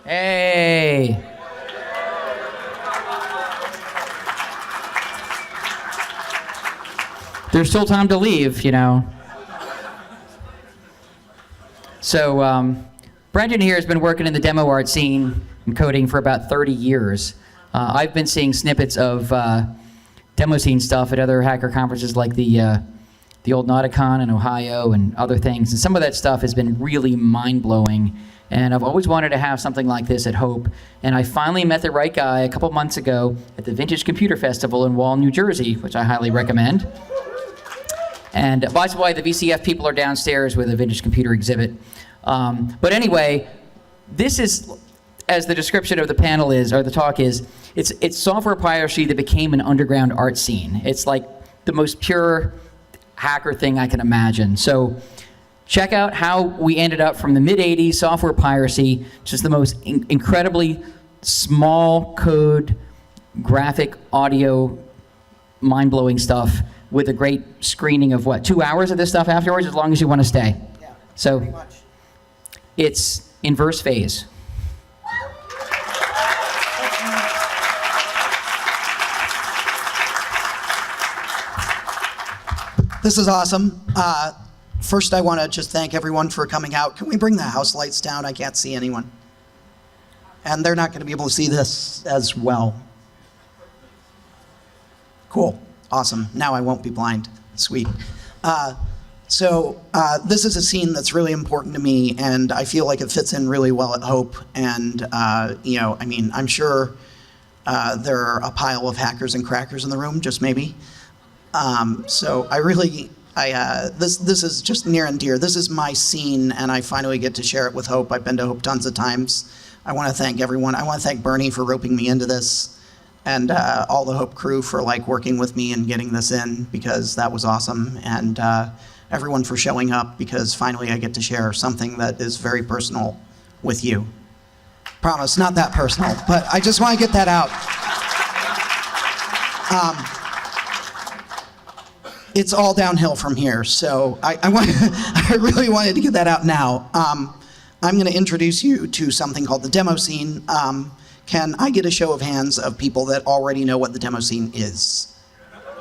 Hey. There's still time to leave, you know. So Brendan here has been working in the demo art scene and coding for about 30 years. I've been seeing snippets of Demoscene stuff at other hacker conferences like the old Nauticon in Ohio and other things. And some of that stuff has been really mind-blowing. And I've always wanted to have something like this at Hope. And I finally met the right guy a couple months ago at the Vintage Computer Festival in Wall, New Jersey, which I highly recommend. And by the way, the VCF people are downstairs with a vintage computer exhibit. But anyway, this is, as the description of the panel is, or the talk is, it's software piracy that became an underground art scene. It's like the most pure hacker thing I can imagine. So check out how we ended up from the mid-'80s software piracy, just the most incredibly small code, graphic, audio, mind-blowing stuff with a great screening of, what, 2 hours of this stuff afterwards, as long as you want to stay. Yeah, so pretty much. It's inverse phase. This is awesome. First, I want to just thank everyone for coming out. Can we bring the house lights down? I can't see anyone. And they're not going to be able to see this as well. Cool. Awesome. Now I won't be blind. Sweet. So this is a scene that's really important to me, and I feel like it fits in really well at Hope. And, you know, I mean, I'm sure there are a pile of hackers and crackers in the room, just maybe. So I really, this is just near and dear. This is my scene, and I finally get to share it with Hope. I've been to Hope tons of times. I want to thank everyone. I want to thank Bernie for roping me into this, and all the Hope crew for like working with me and getting this in, because that was awesome. And everyone for showing up, because finally I get to share something that is very personal with you. Promise, not that personal, but I just want to get that out. It's all downhill from here, so I really wanted to get that out now. I'm going to introduce you to something called the Demoscene. Can I get a show of hands of people that already know what the Demoscene is?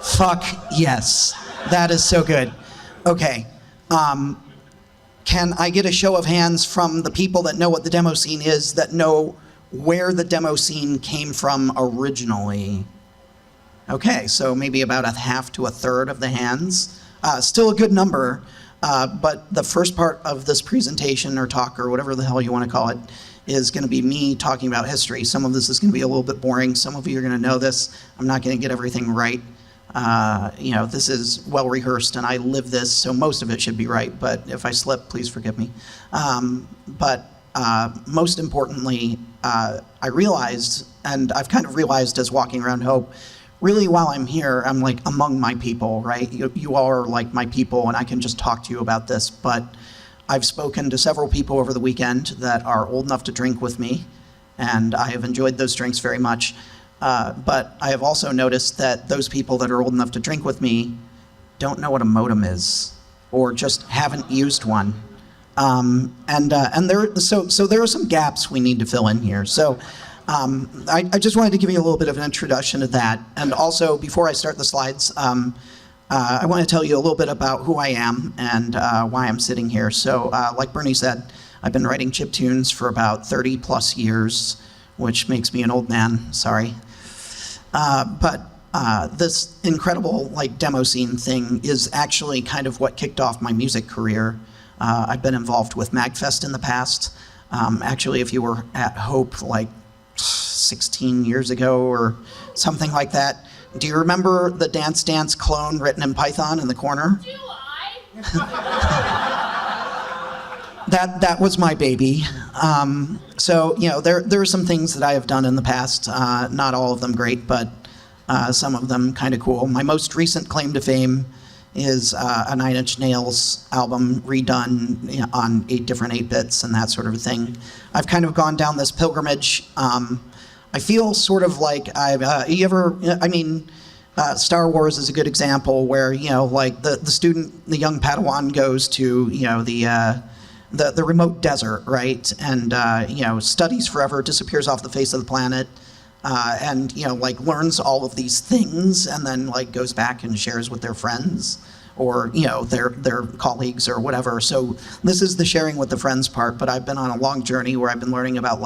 Fuck yes. That is so good. Okay. Can I get a show of hands from the people that know what the Demoscene is, that know where the Demoscene came from originally? Okay, so maybe about a half to a third of the hands. Still a good number, but the first part of this presentation or talk or whatever the hell you want to call it is going to be me talking about history. Some of this is going to be a little bit boring. Some of you are going to know this. I'm not going to get everything right. You know, this is well rehearsed and I live this, so most of it should be right, but if I slip, please forgive me. But most importantly, I realized, and I've kind of realized as walking around Hope, really while I'm here, I'm like among my people, right? You all are like my people and I can just talk to you about this, but I've spoken to several people over the weekend that are old enough to drink with me, and I have enjoyed those drinks very much. But I have also noticed that those people that are old enough to drink with me don't know what a modem is, or just haven't used one. So there are some gaps we need to fill in here. So I just wanted to give you a little bit of an introduction to that. And also, before I start the slides, I want to tell you a little bit about who I am and why I'm sitting here. So like Bernie said, I've been writing chiptunes for about 30 plus years, which makes me an old man, sorry. But this incredible like Demoscene thing is actually kind of what kicked off my music career. I've been involved with MagFest in the past. Actually, if you were at Hope like 16 years ago or something like that, do you remember the Dance Dance clone written in Python in the corner? Do I? That was my baby. So, you know, there are some things that I have done in the past, not all of them great, but some of them kind of cool. My most recent claim to fame is a Nine Inch Nails album redone, you know, on 8 different 8-bits and that sort of thing. I've kind of gone down this pilgrimage. I feel sort of like Star Wars is a good example where, you know, like the young Padawan goes to, you know, the the remote desert, right? And studies forever, disappears off the face of the planet, and learns all of these things, and then goes back and shares with their friends or their colleagues or whatever. So this is the sharing with the friends part. But I've been on a long journey where I've been learning about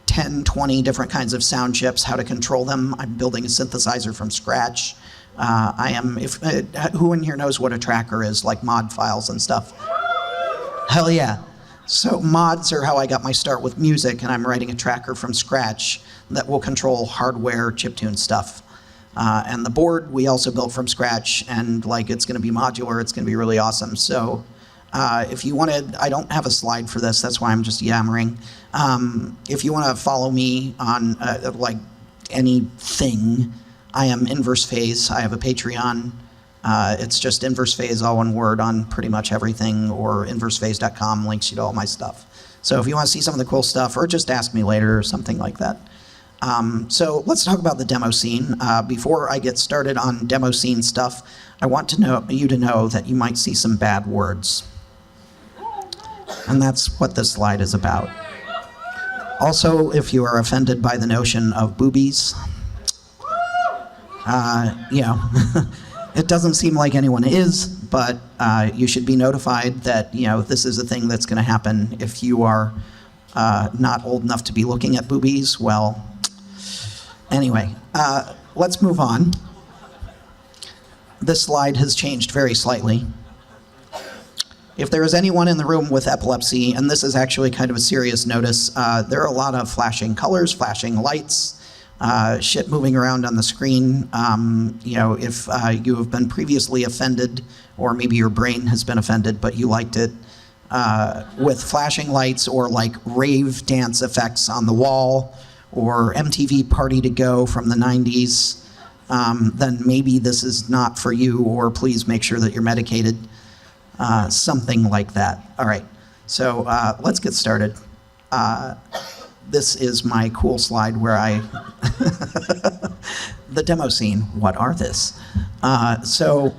10, 20 different kinds of sound chips, how to control them. I'm building a synthesizer from scratch. Who in here knows what a tracker is, like mod files and stuff? Hell yeah. So mods are how I got my start with music, and I'm writing a tracker from scratch that will control hardware chiptune stuff. And the board we also built from scratch, and it's going to be modular. It's going to be really awesome. So if you wanted, I don't have a slide for this. That's why I'm just yammering. If you want to follow me on anything, I am Inverse Phase. I have a Patreon. It's just Inverse Phase, all one word, on pretty much everything, or inversephase.com links you to all my stuff. So if you want to see some of the cool stuff, or just ask me later or something like that. So let's talk about the Demoscene. Before I get started on Demoscene stuff, I want you to know that you might see some bad words. And that's what this slide is about. Also, if you are offended by the notion of boobies, it doesn't seem like anyone is, but you should be notified that this is a thing that's going to happen. If you are not old enough to be looking at boobies, well, anyway, let's move on. This slide has changed very slightly. If there is anyone in the room with epilepsy, and this is actually kind of a serious notice, there are a lot of flashing colors, flashing lights, shit moving around on the screen. If you have been previously offended, or maybe your brain has been offended, but you liked it, with flashing lights or rave dance effects on the wall, or MTV Party to Go from the 90s, then maybe this is not for you, or please make sure that you're medicated. Something like that. All right, so let's get started. This is my cool slide where the Demoscene, what are this? So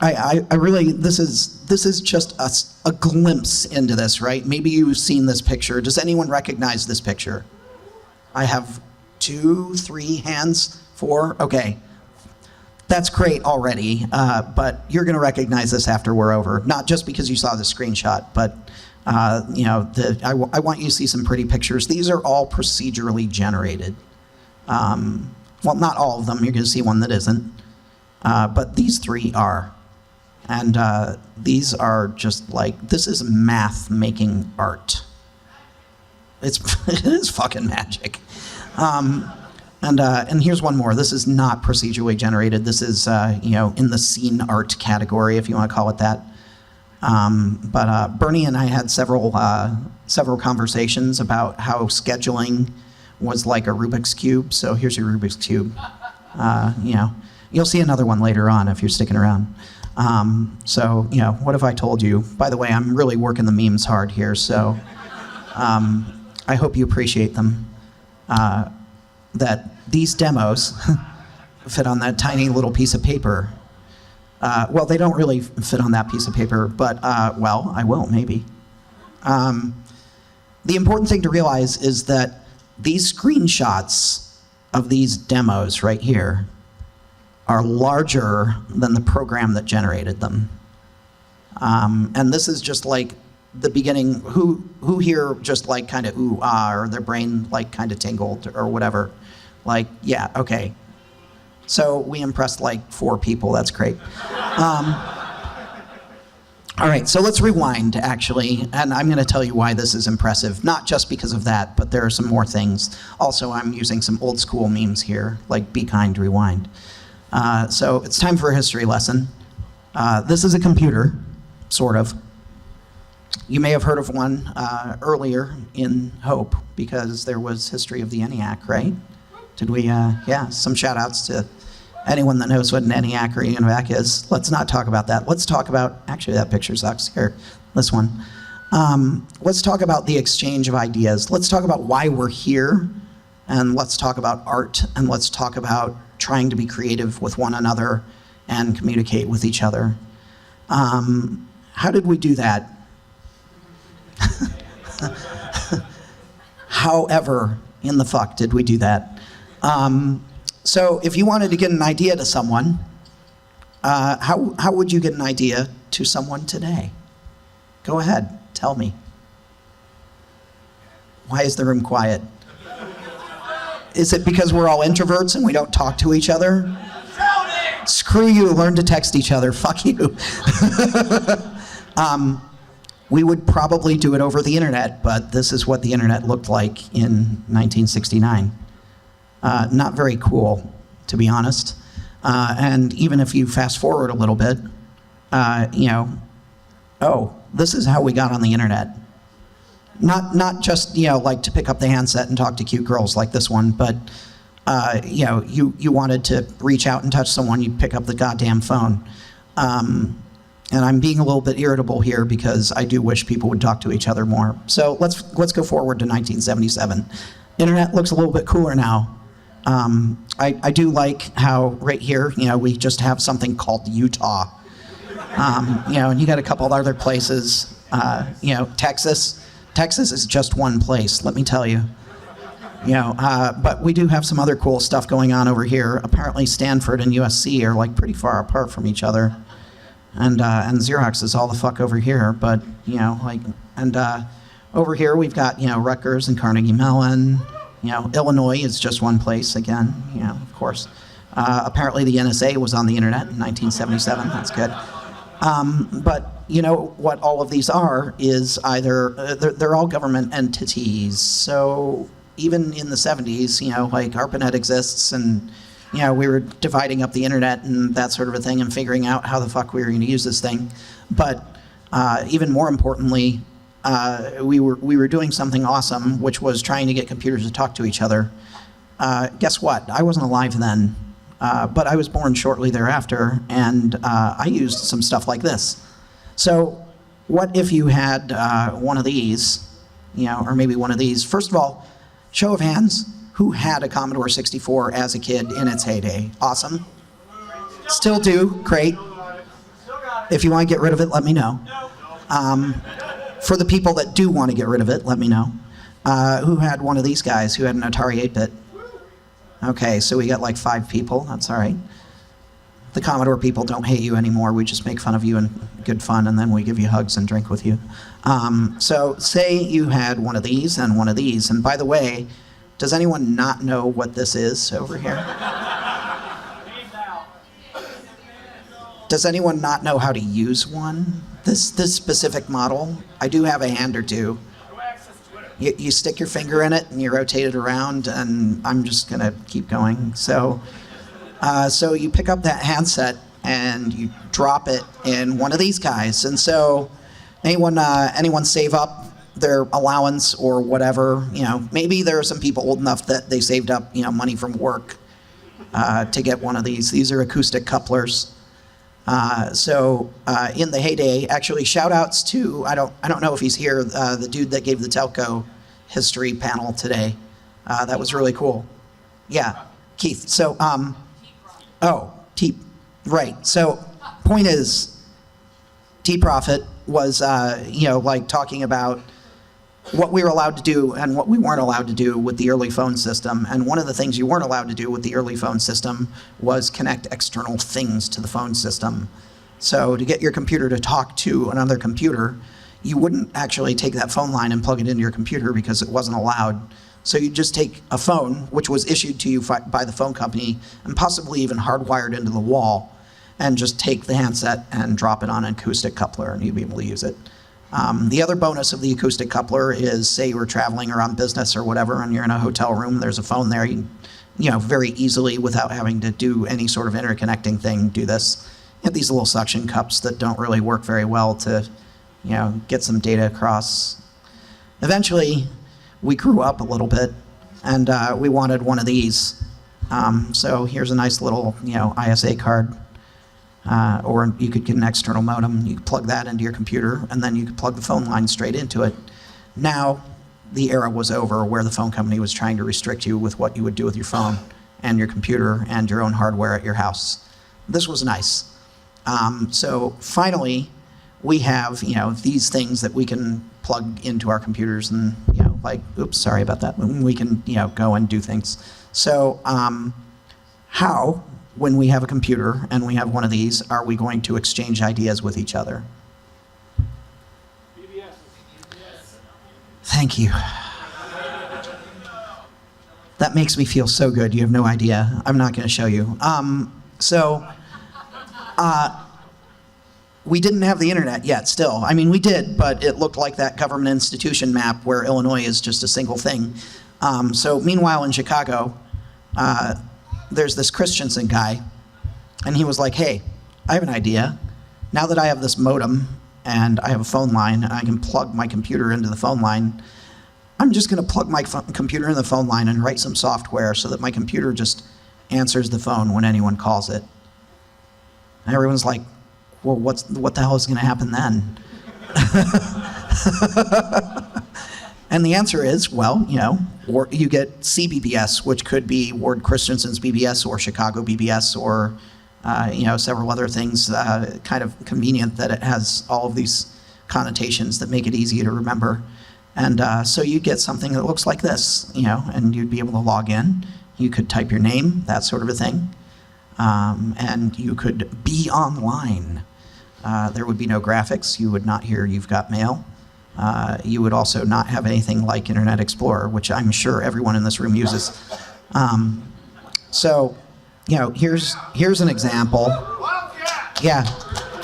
I really, this is just a glimpse into this, right? Maybe you've seen this picture. Does anyone recognize this picture? I have 2, 3 hands, 4, okay. That's great already, but you're going to recognize this after we're over. Not just because you saw the screenshot, but I want you to see some pretty pictures. These are all procedurally generated. Well, not all of them. You're going to see one that isn't, but these 3 are. And these are just this is math making art. It is fucking magic. And here's one more. This is not procedurally generated. This is, in the scene art category, if you want to call it that. But Bernie and I had several conversations about how scheduling was like a Rubik's Cube. So here's your Rubik's Cube. You'll see another one later on if you're sticking around. So, what if I told you? By the way, I'm really working the memes hard here, so I hope you appreciate them. That these demos fit on that tiny little piece of paper. Well, they don't really fit on that piece of paper, but, well, I will, maybe. The important thing to realize is that these screenshots of these demos right here are larger than the program that generated them. And this is just the beginning. Who here just kind of ooh, ah, or their brain kind of tingled or whatever? Yeah, okay. So we impressed 4 people, that's great. All right, so let's rewind actually, and I'm gonna tell you why this is impressive, not just because of that, but there are some more things. Also, I'm using some old school memes here, Be Kind, Rewind. So it's time for a history lesson. This is a computer, sort of. You may have heard of one earlier in Hope, because there was history of the ENIAC, right? Did we, yeah, some shout outs to anyone that knows what an ENIAC or UNIVAC is. Let's not talk about that. Let's talk about, actually that picture sucks here, this one. Let's talk about the exchange of ideas. Let's talk about why we're here, and let's talk about art, and let's talk about trying to be creative with one another and communicate with each other. How did we do that? However, in the fuck did we do that? So if you wanted to get an idea to someone, how would you get an idea to someone today? Go ahead, tell me. Why is the room quiet? Is it because we're all introverts and we don't talk to each other? Screw you, learn to text each other, fuck you. We would probably do it over the internet, but this is what the internet looked like in 1969. Not very cool, to be honest. And even if you fast forward a little bit, oh, this is how we got on the internet. Not just, like to pick up the handset and talk to cute girls like this one, but, you wanted to reach out and touch someone, you pick up the goddamn phone. And I'm being a little bit irritable here because I do wish people would talk to each other more. So let's go forward to 1977. Internet looks a little bit cooler now. I do like how right here, we just have something called Utah. And you got a couple of other places. Texas. Texas is just one place, let me tell you. But we do have some other cool stuff going on over here. Apparently Stanford and USC are like pretty far apart from each other. And Xerox is all the fuck over here, but, over here we've got, Rutgers and Carnegie Mellon. Illinois is just one place again, of course. Apparently the NSA was on the internet in 1977, that's good. But what all of these are is either, they're all government entities. So even in the 70s, ARPANET exists and, we were dividing up the internet and that sort of a thing and figuring out how the fuck we were going to use this thing. But even more importantly, we were doing something awesome, which was trying to get computers to talk to each other. Guess what? I wasn't alive then, but I was born shortly thereafter, and I used some stuff like this. So what if you had one of these, or maybe one of these? First of all, show of hands. Who had a Commodore 64 as a kid in its heyday? Awesome. Still do, great. If you want to get rid of it, let me know. For the people that do want to get rid of it, let me know. Who had one of these guys? Who had an Atari 8-bit? Okay, so we got like 5 people, that's all right. The Commodore people don't hate you anymore, we just make fun of you in good fun, and then we give you hugs and drink with you. So say you had one of these and one of these, and by the way, does anyone not know what this is over here? Does anyone not know how to use one? This specific model, I do have a hand or two. You stick your finger in it and you rotate it around, and I'm just gonna keep going. So you pick up that handset and you drop it in one of these guys. And so anyone save up their allowance or whatever, maybe there are some people old enough that they saved up, money from work to get one of these. These are acoustic couplers. So in the heyday, actually shout outs to, I don't know if he's here, the dude that gave the telco history panel today. That was really cool. Yeah, Keith. So, right. So point is, T-Profit was, talking about what we were allowed to do and what we weren't allowed to do with the early phone system. And one of the things you weren't allowed to do with the early phone system was connect external things to the phone system. So to get your computer to talk to another computer, you wouldn't actually take that phone line and plug it into your computer because it wasn't allowed. So you'd just take a phone, which was issued to you by the phone company and possibly even hardwired into the wall, and just take the handset and drop it on an acoustic coupler and you'd be able to use it. The other bonus of the acoustic coupler is, say you were traveling or on business or whatever, and you're in a hotel room, there's a phone there, you can, very easily, without having to do any sort of interconnecting thing, do this. You have these little suction cups that don't really work very well to, get some data across. Eventually, we grew up a little bit, and we wanted one of these. So here's a nice little, ISA card. Or you could get an external modem, you could plug that into your computer, and then you could plug the phone line straight into it. Now, the era was over where the phone company was trying to restrict you with what you would do with your phone and your computer and your own hardware at your house. This was nice. So finally, we have, these things that we can plug into our computers and, like, oops, sorry about that. We can, go and do things. So how, when we have a computer and we have one of these, are we going to exchange ideas with each other? Thank you. That makes me feel so good. You have no idea. I'm not going to show you. We didn't have the internet yet still. I mean, we did, but it looked like that government institution map where Illinois is just a single thing. So meanwhile in Chicago, there's this Christensen guy, and he was like, hey, I have an idea. Now that I have this modem and I have a phone line and I can plug my computer into the phone line, I'm just going to plug my computer in the phone line and write some software so that my computer just answers the phone when anyone calls it. And everyone's like, well, what the hell is going to happen then? And the answer is, well, or you get CBBS, which could be Ward Christensen's BBS or Chicago BBS or, several other things. Kind of convenient that it has all of these connotations that make it easy to remember. And so you get something that looks like this, and you'd be able to log in. You could type your name, that sort of a thing. And you could be online. There would be no graphics. You would not hear "You've Got Mail." You would also not have anything like Internet Explorer, which I'm sure everyone in this room uses. So, here's an example. Yeah.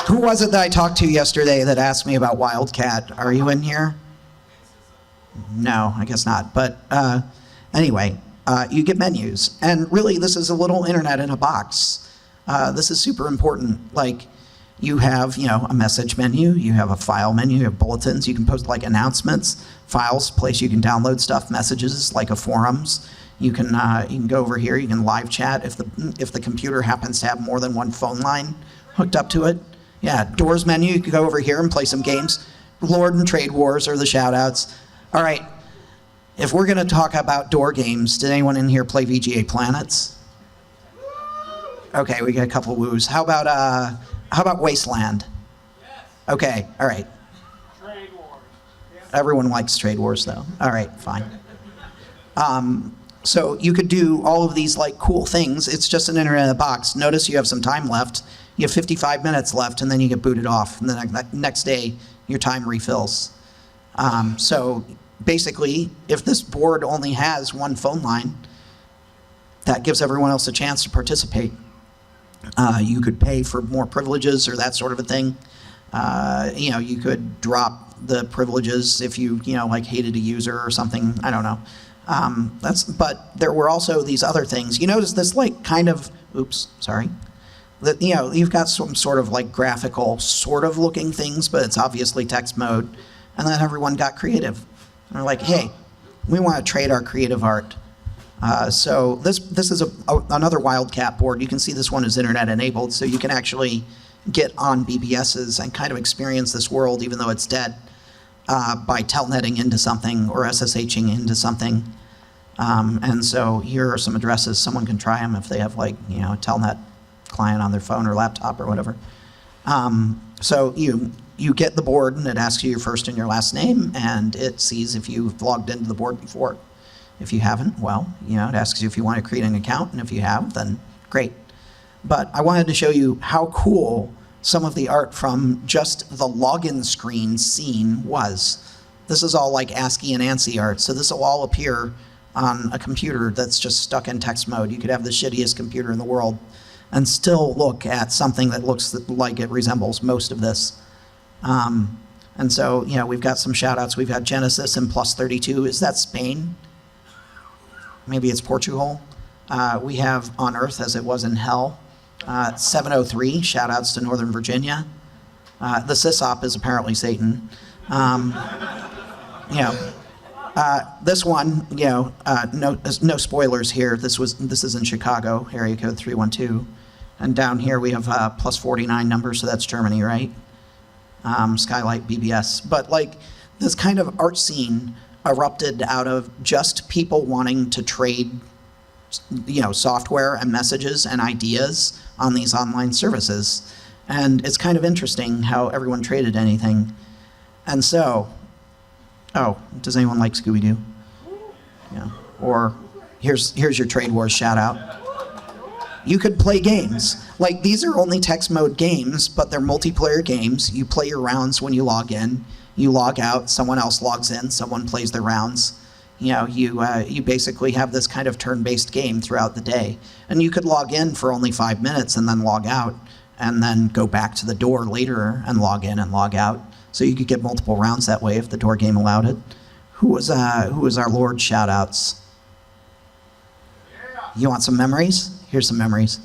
Who was it that I talked to yesterday that asked me about Wildcat? Are you in here? No, I guess not. But anyway, you get menus. And really, this is a little internet in a box. This is super important. Like, you have, a message menu, you have a file menu, you have bulletins, you can post like announcements, files, place you can download stuff, messages like a forums. You can go over here, you can live chat if the computer happens to have more than one phone line hooked up to it. Yeah, doors menu, you can go over here and play some games. Lord and Trade Wars are the shout outs. All right, if we're gonna talk about door games, did anyone in here play VGA Planets? Okay, we got a couple woos. How about Wasteland? Yes. Okay, all right. Trade Wars. Yes. Everyone likes Trade Wars, though. All right, fine. So you could do all of these like cool things. It's just an internet in a box. Notice you have some time left. You have 55 minutes left, and then you get booted off. And then the next day, your time refills. So basically, if this board only has one phone line, that gives everyone else a chance to participate. You could pay for more privileges or that sort of a thing. You could drop the privileges if you like hated a user or something. I don't know. But there were also these other things. You notice this like kind of, oops, sorry. That you've got some sort of like graphical sort of looking things, but it's obviously text mode. And then everyone got creative. And they're like, hey, we want to trade our creative art. So this is another Wildcat board. You can see this one is internet enabled, so you can actually get on BBSs and kind of experience this world even though it's dead by telnetting into something or SSHing into something. And so here are some addresses. Someone can try them if they have like a telnet client on their phone or laptop or whatever. So you get the board and it asks you your first and your last name, and it sees if you've logged into the board before. If you haven't, well, it asks you if you want to create an account, and if you have, then great. But I wanted to show you how cool some of the art from just the login screen scene was. This is all like ASCII and ANSI art, so this will all appear on a computer that's just stuck in text mode. You could have the shittiest computer in the world and still look at something that looks like it resembles most of this. And so, we've got some shout outs. We've got Genesis and Plus 32. Is that Spain? Maybe it's Portugal. We have On Earth as It Was in Hell. 703, shout outs to Northern Virginia. The sysop is apparently Satan. This one, no spoilers here. This is in Chicago, area code 312. And down here we have plus 49 numbers, so that's Germany, right? Skylight BBS. But like this kind of art scene erupted out of just people wanting to trade, software and messages and ideas on these online services. And it's kind of interesting how everyone traded anything. And so Oh, does anyone like Scooby-Doo? Yeah. Or here's your Trade Wars shout out. You could play games. Like, these are only text mode games, but they're multiplayer games. You play your rounds when you log in. You log out, someone else logs in, someone plays their rounds. You know, you basically have this kind of turn-based game throughout the day. And you could log in for only 5 minutes and then log out, and then go back to the door later and log in and log out. So you could get multiple rounds that way if the door game allowed it. Who was our Lord shout-outs? You want some memories? Here's some memories.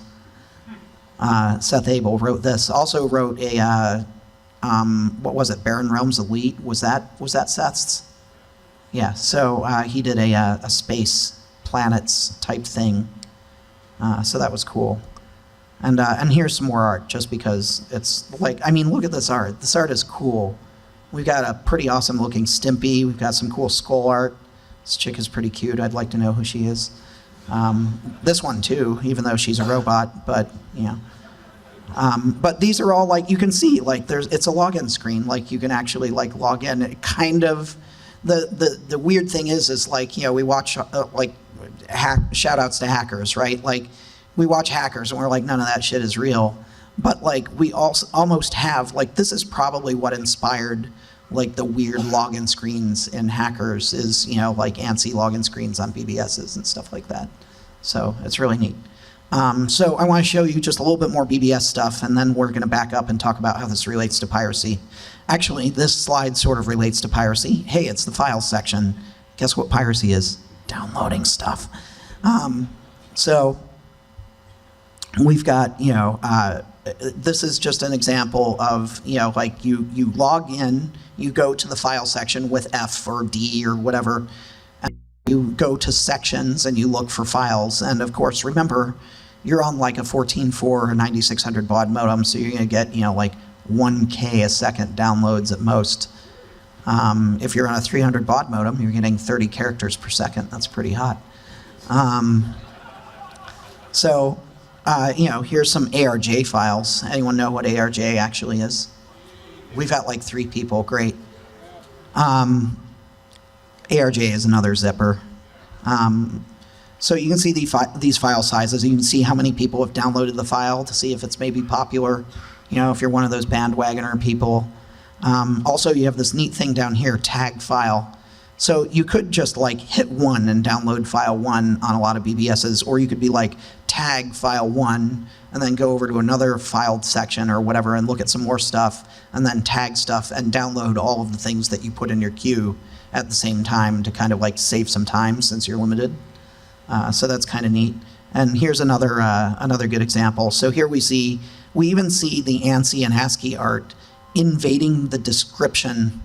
Seth Abel wrote this. Also wrote a, what was it, Barren Realms Elite? Was that Seth's? Yeah, so he did a space planets type thing. So that was cool. And here's some more art, just because it's like, I mean, look at this art. This art is cool. We've got a pretty awesome looking Stimpy. We've got some cool skull art. This chick is pretty cute. I'd like to know who she is. This one too, even though she's a robot, but you know. But these are all, like, you can see, like, it's a login screen. Like, you can actually, like, log in. It kind of, the weird thing is like, you know, we watch like shout outs to hackers, right? Like, we watch hackers and we're like, none of that shit is real. But like, we also almost have, like, this is probably what inspired like the weird login screens in hackers, is, you know, like ANSI login screens on BBSs and stuff like that. So it's really neat. So I want to show you just a little bit more BBS stuff, and then we're going to back up and talk about how this relates to piracy. Actually, this slide sort of relates to piracy. Hey, it's the files section. Guess what piracy is? Downloading stuff. So we've got, you know, this is just an example of, you know, like you log in, you go to the file section with F or D or whatever, and you go to sections and you look for files. And of course, remember, you're on like a 14.4 or 9600 baud modem, so you're gonna get, you know, like 1K a second downloads at most. If you're on a 300 baud modem, you're getting 30 characters per second. That's pretty hot. You know, here's some ARJ files. Anyone know what ARJ actually is? We've got like 3 people, great. ARJ is another zipper. So you can see these file sizes. You can see how many people have downloaded the file to see if it's maybe popular, you know, if you're one of those bandwagoner people. Also, you have this neat thing down here, tag file. So you could just like hit 1 and download file 1 on a lot of BBSs, or you could be like tag file 1 and then go over to another filed section or whatever and look at some more stuff, and then tag stuff and download all of the things that you put in your queue at the same time to kind of like save some time since you're limited. So that's kind of neat. And here's another good example. So here we even see the ANSI and ASCII art invading the description.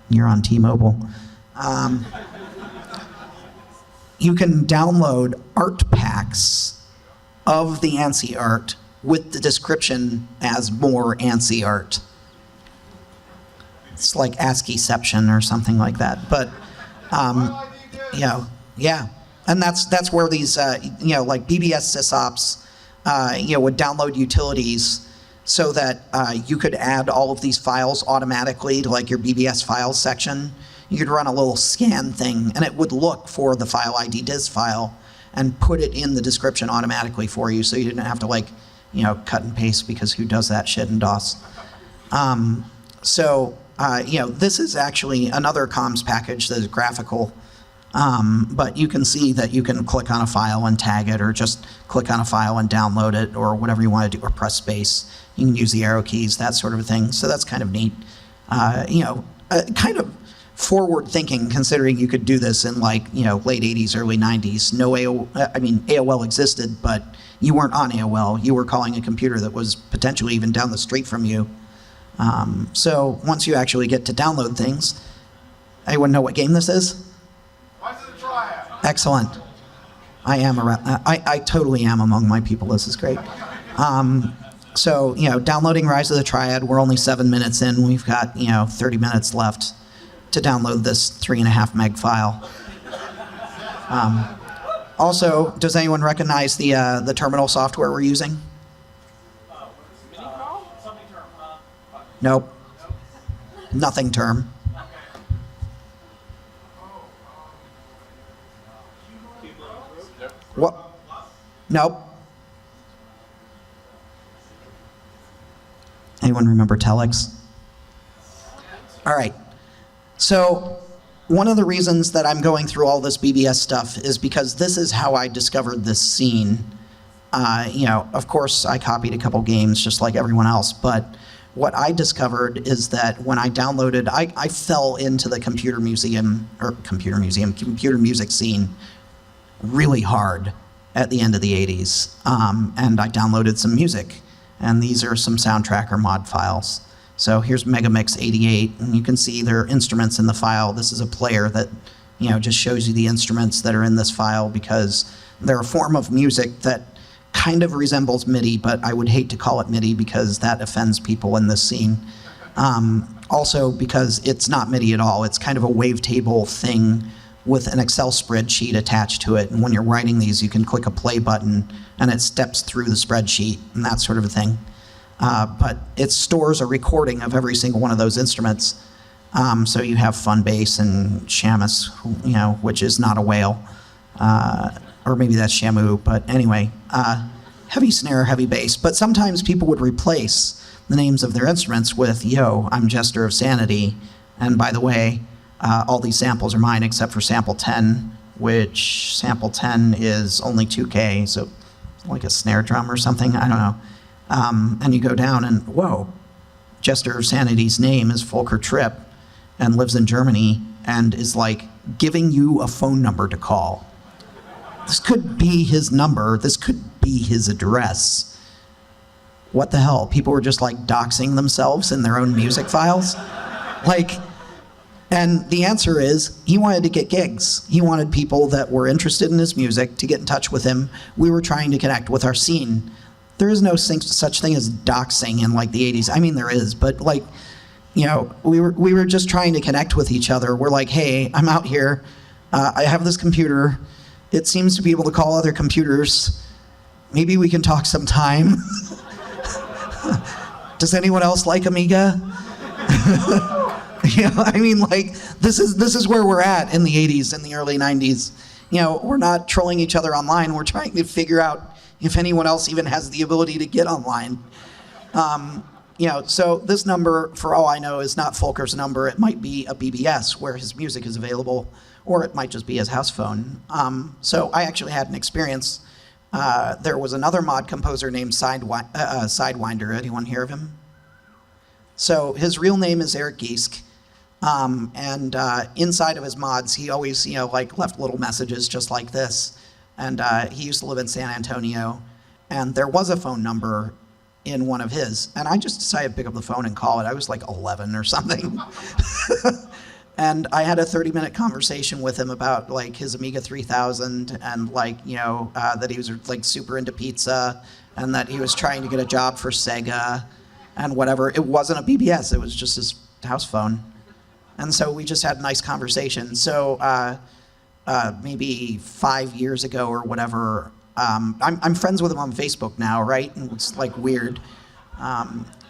You're on T-Mobile. You can download art packs of the ANSI art with the description as more ANSI art. It's like ASCIIception or something like that. But, you know, yeah. And that's where these, you know, like BBS sysops, you know, would download utilities so that you could add all of these files automatically to like your BBS files section. You could run a little scan thing, and it would look for the file ID diz file and put it in the description automatically for you, so you didn't have to, like, you know, cut and paste, because who does that shit in DOS? You know, this is actually another comms package that is graphical, but you can see that you can click on a file and tag it, or just click on a file and download it, or whatever you want to do, or press space. You can use the arrow keys, that sort of a thing. So that's kind of neat. You know, kind of forward thinking, considering you could do this in, like, you know, late 80s, early 90s. No AOL existed, but you weren't on AOL. You were calling a computer that was potentially even down the street from you. So once you actually get to download things, anyone know what game this is? Excellent. I am around. I totally am among my people. This is great. So, you know, downloading Rise of the Triad. We're only 7 minutes in. We've got, you know, 30 minutes left to download this 3.5 meg file. Also, does anyone recognize the terminal software we're using? Nope. Nothing term. What? Nope. Anyone remember telex? All right. So one of the reasons that I'm going through all this BBS stuff is because this is how I discovered this scene. Of course, I copied a couple games just like everyone else, but what I discovered is that when I downloaded, I fell into the computer music scene really hard at the end of the 80s, and I downloaded some music, and these are some soundtrack or mod files. So here's Megamix 88, and you can see there are instruments in the file. This is a player that, just shows you the instruments that are in this file because they're a form of music that kind of resembles MIDI, but I would hate to call it MIDI because that offends people in this scene. Also because it's not MIDI at all. It's kind of a wavetable thing with an Excel spreadsheet attached to it. And when you're writing these, you can click a play button and it steps through the spreadsheet and that sort of a thing. But it stores a recording of every single one of those instruments. So you have fun bass and shamus, which is not a whale. Or maybe that's Shamu, but anyway, heavy snare, heavy bass. But sometimes people would replace the names of their instruments with, yo, I'm Jester of Sanity, and by the way, all these samples are mine except for sample 10, which sample 10 is only 2K, so like a snare drum or something, I don't know. And you go down and, whoa, Jester of Sanity's name is Volker Tripp and lives in Germany and is like giving you a phone number to call. This could be his number. This could be his address. What the hell? People were just like doxing themselves in their own music files? And the answer is he wanted to get gigs. He wanted people that were interested in his music to get in touch with him. We were trying to connect with our scene. There is no such thing as doxing in like the 80s. I mean, there is, but we were just trying to connect with each other. We're like, hey, I'm out here. I have this computer. It seems to be able to call other computers. Maybe we can talk sometime. Does anyone else like Amiga? This is where we're at in the 80s and the early 90s. We're not trolling each other online. We're trying to figure out if anyone else even has the ability to get online. So this number, for all I know, is not Volker's number. It might be a BBS where his music is available, or it might just be his house phone. So I actually had an experience. There was another mod composer named Sidewinder. Anyone hear of him? So his real name is Eric Giesk. And inside of his mods, he always, left little messages just like this. And he used to live in San Antonio. And there was a phone number in one of his. And I just decided to pick up the phone and call it. I was like 11 or something. And I had a 30-minute conversation with him about his Amiga 3000 and that he was super into pizza and that he was trying to get a job for Sega and whatever. It wasn't a BBS. It was just his house phone. And so we just had a nice conversation. So maybe 5 years ago or whatever, I'm friends with him on Facebook now, right? And it's weird.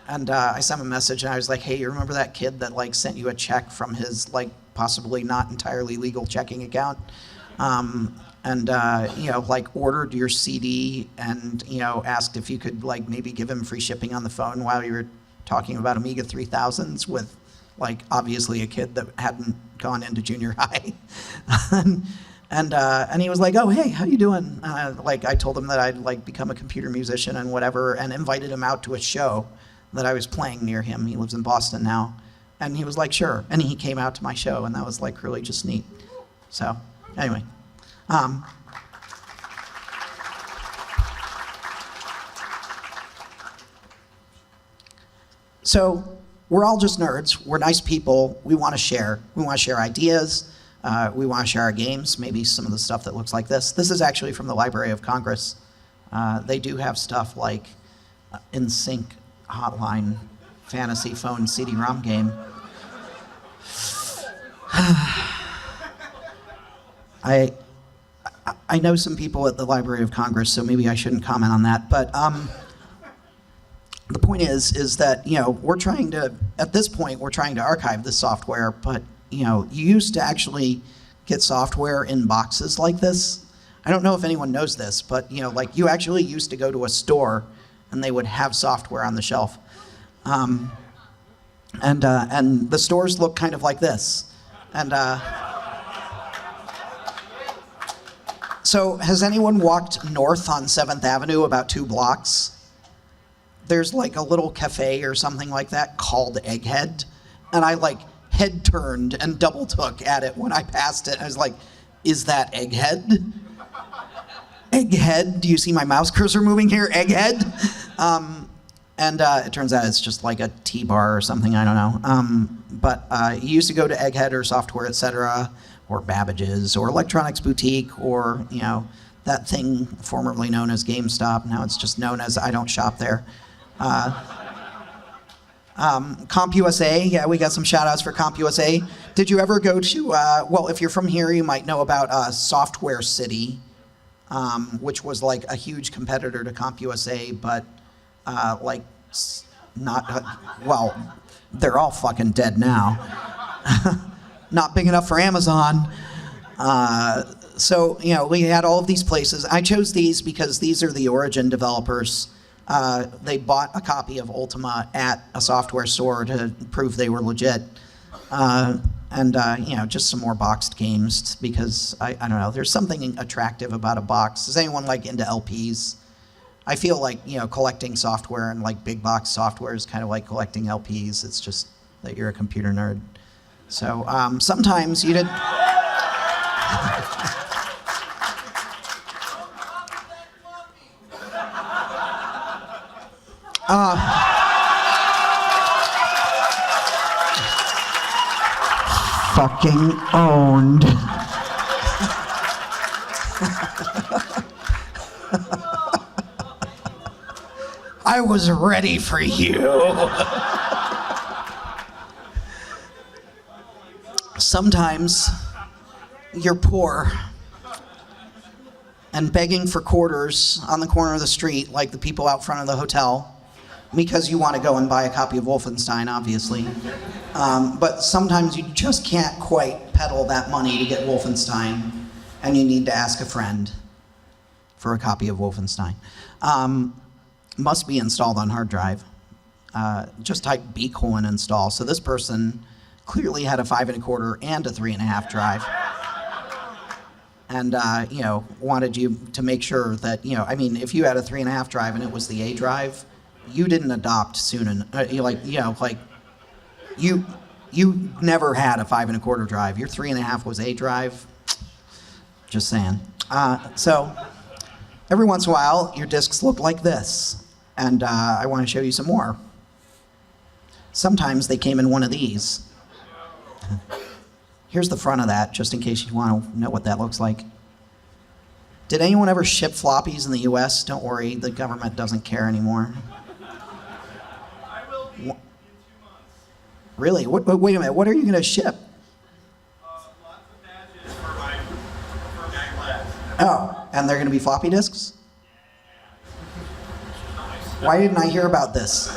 And I sent him a message and I was like, hey, you remember that kid that sent you a check from his possibly not entirely legal checking account? And ordered your CD and, asked if you could maybe give him free shipping on the phone while you were talking about Amiga 3000s with obviously a kid that hadn't gone into junior high. And he was like, oh, hey, how you doing? I told him that I'd become a computer musician and whatever, and invited him out to a show that I was playing near him. He lives in Boston now. And he was like, sure. And he came out to my show, and that was really just neat. So anyway. So we're all just nerds. We're nice people. We want to share. We want to share ideas. We want to share our games, maybe some of the stuff that looks like this. This is actually from the Library of Congress. They do have stuff like In Sync Hotline Fantasy Phone CD-ROM game. I know some people at the Library of Congress, so maybe I shouldn't comment on that. But the point is that we're trying to, at this point, we're trying to archive this software. But you used to actually get software in boxes like this. I don't know if anyone knows this, but like you actually used to go to a store and they would have software on the shelf. And the stores look kind of like this. And so has anyone walked north on 7th Avenue about 2 blocks? There's like a little cafe or something like that called Egghead. And I like head turned and double took at it when I passed it. I was like, is that Egghead? Egghead? Do you see my mouse cursor moving here? Egghead? And it turns out it's just like a T-bar or something, I don't know. But you used to go to Egghead or Software, etc., or Babbage's, or Electronics Boutique, or that thing formerly known as GameStop. Now it's just known as I don't shop there. CompUSA, yeah, we got some shout outs for CompUSA. Did you ever go to, well, if you're from here, you might know about Software City, which was like a huge competitor to CompUSA, but well, they're all fucking dead now. Not big enough for Amazon. So, we had all of these places. I chose these because these are the Origin developers. They bought a copy of Ultima at a software store to prove they were legit. Just some more boxed games because, I don't know, there's something attractive about a box. Is anyone into LPs? I feel like, collecting software and big box software is kind of like collecting LPs. It's just that you're a computer nerd. So sometimes you did. Fucking owned. I was ready for you. Sometimes you're poor and begging for quarters on the corner of the street like the people out front of the hotel because you want to go and buy a copy of Wolfenstein, obviously. But sometimes you just can't quite peddle that money to get Wolfenstein, and you need to ask a friend for a copy of Wolfenstein. Must be installed on hard drive. Just type b:install. So this person clearly had a 5 1/4 and a 3 1/2 drive. And, wanted you to make sure that, if you had a 3 1/2 drive and it was the A drive, you didn't adopt soon. And you never had a 5 1/4 drive. Your 3 1/2 was A drive. Just saying. So every once in a while, your discs look like this. And I want to show you some more. Sometimes they came in one of these. Here's the front of that, just in case you want to know what that looks like. Did anyone ever ship floppies in the US? Don't worry, the government doesn't care anymore. I will be in 2 months. Really? Wait a minute, what are you going to ship? Lots of badges for Mag Labs. Oh, and they're going to be floppy disks? Why didn't I hear about this?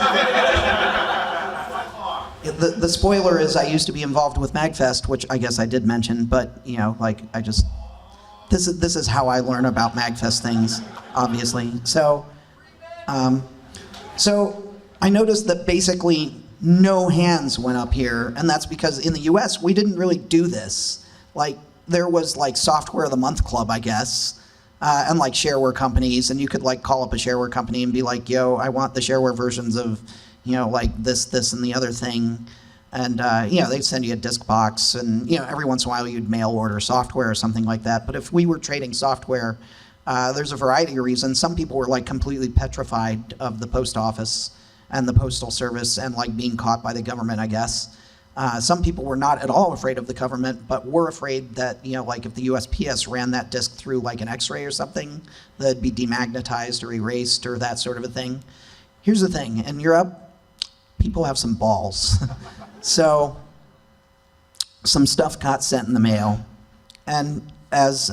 The spoiler is I used to be involved with MagFest, which I guess I did mention, but this is how I learn about MagFest things, obviously. So I noticed that basically no hands went up here, and that's because in the US we didn't really do this. There was Software of the Month Club, I guess, and shareware companies, and you could call up a shareware company and be like, yo, I want the shareware versions of this, and the other thing. And, they'd send you a disk box, and, every once in a while you'd mail order software or something like that. But if we were trading software, there's a variety of reasons. Some people were completely petrified of the post office and the postal service and being caught by the government, I guess. Some people were not at all afraid of the government, but were afraid that, if the USPS ran that disk through an X-ray or something, that'd be demagnetized or erased or that sort of a thing. Here's the thing, in Europe, people have some balls. So some stuff got sent in the mail, and as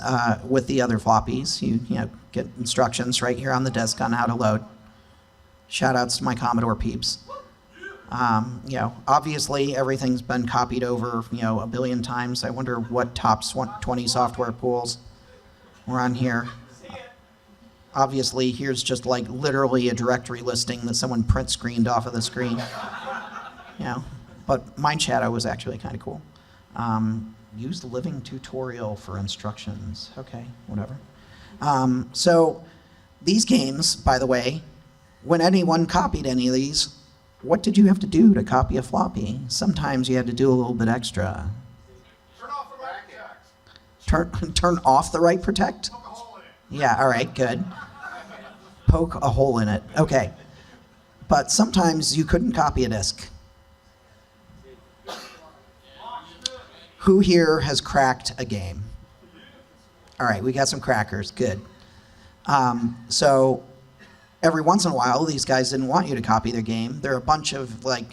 with the other floppies, you get instructions right here on the desk on how to load. Shout outs to my Commodore peeps. Obviously everything's been copied over, a billion times. I wonder what tops 20 software pools. We're on here. Obviously, here's just like literally a directory listing that someone print screened off of the screen. You know, but Mind Shadow was actually kind of cool. Use the living tutorial for instructions. Okay, whatever. So these games, by the way, when anyone copied any of these, what did you have to do to copy a floppy? Sometimes you had to do a little bit extra. Turn off the right protect. Turn off the write protect? Poke a hole in it. Yeah, all right, good. Poke a hole in it. Okay. But sometimes you couldn't copy a disk. Who here has cracked a game? All right, we got some crackers. Good. So every once in a while, these guys didn't want you to copy their game. There are a bunch of, like,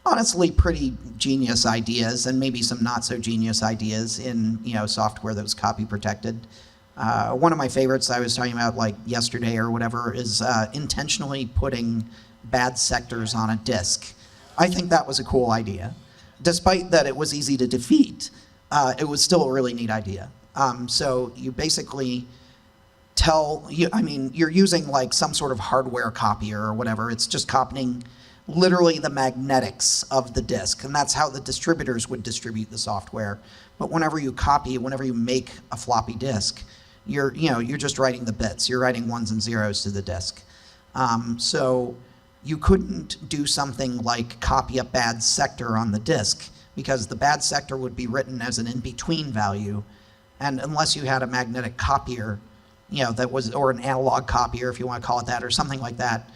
honestly pretty genius ideas and maybe some not so genius ideas in, you know, software that was copy protected. One of my favorites I was talking about like yesterday or whatever is intentionally putting bad sectors on a disk. I think that was a cool idea. Despite that it was easy to defeat, it was still a really neat idea. So you basically you're using like some sort of hardware copier or whatever. It's just copying literally the magnetics of the disk, and that's how the distributors would distribute the software. But whenever you make a floppy disk, you're just writing the bits. You're writing ones and zeros to the disk. So you couldn't do something like copy a bad sector on the disk, because the bad sector would be written as an in-between value, and unless you had a magnetic copier, or an analog copier, if you want to call it that, or something like that,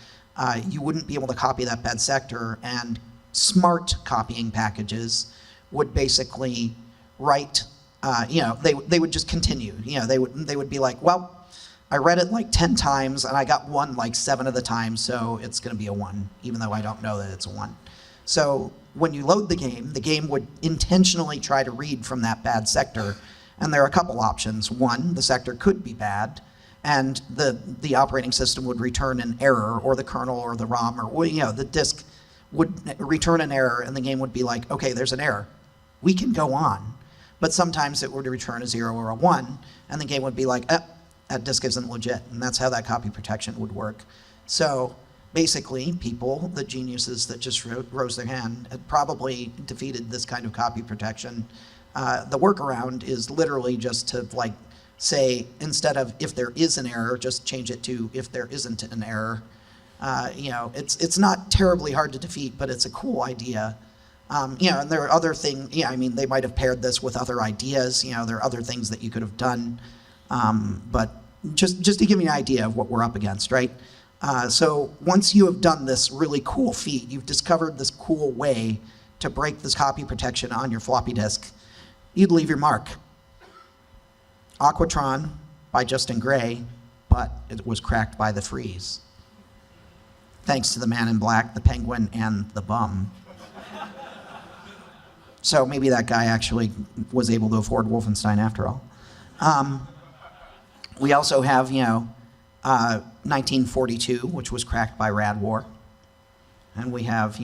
you wouldn't be able to copy that bad sector. And smart copying packages would basically write, they would just continue. They would be like, well, I read it like 10 times and I got 1 like 7 of the time, so it's going to be a 1, even though I don't know that it's a 1. So when you load the game would intentionally try to read from that bad sector. And there are a couple options. One, the sector could be bad, and the operating system would return an error, or the kernel or the ROM or the disk would return an error, and the game would be like, okay, there's an error. We can go on. But sometimes it would return a 0 or a 1, and the game would be like, that disk isn't legit. And that's how that copy protection would work. So basically, the geniuses that just rose their hand, had probably defeated this kind of copy protection. The workaround is literally just to say, instead of if there is an error, just change it to if there isn't an error. It's not terribly hard to defeat, but it's a cool idea. And there are other things. They might have paired this with other ideas. There are other things that you could have done. But just to give you an idea of what we're up against, right? So once you have done this really cool feat, you've discovered this cool way to break this copy protection on your floppy disk, you'd leave your mark. Aquatron by Justin Gray, but it was cracked by the freeze. Thanks to the man in black, the penguin, and the bum. So maybe that guy actually was able to afford Wolfenstein after all. We also have, 1942, which was cracked by Rad War. And we have,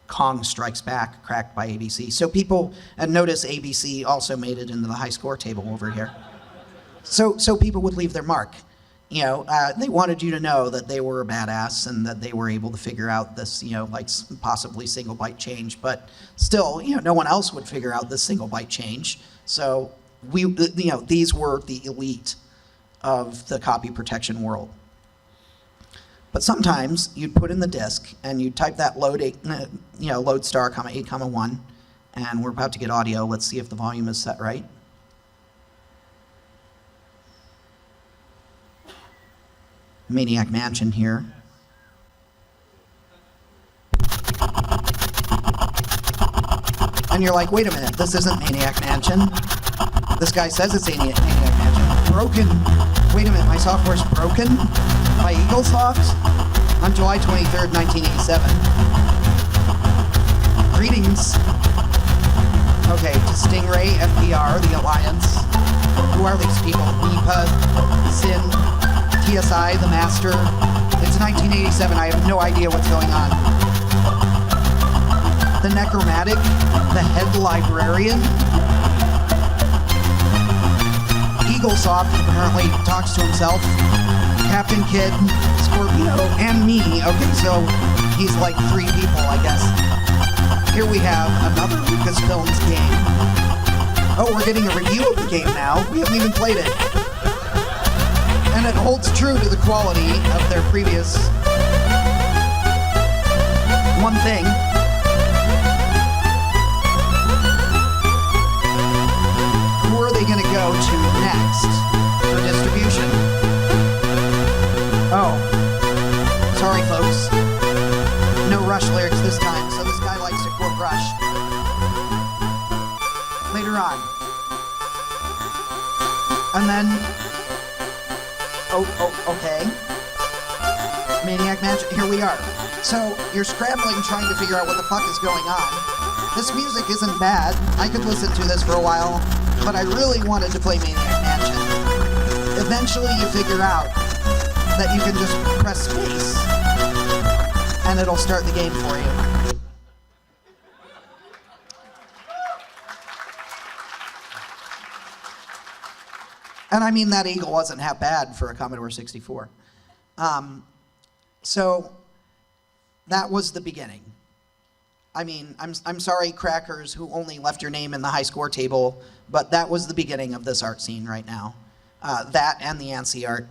Kong Strikes Back, cracked by ABC. So people, and notice ABC also made it into the high score table over here. So people would leave their mark. They wanted you to know that they were a badass and that they were able to figure out this, possibly single byte change. But still, no one else would figure out this single byte change. So these were the elite of the copy protection world. But sometimes you'd put in the disk and you'd type that load star, 8, 1, and we're about to get audio. Let's see if the volume is set right. Maniac Mansion here. And you're like, wait a minute, this isn't Maniac Mansion. This guy says it's Maniac Mansion. Broken. Wait a minute, my software's broken? By Eaglesoft? On July 23rd, 1987. Greetings. Okay, to Stingray, FPR, the Alliance. Who are these people? NEPA, Sin, TSI, the Master. It's 1987, I have no idea what's going on. The Necromantic, the Head Librarian. Eaglesoft apparently talks to himself. Captain Kidd, Scorpio, and me. Okay, so he's like 3 people, I guess. Here we have another Lucasfilms game. Oh, we're getting a review of the game now. We haven't even played it. And it holds true to the quality of their previous one thing. Who are they going to go to next for distribution? Oh, sorry folks. No Rush lyrics this time, so this guy likes to quote Rush. Later on. And then, okay. Maniac Mansion, here we are. So you're scrambling trying to figure out what the fuck is going on. This music isn't bad. I could listen to this for a while, but I really wanted to play Maniac Mansion. Eventually you figure out that you can just press space and it'll start the game for you. And I mean, that eagle wasn't half bad for a Commodore 64. So that was the beginning. I mean, I'm sorry, crackers who only left your name in the high score table, but that was the beginning of this art scene right now. That and the ANSI art.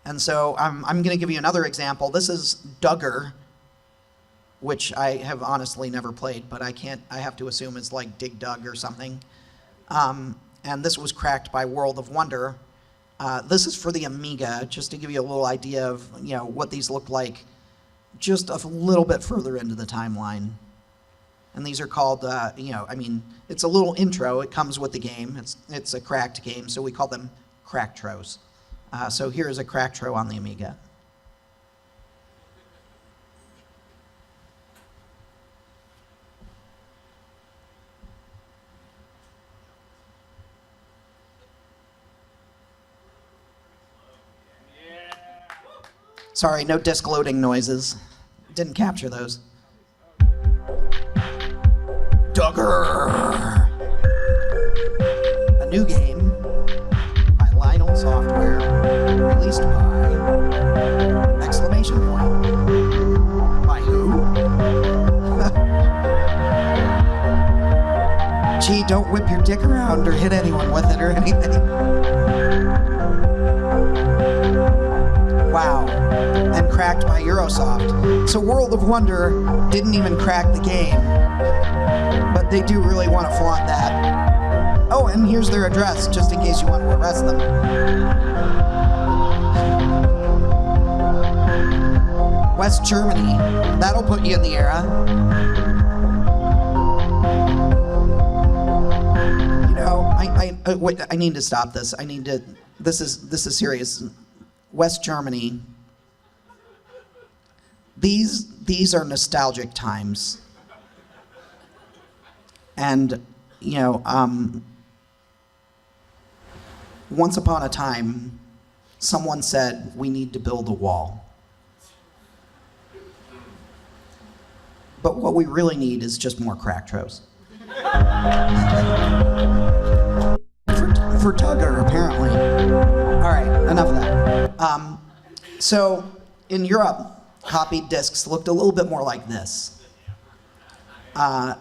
And so I'm going to give you another example. This is Duggar, which I have honestly never played, but I have to assume it's like Dig Dug or something. And this was cracked by World of Wonder. This is for the Amiga, just to give you a little idea of what these look like just a little bit further into the timeline. And these are called, I mean, it's a little intro. It comes with the game. It's a cracked game, so we call them cracktros. So here's a cracktro on the Amiga. Sorry, no disk loading noises. Didn't capture those. Duggar! A new game by Lionel Software, released by exclamation point. By who? Gee, don't whip your dick around or hit anyone with it or anything. Wow. And cracked by Eurosoft. So World of Wonder didn't even crack the game, but they do really want to flaunt that. Oh, and here's their address, just in case you want to arrest them. West Germany. That'll put you in the era. Wait, I need to stop this. This is serious. West Germany. These are nostalgic times. And, once upon a time, someone said, we need to build a wall. But what we really need is just more cracktros. For Duggar, apparently. All right, enough of that. So, in Europe, copied discs looked a little bit more like this. The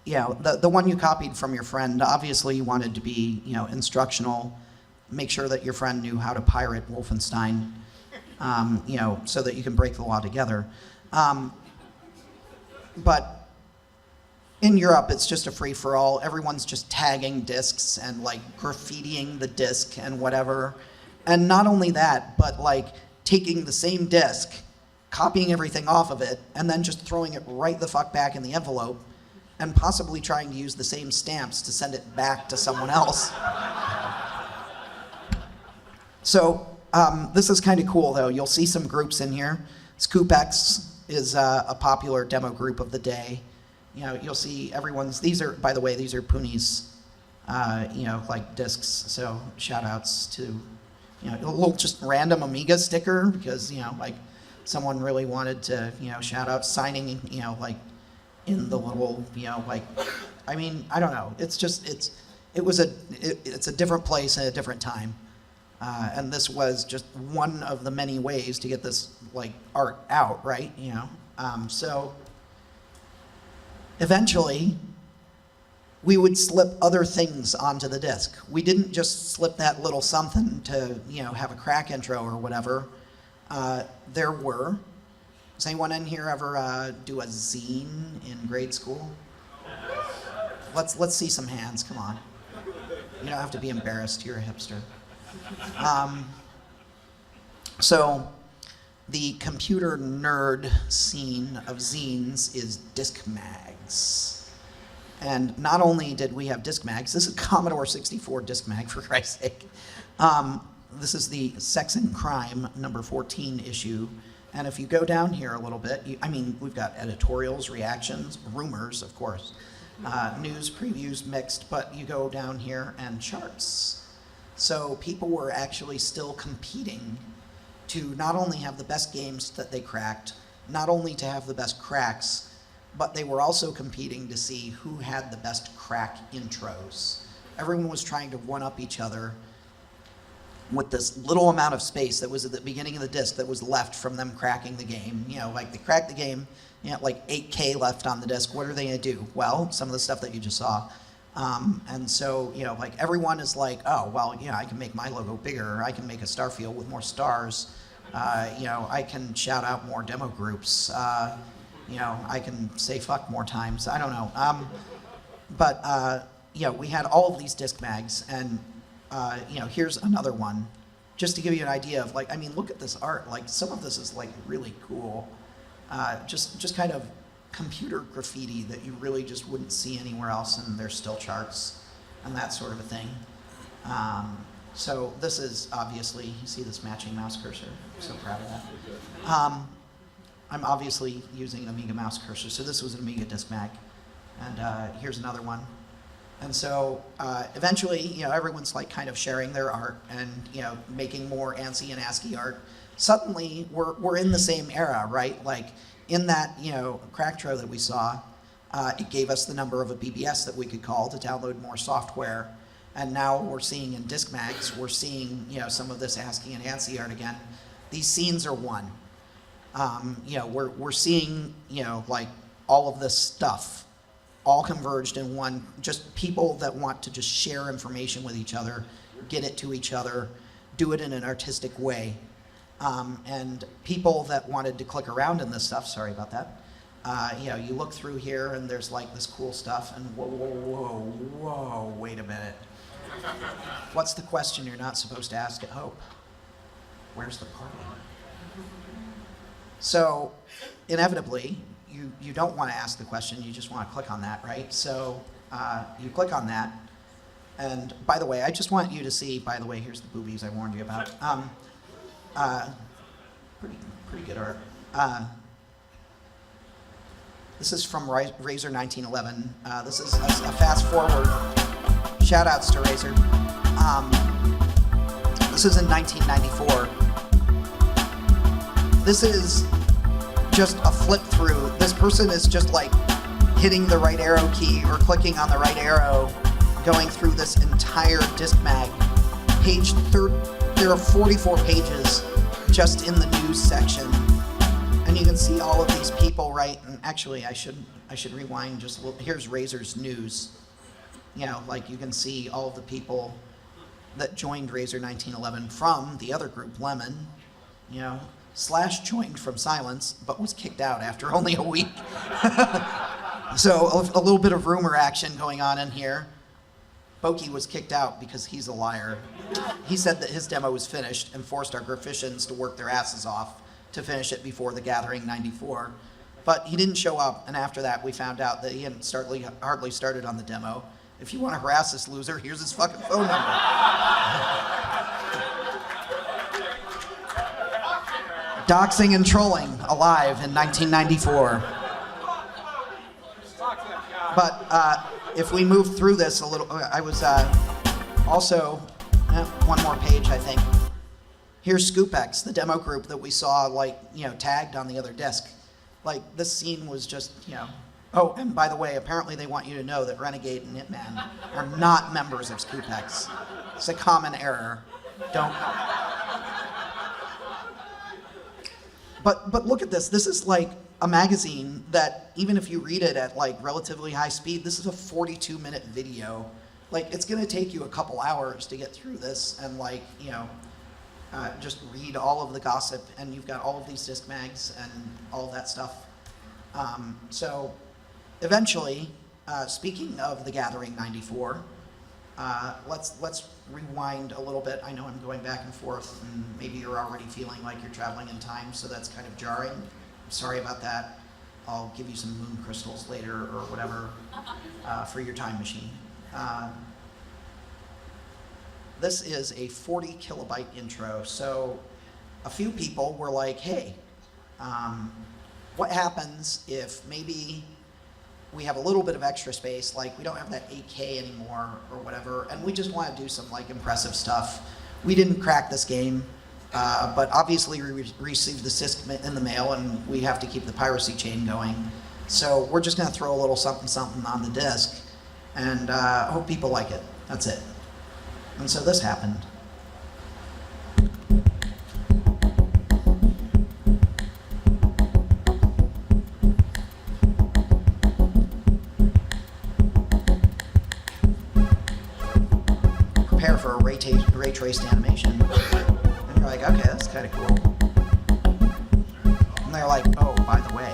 one you copied from your friend, obviously you wanted to be, instructional. Make sure that your friend knew how to pirate Wolfenstein, so that you can break the law together. But in Europe, it's just a free-for-all. Everyone's just tagging discs and graffitiing the disc and whatever. And not only that, but taking the same disc, copying everything off of it, and then just throwing it right the fuck back in the envelope, and possibly trying to use the same stamps to send it back to someone else. So this is kind of cool, though. You'll see some groups in here. ScoopX is a popular demo group of the day. You'll see these are Puni's, discs. So shout outs to, a little just random Amiga sticker because, someone really wanted to, shout out signing, in the little, I mean, I don't know. It's it's a different place and a different time. And this was just one of the many ways to get this like art out, right? So eventually we would slip other things onto the disc. We didn't just slip that little something to, have a crack intro or whatever. There were. Does anyone in here ever do a zine in grade school? Let's see some hands. Come on. You don't have to be embarrassed. You're a hipster. So the computer nerd scene of zines is disc mags. And not only did we have disc mags, this is Commodore 64 disc mag, for Christ's sake. This is the Sex and Crime number 14 issue. And if you go down here a little bit, we've got editorials, reactions, rumors, of course, news, previews, mixed, but you go down here and charts. So people were actually still competing to not only have the best games that they cracked, not only to have the best cracks, but they were also competing to see who had the best crack intros. Everyone was trying to one-up each other with this little amount of space that was at the beginning of the disc that was left from them cracking the game. Like they cracked the game, like 8K left on the disc. What are they gonna do? Well, some of the stuff that you just saw. And so, like everyone is like, oh, well, I can make my logo bigger. I can make a Starfield with more stars. I can shout out more demo groups. I can say fuck more times. I don't know. But we had all of these disc mags, and here's another one, just to give you an idea of look at this art. Like some of this is like really cool. Just kind of computer graffiti that you really just wouldn't see anywhere else, and there's still charts and that sort of a thing. So this is obviously, you see this matching mouse cursor. I'm so proud of that. I'm obviously using an Amiga mouse cursor, so this was an Amiga disc mag. And here's another one. And so eventually, everyone's like kind of sharing their art and, making more ANSI and ASCII art. Suddenly, we're in the same era, right? Like in that, crack-tro that we saw, it gave us the number of a BBS that we could call to download more software. And now we're seeing in disc mags, we're seeing, some of this ASCII and ANSI art again. These scenes are one. We're seeing, like all of this stuff all converged in one, just people that want to just share information with each other, get it to each other, do it in an artistic way. And people that wanted to click around in this stuff, sorry about that, you look through here and there's like this cool stuff and whoa, wait a minute. What's the question you're not supposed to ask at Hope? Where's the party? So inevitably, you don't want to ask the question, you just want to click on that, right? So you click on that, and by the way, I just want you to see, by the way, here's the boobies I warned you about. Pretty good art. This is from Razor 1911. This is a fast forward. Shout outs to Razor. This is in 1994. This is just a flip through. This person is just like hitting the right arrow key or clicking on the right arrow, going through this entire disc mag. Page 30, there are 44 pages just in the news section. And you can see all of these people, right? And actually, I should rewind just a little. Here's Razor's news. Like you can see all of the people that joined Razor 1911 from the other group, Lemon. Slash joined from silence, but was kicked out after only a week. So a little bit of rumor action going on in here. Boki was kicked out because he's a liar. He said that his demo was finished and forced our graphicians to work their asses off to finish it before the Gathering 94. But he didn't show up, and after that we found out that he hadn't hardly started on the demo. If you want to harass this loser, here's his fucking phone number. Doxing and trolling alive in 1994. But if we move through this a little, I was also, one more page, I think. Here's ScoopX, the demo group that we saw, tagged on the other disc. Like, this scene was just, Oh, and by the way, apparently they want you to know that Renegade and Hitman are not members of Scoopex. It's a common error. Don't. But look at this. This is like a magazine that even if you read it at like relatively high speed, this is a 42-minute video. Like it's gonna take you a couple hours to get through this and like, just read all of the gossip, and you've got all of these disc mags and all of that stuff. So eventually, speaking of The Gathering '94, let's rewind a little bit. I know I'm going back and forth, and maybe you're already feeling like you're traveling in time, so that's kind of jarring. I'm sorry about that. I'll give you some moon crystals later or whatever for your time machine. This is a 40 kilobyte intro, so a few people were like, hey, what happens if maybe we have a little bit of extra space, like we don't have that 8K anymore or whatever, and we just want to do some like impressive stuff. We didn't crack this game, but obviously we received the disc in the mail, and we have to keep the piracy chain going. So we're just gonna throw a little something something on the disc, and hope people like it. That's it. And so this happened. Prepare for a ray traced animation. And you're like, okay, that's kind of cool. And they're like, oh, by the way,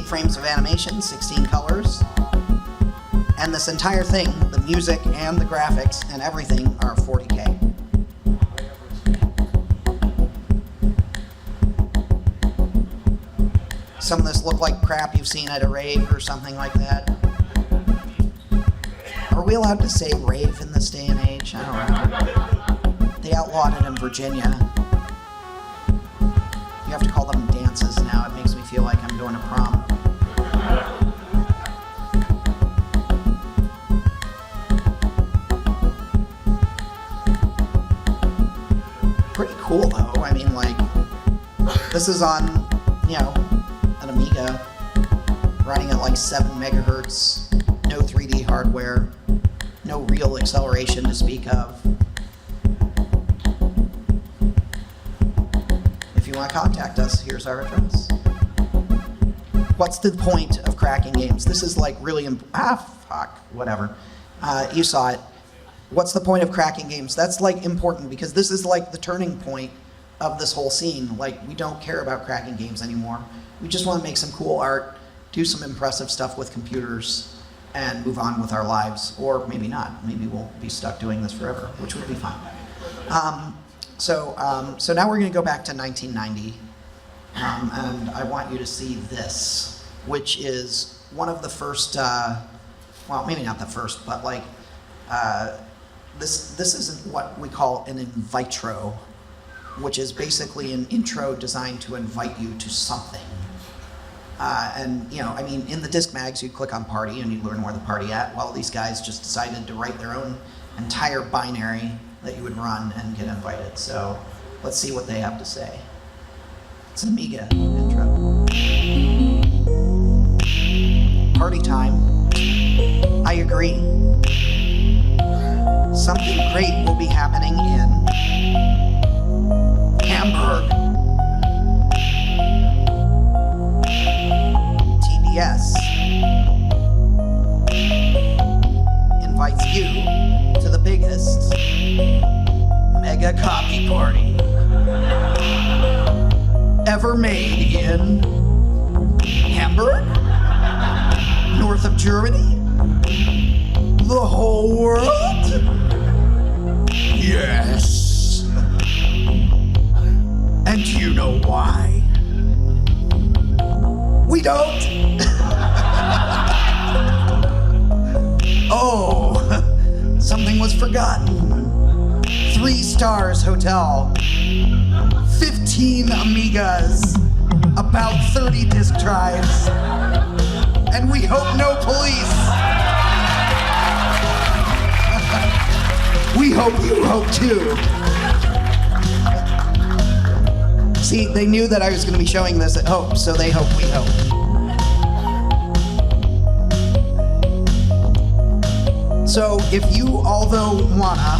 frames of animation, 16 colors, and this entire thing, the music and the graphics and everything, are 40K. Some of this look like crap you've seen at a rave or something like that. Are we allowed to say rave in this day and age? I don't know. They outlawed it in Virginia. You have to call them dances now. It makes me feel like I'm going to prom. Pretty cool though. I mean, like, this is on, an Amiga, running at like 7 megahertz, no 3D hardware, no real acceleration to speak of. If you want to contact us, here's our address. What's the point of cracking games? This is like really, whatever. You saw it. What's the point of cracking games? That's like important because this is like the turning point of this whole scene. Like, we don't care about cracking games anymore. We just want to make some cool art, do some impressive stuff with computers, and move on with our lives. Or maybe not. Maybe we'll be stuck doing this forever, which would be fine. So now we're going to go back to 1990, and I want you to see this, which is one of the first, well, maybe not the first, but like, this isn't what we call an in vitro, which is basically an intro designed to invite you to something. And I mean, in the disc mags, you click on party and you learn where the party at. Well, these guys just decided to write their own entire binary that you would run and get invited. So let's see what they have to say. It's an Amiga intro. Party time. I agree. Something great will be happening in Hamburg. TBS invites you to the biggest mega copy party ever made in Hamburg, north of Germany, the whole world. Yes. And do you know why? We don't. Oh, something was forgotten. 3 stars hotel, 15 Amigas, about 30 disk drives, And we hope no police. We hope you hope too. See, they knew that I was going to be showing this at Hope, so they hope we hope. So if you, although wanna,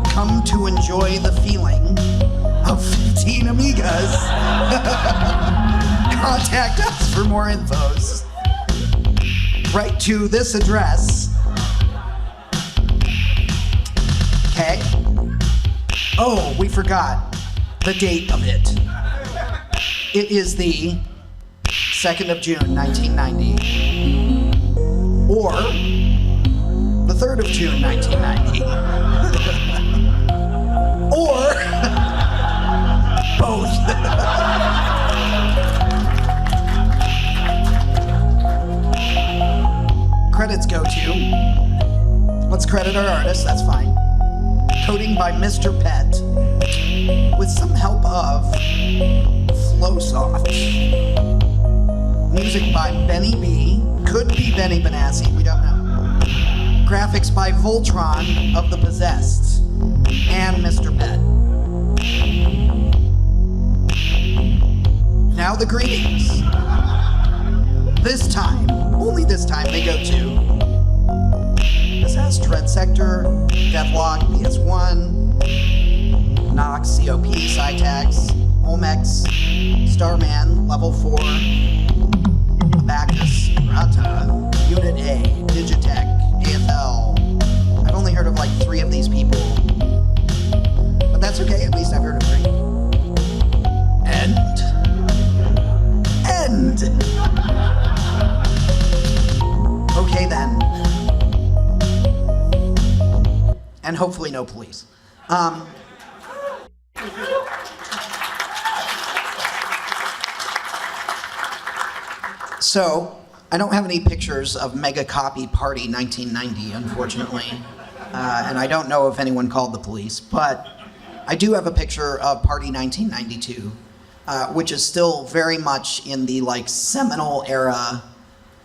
come to enjoy the feeling of 15 Amigas, contact us for more infos. Write to this address. Okay. Oh, we forgot the date of it. It is the 2nd of June, 1990. Or the 3rd of June, 1990. Or both. Credits go to, let's credit our artist, that's fine. Coding by Mr. Pet, with some help of Flowsoft. Music by Benny B, could be Benny Benassi, we don't know. Graphics by Voltron of the Possessed, and Mr. Pet. Now the greetings. This time, only this time, they go to. This has Dread Sector, Devlog, PS1, Nox, COP, Cytax, Olmex, Starman, Level 4, Abacus, Rata, Unit A, Digitech, AFL. I've only heard of like 3 of these people. But that's okay, at least I've heard of 3. End. Okay then. And hopefully no police. So, I don't have any pictures of Mega Copy Party 1990, unfortunately. And I don't know if anyone called the police, but I do have a picture of Party 1992, which is still very much in the like seminal era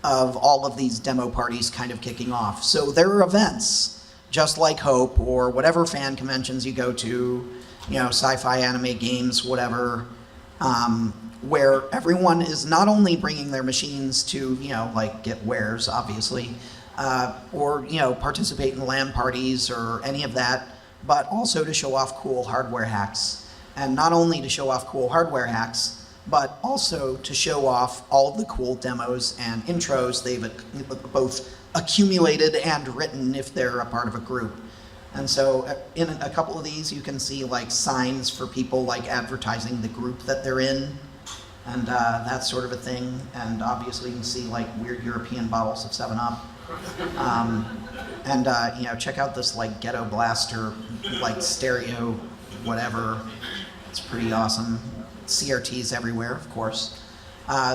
of all of these demo parties kind of kicking off. So there are events, just like Hope or whatever fan conventions you go to, you know, sci-fi, anime, games, whatever, where everyone is not only bringing their machines to, you know, like get wares, obviously, or, you know, participate in LAN parties or any of that, but also to show off cool hardware hacks. And not only to show off cool hardware hacks, but also to show off all of the cool demos and intros they've both accumulated and written if they're a part of a group. And so in a couple of these, you can see like signs for people like advertising the group that they're in and that sort of a thing. And obviously you can see like weird European bottles of 7-Up. You know, check out this like Ghetto Blaster, like stereo, whatever. It's pretty awesome. CRTs everywhere, of course.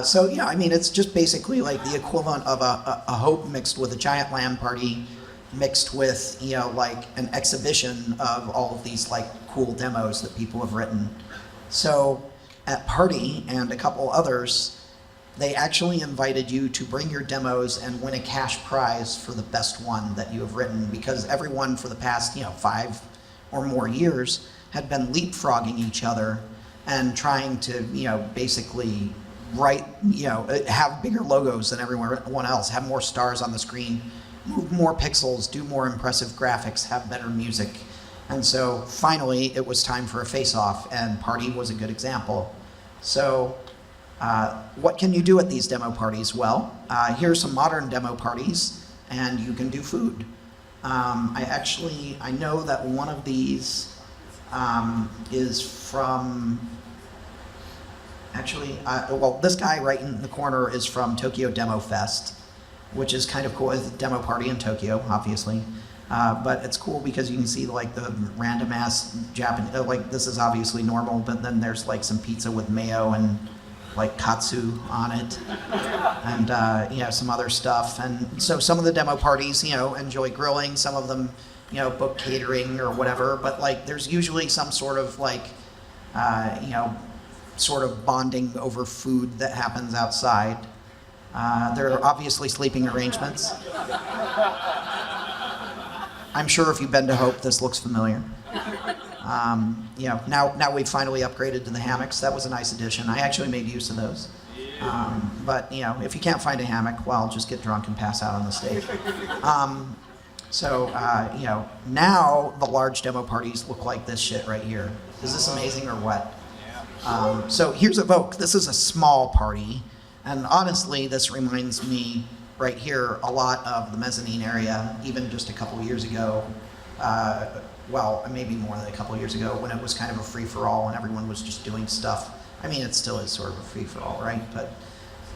So yeah, I mean, it's just basically like the equivalent of a Hope mixed with a giant LAN party, mixed with, you know, like an exhibition of all of these like cool demos that people have written. So at Party and a couple others, they actually invited you to bring your demos and win a cash prize for the best one that you have written, because everyone for the past, you know, 5 or more years had been leapfrogging each other and trying to, you know, basically write, you know, have bigger logos than everyone else, have more stars on the screen, move more pixels, do more impressive graphics, have better music. And so finally it was time for a face-off, and Party was a good example. So what can you do at these demo parties? Well, here's some modern demo parties, and you can do food. I know that one of these is from, well, this guy right in the corner is from Tokyo Demo Fest, which is kind of cool. It's a demo party in Tokyo, obviously. But it's cool because you can see like the random ass Japanese, like this is obviously normal, but then there's like some pizza with mayo and like katsu on it, and you know, some other stuff. And so some of the demo parties, you know, enjoy grilling. Some of them, you know, book catering or whatever. But like, there's usually some sort of like, you know, sort of bonding over food that happens outside. There are obviously sleeping arrangements. I'm sure if you've been to Hope, this looks familiar. Now we've finally upgraded to the hammocks. That was a nice addition. I actually made use of those. But if you can't find a hammock, well, just get drunk and pass out on the stage. Now the large demo parties look like this shit right here. Is this amazing or what? So here's Evoke. This is a small party. And honestly, this reminds me right here a lot of the mezzanine area, even just a couple years ago. Well, maybe more than a couple years ago, when it was kind of a free-for-all and everyone was just doing stuff. I mean, it still is sort of a free-for-all, right? But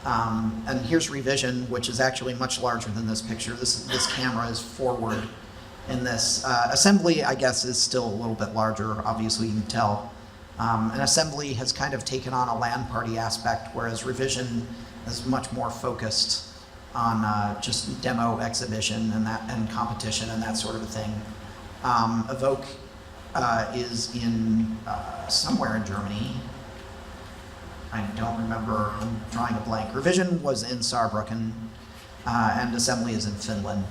and here's Revision, which is actually much larger than this picture. This camera is forward in this. Assembly, I guess, is still a little bit larger. Obviously, you can tell. And Assembly has kind of taken on a LAN party aspect, whereas Revision is much more focused on just demo exhibition and competition and that sort of a thing. Evoke is in somewhere in Germany. I don't remember. I'm drawing a blank. Revision was in Saarbrücken, and Assembly is in Finland.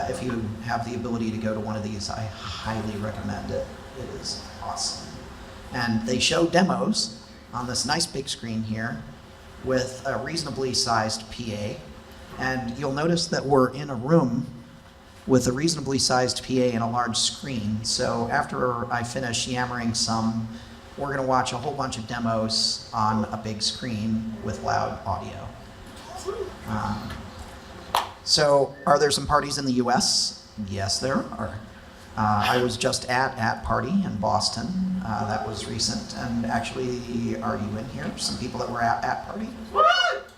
If you have the ability to go to one of these, I highly recommend it. It is awesome. And they show demos on this nice big screen here with a reasonably sized PA. And you'll notice that we're in a room with a reasonably sized PA and a large screen. So after I finish yammering some, we're going to watch a whole bunch of demos on a big screen with loud audio. So are there some parties in the US? Yes, there are. I was just at party in Boston. That was recent. And actually, are you in here? Some people that were at party?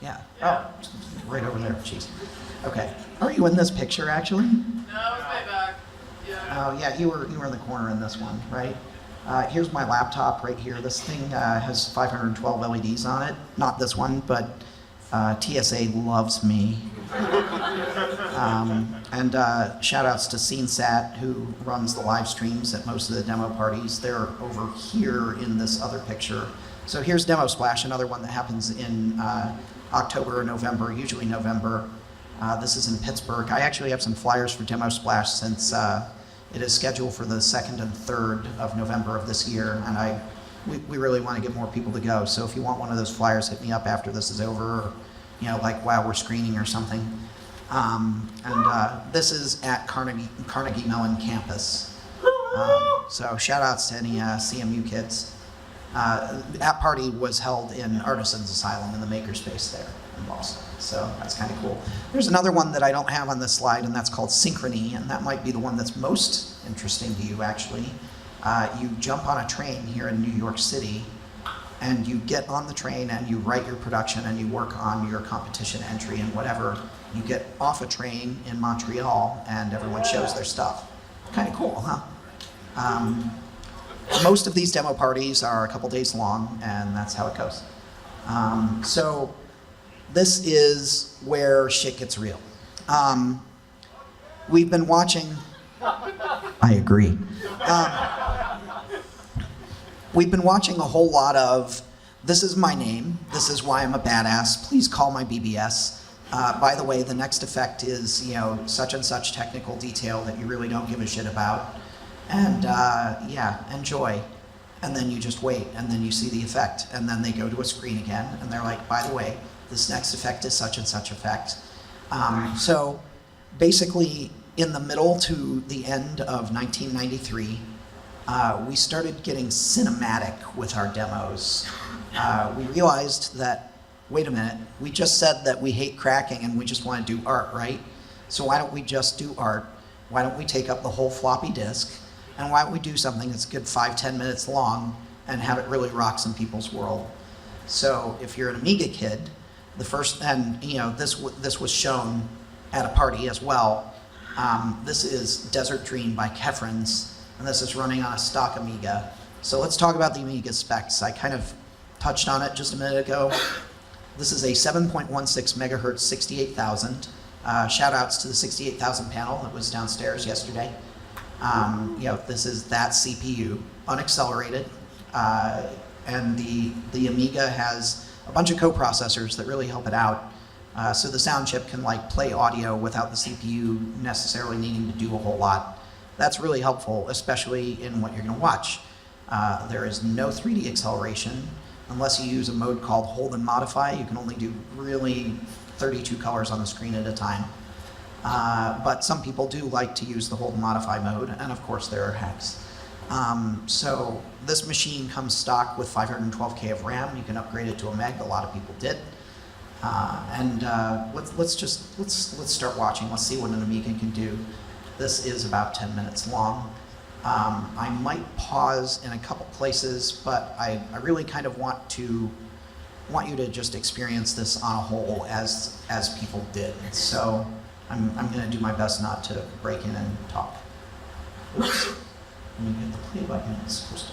Yeah. Oh, right over there. Jeez. Okay. Are you in this picture, actually? No, it's playback. Yeah. Oh, yeah, you were in the corner in this one, right? Here's my laptop right here. This thing has 512 LEDs on it. Not this one, but TSA loves me. And shout outs to SceneSat, who runs the live streams at most of the demo parties. They're over here in this other picture. So here's Demo Splash, another one that happens in October or November, usually November. This is in Pittsburgh. I actually have some flyers for Demo Splash since it is scheduled for the 2nd and 3rd of November of this year, and we really want to get more people to go. So if you want one of those flyers, hit me up after this is over, or like while we're screening or something. This is at Carnegie Mellon campus. So shout outs to any CMU kids. That party was held in Artisans Asylum in the makerspace there in Boston. So that's kind of cool. There's another one that I don't have on this slide, and that's called Synchrony, and that might be the one that's most interesting to you, actually. You jump on a train here in New York City, and you get on the train and you write your production and you work on your competition entry and whatever. You get off a train in Montreal and everyone shows their stuff. Kind of cool, huh? Most of these demo parties are a couple days long, and that's how it goes. So this is where shit gets real. We've been watching. I agree. We've been watching a whole lot of, this is my name, this is why I'm a badass, please call my BBS. By the way, the next effect is, such and such technical detail that you really don't give a shit about. And yeah, enjoy. And then you just wait, and then you see the effect, and then they go to a screen again, and they're like, by the way, this next effect is such and such effect. So basically, in the middle to the end of 1993, we started getting cinematic with our demos. We realized that, wait a minute, we just said that we hate cracking and we just want to do art, right? So why don't we just do art? Why don't we take up the whole floppy disk? And why don't we do something that's a good 5-10 minutes long and have it really rock some people's world? So if you're an Amiga kid, the first, and this was shown at a party as well. This is Desert Dream by Kefrens, and this is running on a stock Amiga. So let's talk about the Amiga specs. I kind of touched on it just a minute ago. This is a 7.16 megahertz 68,000. Shout outs to the 68,000 panel that was downstairs yesterday. This is that CPU, unaccelerated, and the Amiga has a bunch of coprocessors that really help it out. So the sound chip can like play audio without the CPU necessarily needing to do a whole lot. That's really helpful, especially in what you're going to watch. There is no 3D acceleration unless you use a mode called hold and modify. You can only do really 32 colors on the screen at a time. But some people do like to use the hold and modify mode, and of course there are hacks. So this machine comes stock with 512K of RAM. You can upgrade it to a meg. A lot of people did. Let's start watching. Let's see what an Amiga can do. This is about 10 minutes long. I might pause in a couple places, but I really kind of want you to just experience this on a whole as people did. So I'm going to do my best not to break in and talk. Oops. Let me get the play button. It's supposed to.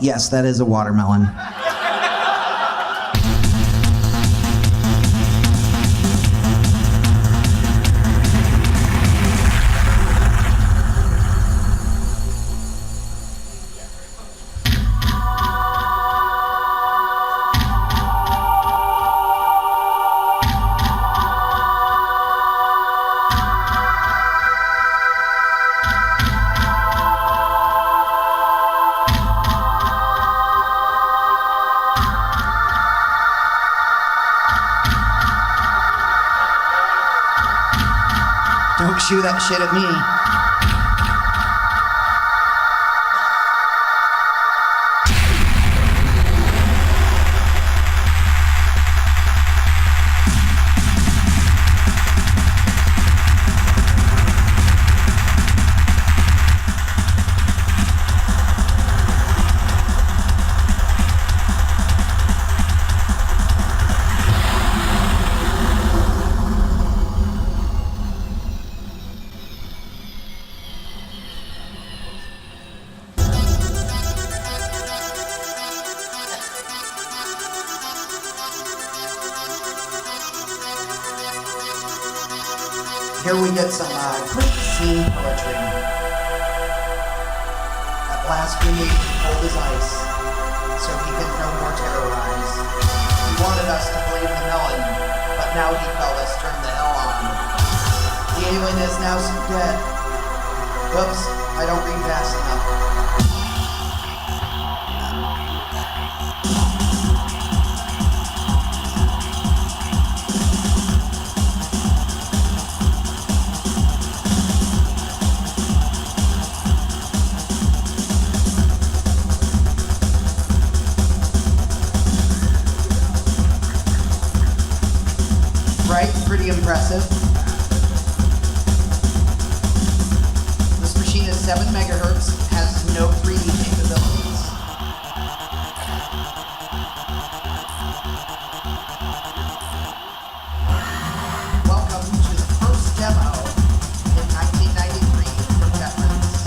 Yes, that is a watermelon. Don't shoo that shit at me. Here we get some great scene poetry. At last we made him cold as ice, so he can no more terrorize. He wanted us to blame the melon, but now he felt us turn the hell on. The alien is now dead. Oops, I don't read fast enough. Right? Pretty impressive. This machine is 7 megahertz, has no 3D capabilities. Welcome to the first demo in 1993 from veterans.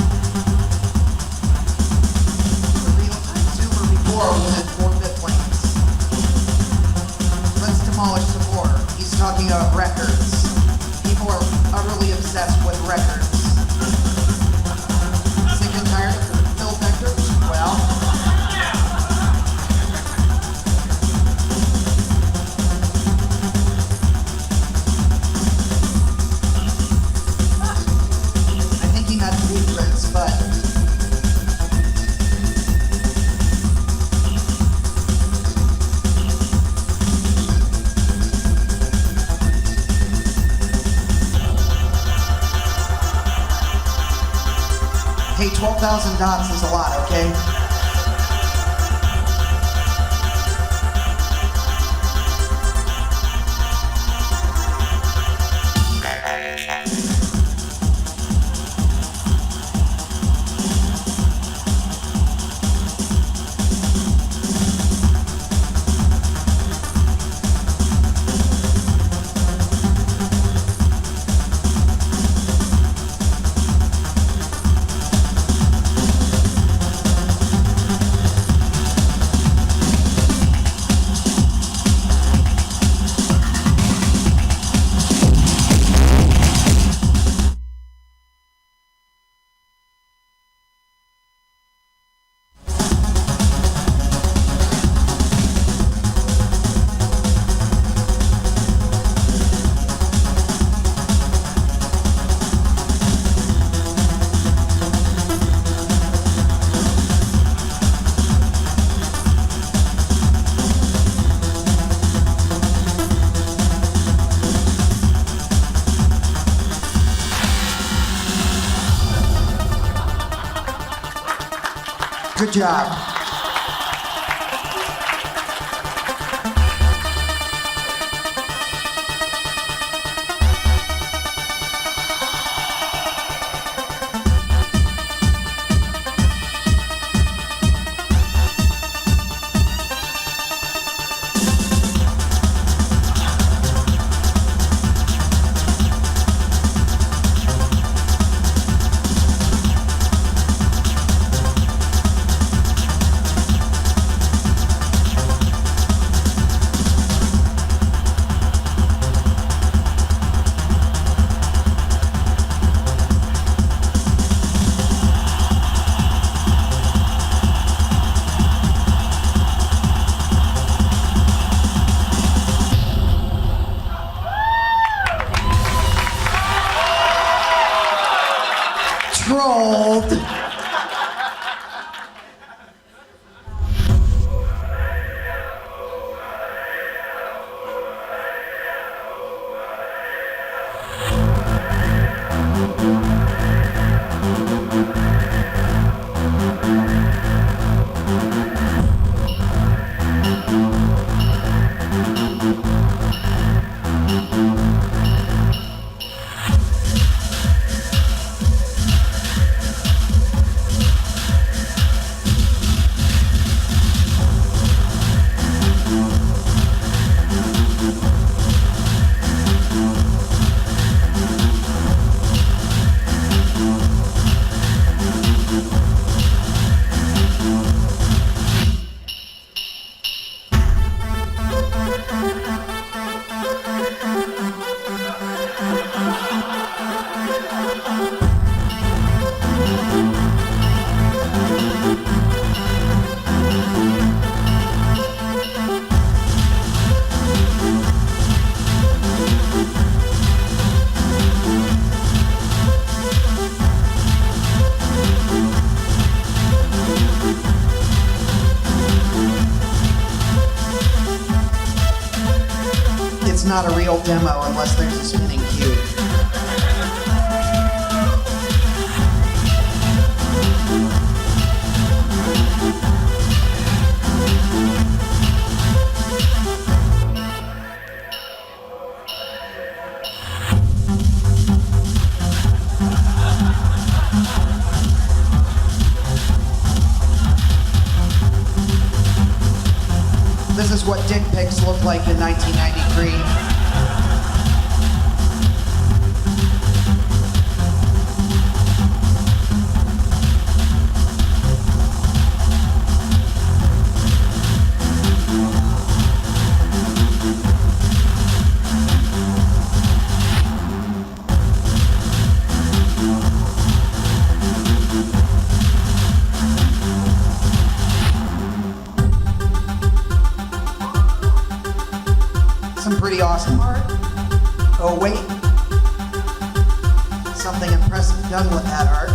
The real-time zoomer before was in 4-bit planes. Let's demolish some more. He's talking about records. People are utterly obsessed with records. Sick and tired of Phil vectors? Well, I think he meant blueprints, but hey, 12,000 dots is a lot, okay? Good job. Trolled. it's not a real demo unless there's a spinning cube. This is what dick pics looked like in 1993. Some pretty awesome art. Oh wait, something impressive done with that art.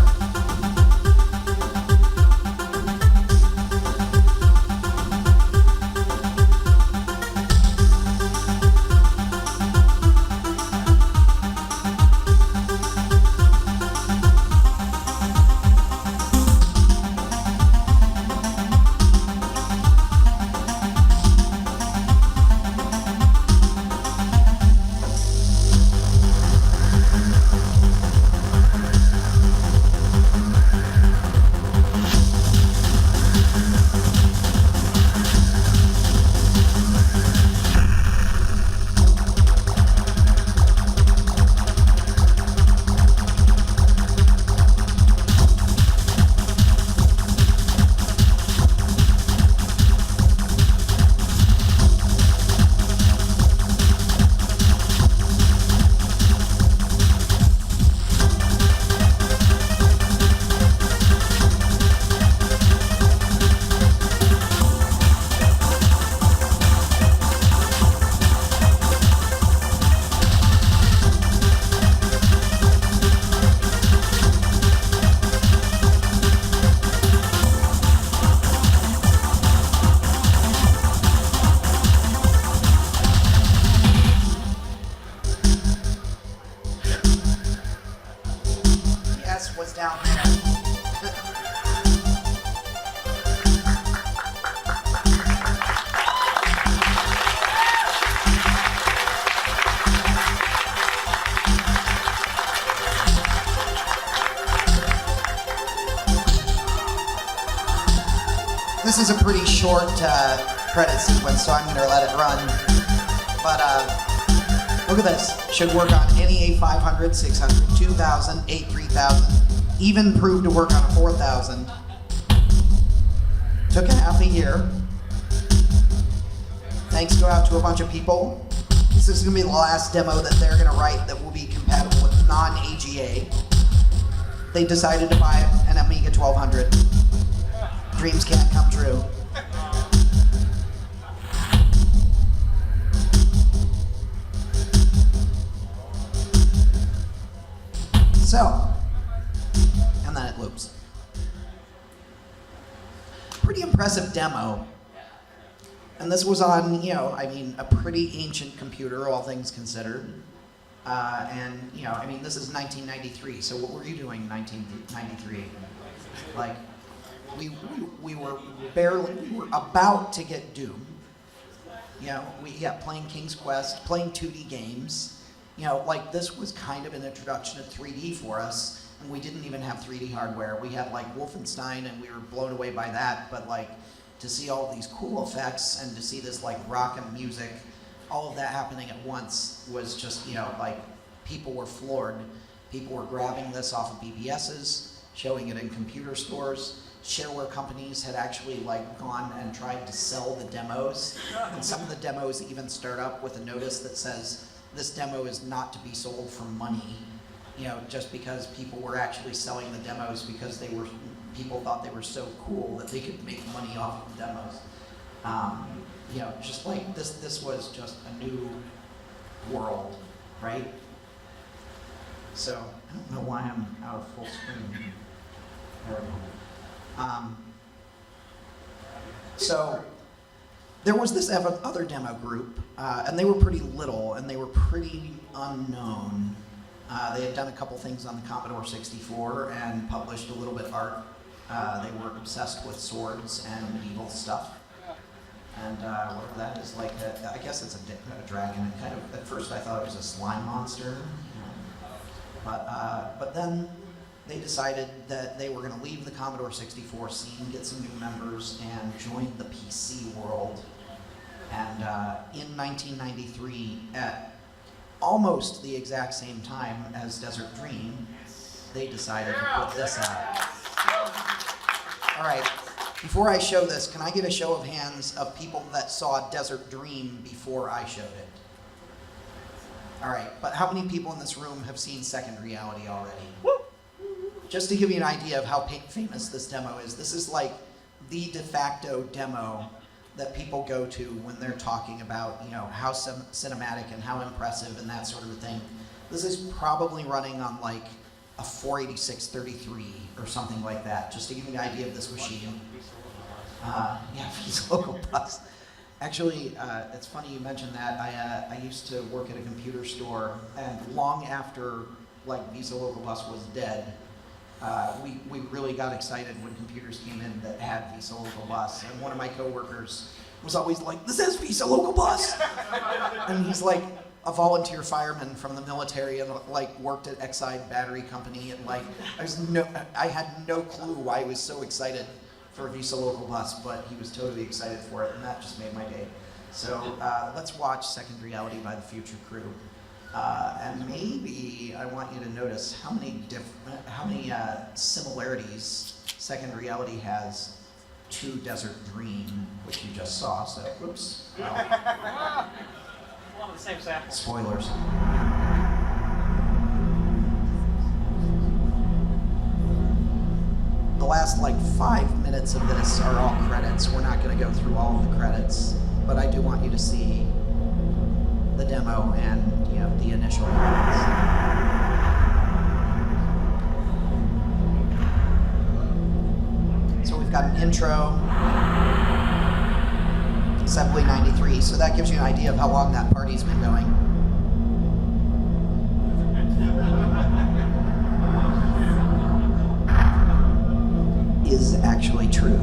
Was down there. This is a pretty short credit sequence, so I'm going to let it run. But look at this. Should work on any A500, 600, 2000, A3000. Even proved to work on a 4000. Took a half a year. Thanks go out to a bunch of people. This is going to be the last demo that they're going to write that will be compatible with non-AGA. They decided to buy an Amiga 1200. Dreams can't come true. So, and then it loops. Pretty impressive demo. And this was on, a pretty ancient computer, all things considered. This is 1993, so what were you doing in 1993? Like, we were about to get Doom. Playing King's Quest, playing 2D games. This was kind of an introduction to 3D for us, and we didn't even have 3D hardware. We had Wolfenstein, and we were blown away by that, but to see all of these cool effects and to see this rock and music, all of that happening at once was just, people were floored. People were grabbing this off of BBSs, showing it in computer stores. Shareware companies had actually gone and tried to sell the demos, and some of the demos even start up with a notice that says, this demo is not to be sold for money, just because people were actually selling the demos because people thought they were so cool that they could make money off of the demos. This was just a new world, right? So, I don't know why I'm out of full screen. There we go. there was this other demo group, and they were pretty little, and they were pretty unknown. They had done a couple things on the Commodore 64 and published a little bit of art. They were obsessed with swords and medieval stuff. And whatever that is, like, I guess it's a dragon. And kind of, at first I thought it was a slime monster. But then they decided that they were going to leave the Commodore 64 scene, get some new members, and join the PC world. And in 1993, at almost the exact same time as Desert Dream, they decided to put this out. All right, before I show this, can I get a show of hands of people that saw Desert Dream before I showed it? All right, but how many people in this room have seen Second Reality already? Just to give you an idea of how famous this demo is, this is like the de facto demo that people go to when they're talking about, you know, how cinematic and how impressive and that sort of thing. This is probably running on like a 486-33 or something like that, just to give you an idea of this machine. Yeah, Visa Local Bus. Actually, it's funny you mentioned that. I used to work at a computer store, and long after like Visa Local Bus was dead, we really got excited when computers came in that had Visa Local Bus. And one of my coworkers was always like, "This is Visa Local Bus," and he's like a volunteer fireman from the military and like worked at Exide Battery Company, and like I had no clue why he was so excited for Visa Local Bus, but he was totally excited for it, and that just made my day. So let's watch Second Reality by the Future Crew. And maybe I want you to notice how many similarities Second Reality has to Desert Dream, which you just saw. So, whoops. One of the same samples. Spoilers. The last like 5 minutes of this are all credits. We're not going to go through all of the credits, but I do want you to see the demo and, you know, the initial credits. So we've got an intro, Assembly 93, so that gives you an idea of how long that party's been going. Is actually true.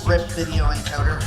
RIP video encoder.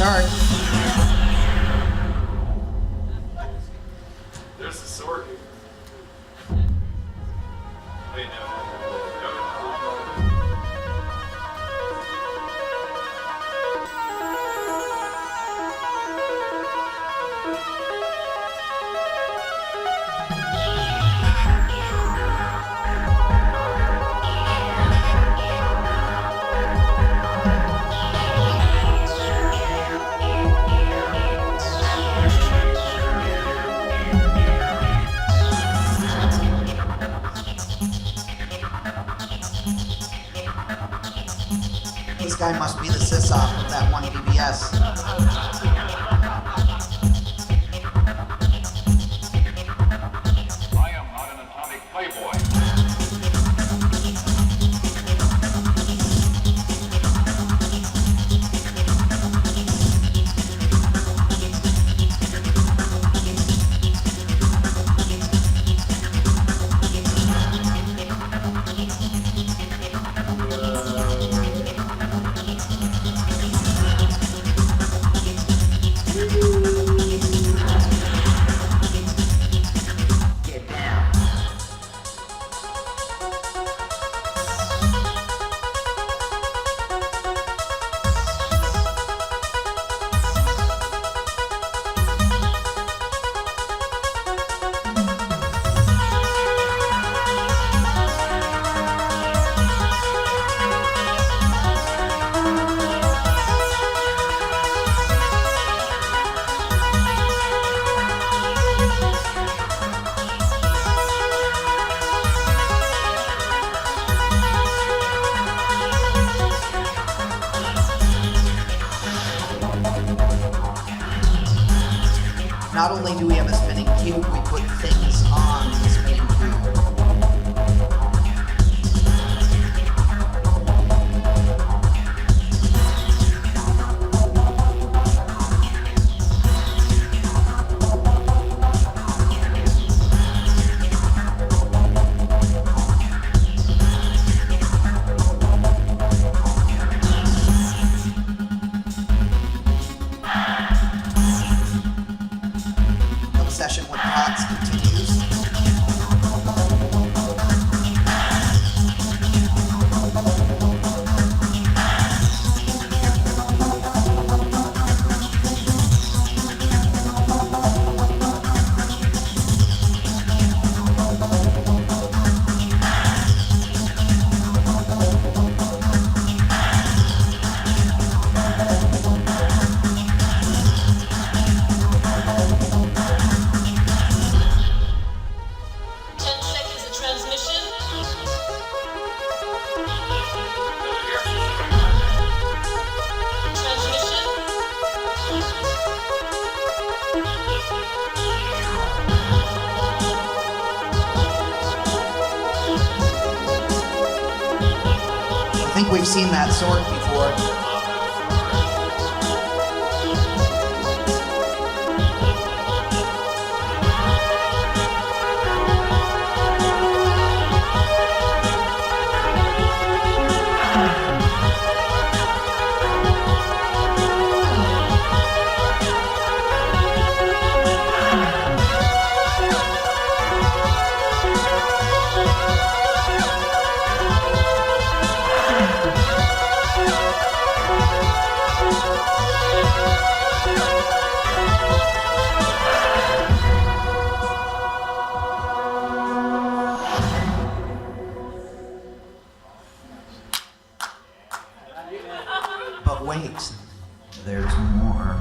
start. There's the sword. Wait, no. This guy must be the sysop of that one BBS. I am not an atomic playboy. Not only do we have a spinning cube, we put things on the spinning cube. Obsession with pots continues. I think we've seen that sword before. But wait, there's more.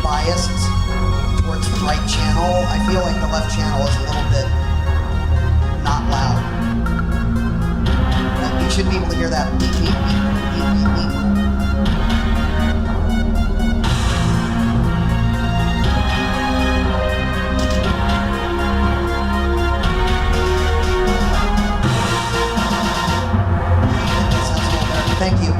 biased towards the right channel. I feel like the left channel is a little bit not loud. You should be able to hear that. Beep, beep, beep, beep, beep, beep. That sounds a little better. Thank you.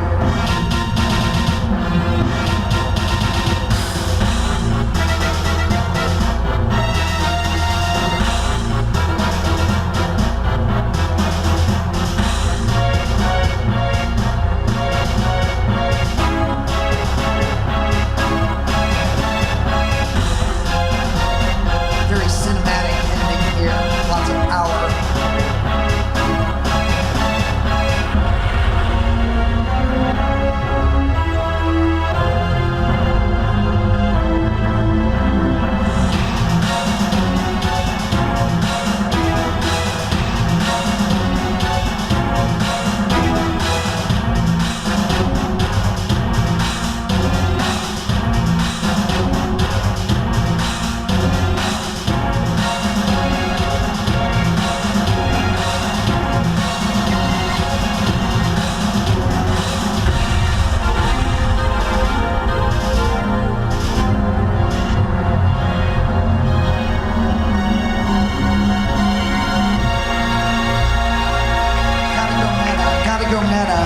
Very cinematic ending here, lots of power. Gotta go meta.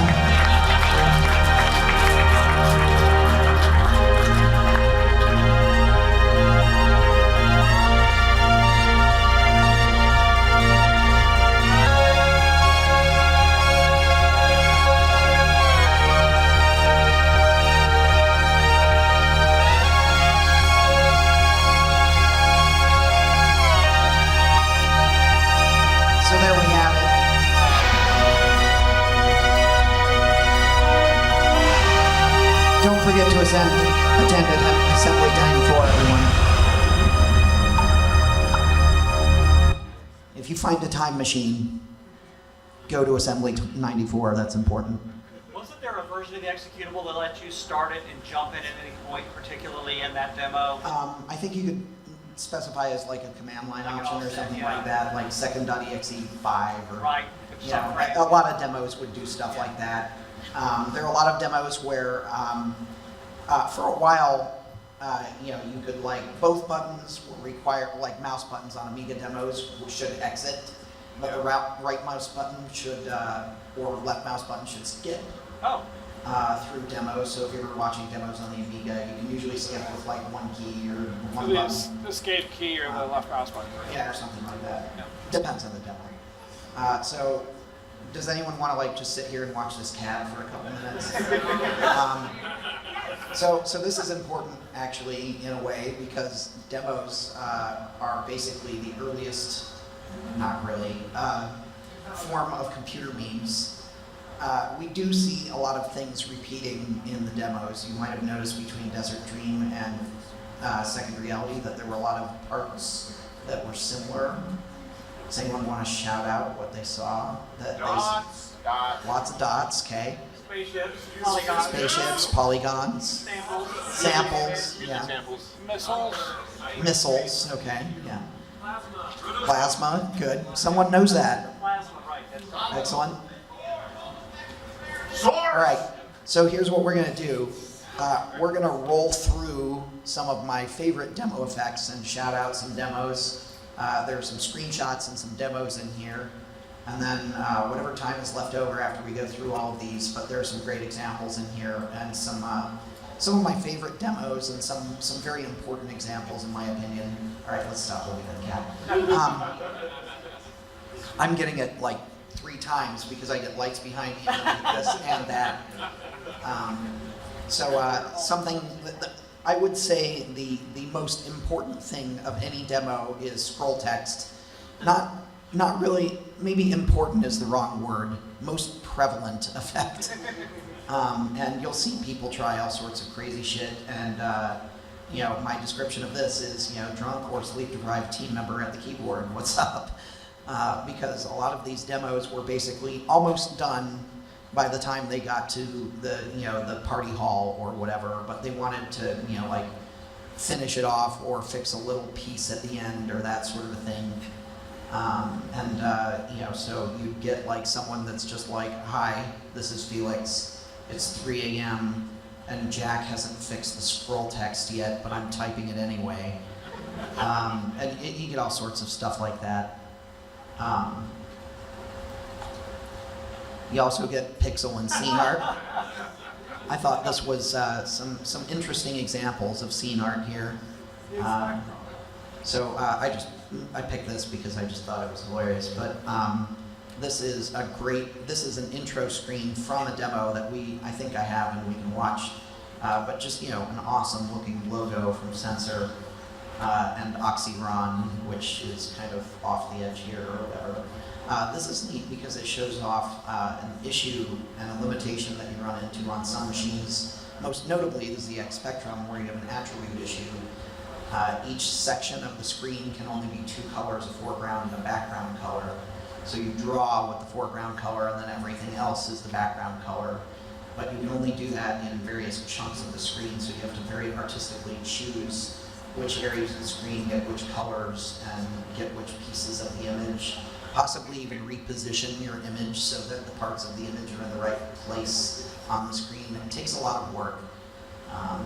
So there we have it. Don't forget to attend Assembly 94, everyone. If you find a time machine, go to Assembly 94. That's important. Wasn't there a version of the executable that lets you start it and jump in at any point, particularly in that demo? I think you could specify as like a command line Like an option or offset, something yeah. like that, like second.exe 5 or Right. you know, a lot of demos would do stuff like that. There are a lot of demos where, for a while, you know, you could like both buttons were required, like mouse buttons on Amiga demos should exit, but the right mouse button should, or left mouse button should skip Oh, through demos. So if you're watching demos on the Amiga, you can usually skip with like one key or one The button. escape key or the left mouse button. Yeah, or something like that. Yeah. Depends on the demo. So, does anyone want to like just sit here and watch this cat for a couple minutes? So this is important actually in a way because demos are basically the earliest, not really, form of computer memes. We do see a lot of things repeating in the demos. You might have noticed between Desert Dream and Second Reality that there were a lot of parts that were similar. Does anyone want to shout out what they saw? Dots. Lots of dots, okay. spaceships, polygons, Spaceships, polygons, samples, yeah. Samples. Missiles. Missiles, okay, yeah. Plasma, good. Someone knows that. plasma, right? That's right. Excellent. All right, so here's what we're gonna do. We're gonna roll through some of my favorite demo effects and shout out some demos. There are some screenshots and some demos in here. And then whatever time is left over after we go through all of these, but there are some great examples in here and some of my favorite demos and some very important examples in my opinion. All right, let's stop looking at the cat. I'm getting it like 3 times because I get lights behind me, this and that. Something that I would say the most important thing of any demo is scroll text. Not really, maybe important is the wrong word, most prevalent effect. And you'll see people try all sorts of crazy shit, and you know, my description of this is, you know, drunk or sleep-deprived team member at the keyboard, what's up? Because a lot of these demos were basically almost done by the time they got to the, you know, the party hall or whatever, but they wanted to, you know, like finish it off or fix a little piece at the end or that sort of a thing. So you get like someone that's just like, hi, this is Felix, it's 3 a.m. and Jack hasn't fixed the scroll text yet, but I'm typing it anyway. You get all sorts of stuff like that. You also get pixel and scene art. I thought this was some interesting examples of scene art here. I picked this because I just thought it was hilarious. But this is an intro screen from a demo that I think I have and we can watch. But just, an awesome looking logo from Sensor and Oxyron, which is kind of off the edge here or whatever. This is neat because it shows off an issue and a limitation that you run into on some machines. Most notably, the ZX Spectrum, where you have an attribute issue. Each section of the screen can only be 2 colors, a foreground and a background color. So you draw with the foreground color and then everything else is the background color. But you can only do that in various chunks of the screen, so you have to very artistically choose which areas of the screen get which colors and get which pieces of the image. Possibly even reposition your image so that the parts of the image are in the right place on the screen. It takes a lot of work.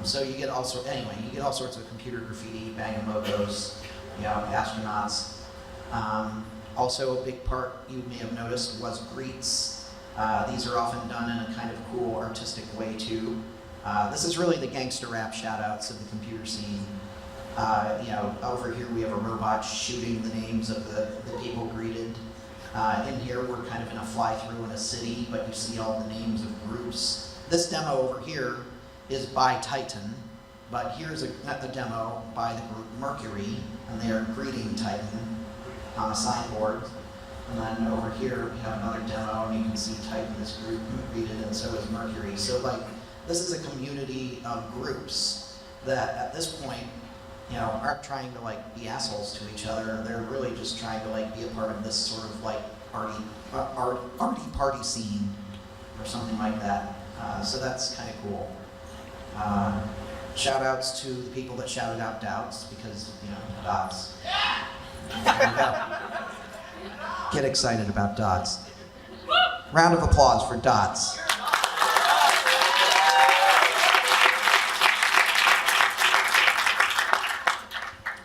So you get all sorts of computer graffiti, banging logos, astronauts. Also a big part you may have noticed was greets. These are often done in a kind of cool artistic way too. This is really the gangster rap shout-outs of the computer scene. Over here we have a robot shooting the names of the people greeted. In here we're kind of in a fly-through in a city, but you see all the names of groups. This demo over here is by Titan, but here's a demo by the group Mercury, and they are greeting Titan on a signboard. And then over here we have another demo, and you can see Titan's group greeted, and so is Mercury. So this is a community of groups that at this point aren't trying to be assholes to each other. They're really just trying to be a part of this sort of arty party scene or something like that. So that's kind of cool. Shout outs to the people that shouted out doubts because, dots. Get excited about dots. Round of applause for dots.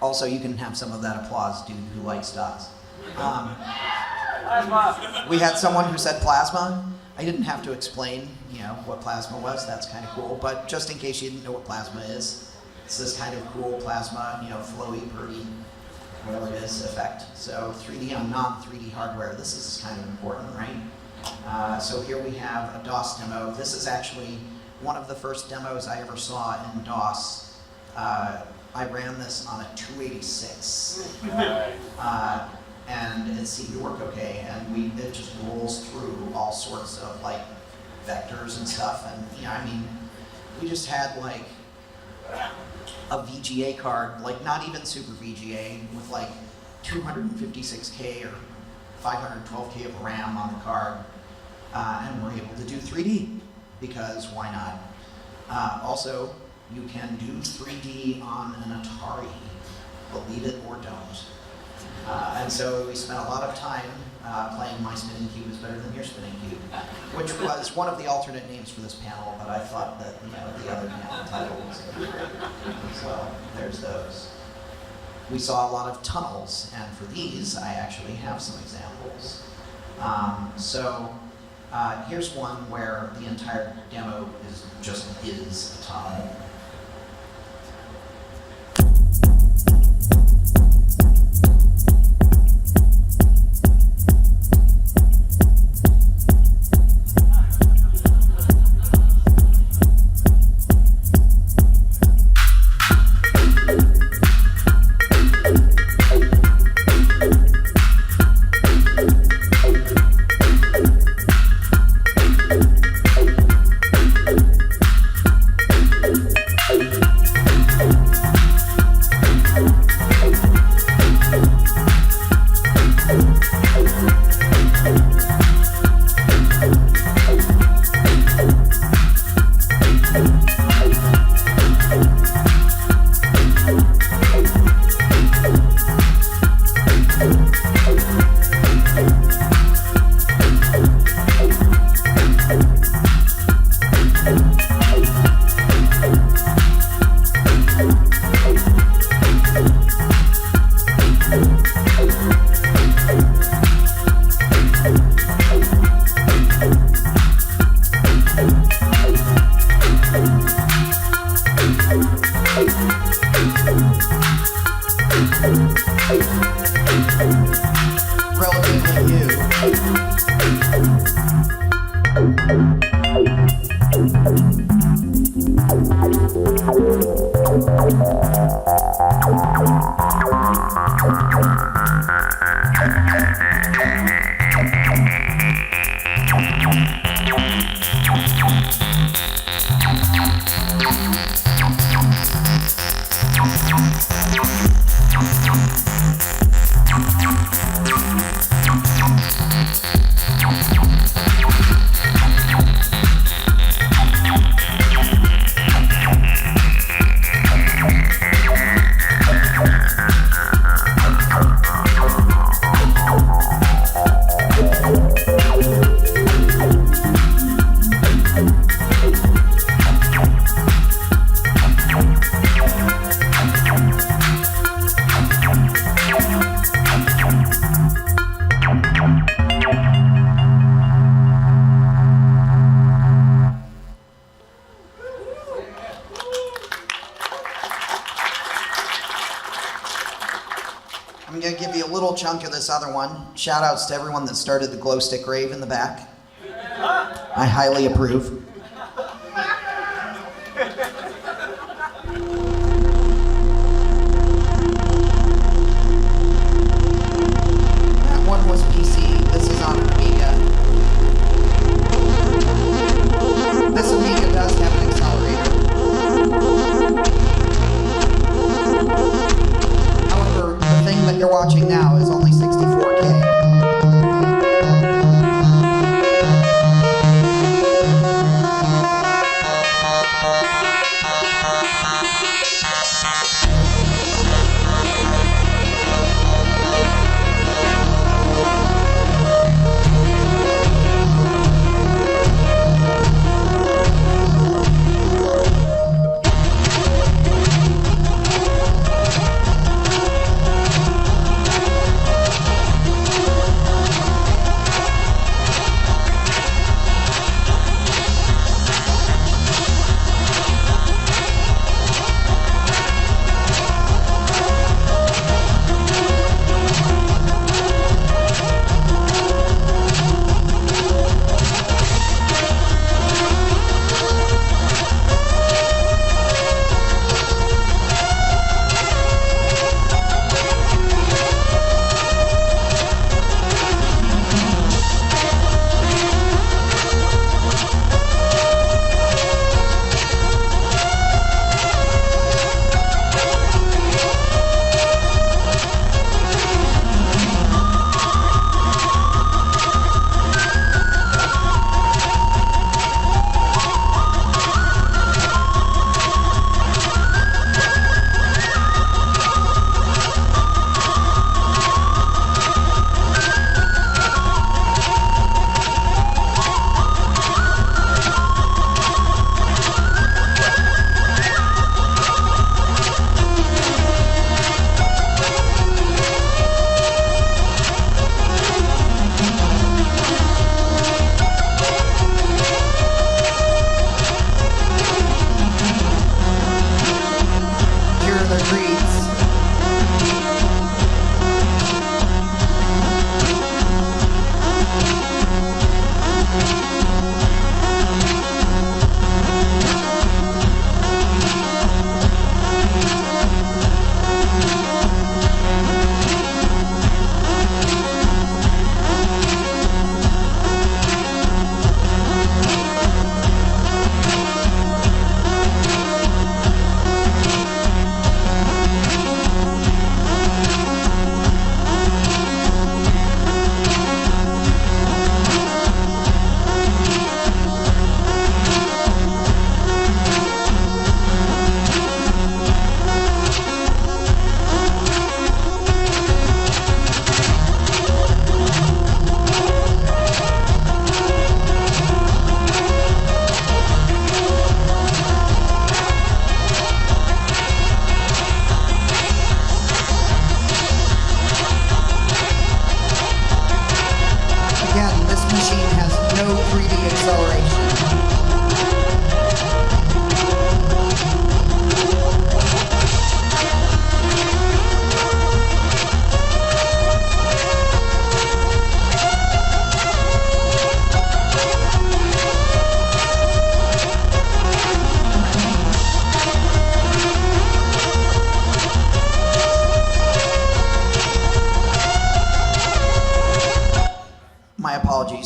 Also, you can have some of that applause, dude who likes dots. We had someone who said plasma. I didn't have to explain, what plasma was. That's kind of cool. But just in case you didn't know what plasma is, it's this kind of cool plasma, flowy, pretty, whatever it is, effect. So 3D on non-3D hardware. This is kind of important, right? So here we have a DOS demo. This is actually one of the first demos I ever saw in DOS. I ran this on a 286, and it seemed to work okay. And it just rolls through all sorts of vectors and stuff. And we just had a VGA card, not even Super VGA, with 256K or 512K of RAM on the card, and we're able to do 3D because why not? Also, you can do 3D on an Atari, believe it or don't. And so we spent a lot of time playing My Spinning Cube is Better Than Your Spinning Cube, which was one of the alternate names for this panel, but I thought that the other panel title was good. So there's those. We saw a lot of tunnels, and for these, I actually have some examples. Here's one where the entire demo is a tunnel. Relatively new. I'm going to give you a little chunk of this other one. Shout outs to everyone that started the glow stick rave in the back. I highly approve. That one was PC. This is on Amiga. This Amiga does have an accelerator. However, the thing that you're watching now is only 64K.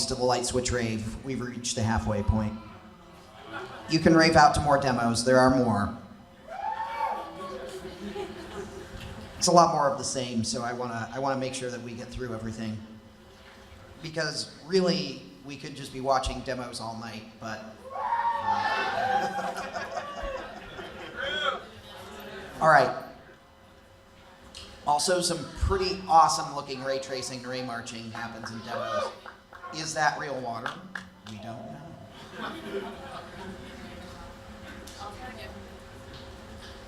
to the light switch rave. We've reached the halfway point. You can rave out to more demos. There are more. It's a lot more of the same, so I wanna make sure that we get through everything. Because really, we could just be watching demos all night, but. All right. Also, some pretty awesome looking ray tracing and ray marching happens in demos. Is that real water? We don't know.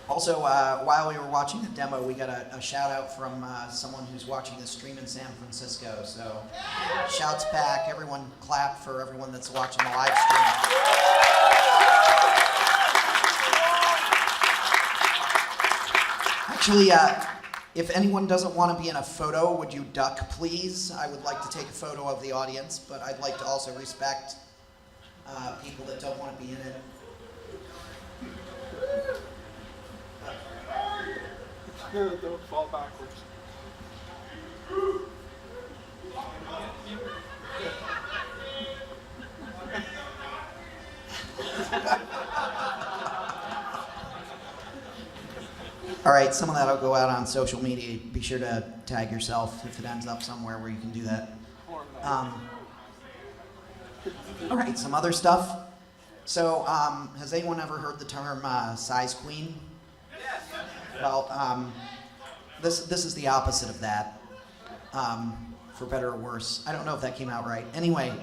Also, while we were watching the demo, we got a shout out from someone who's watching the stream in San Francisco. So, shouts back. Everyone clap for everyone that's watching the live stream. Actually, if anyone doesn't want to be in a photo, would you duck, please? I would like to take a photo of the audience, but I'd like to also respect people that don't want to be in it. Don't fall backwards. All right, some of that will go out on social media. Be sure to tag yourself if it ends up somewhere where you can do that. All right, some other stuff. So, has anyone ever heard the term size queen? Yes. Well, this is the opposite of that, for better or worse. I don't know if that came out right. Anyway,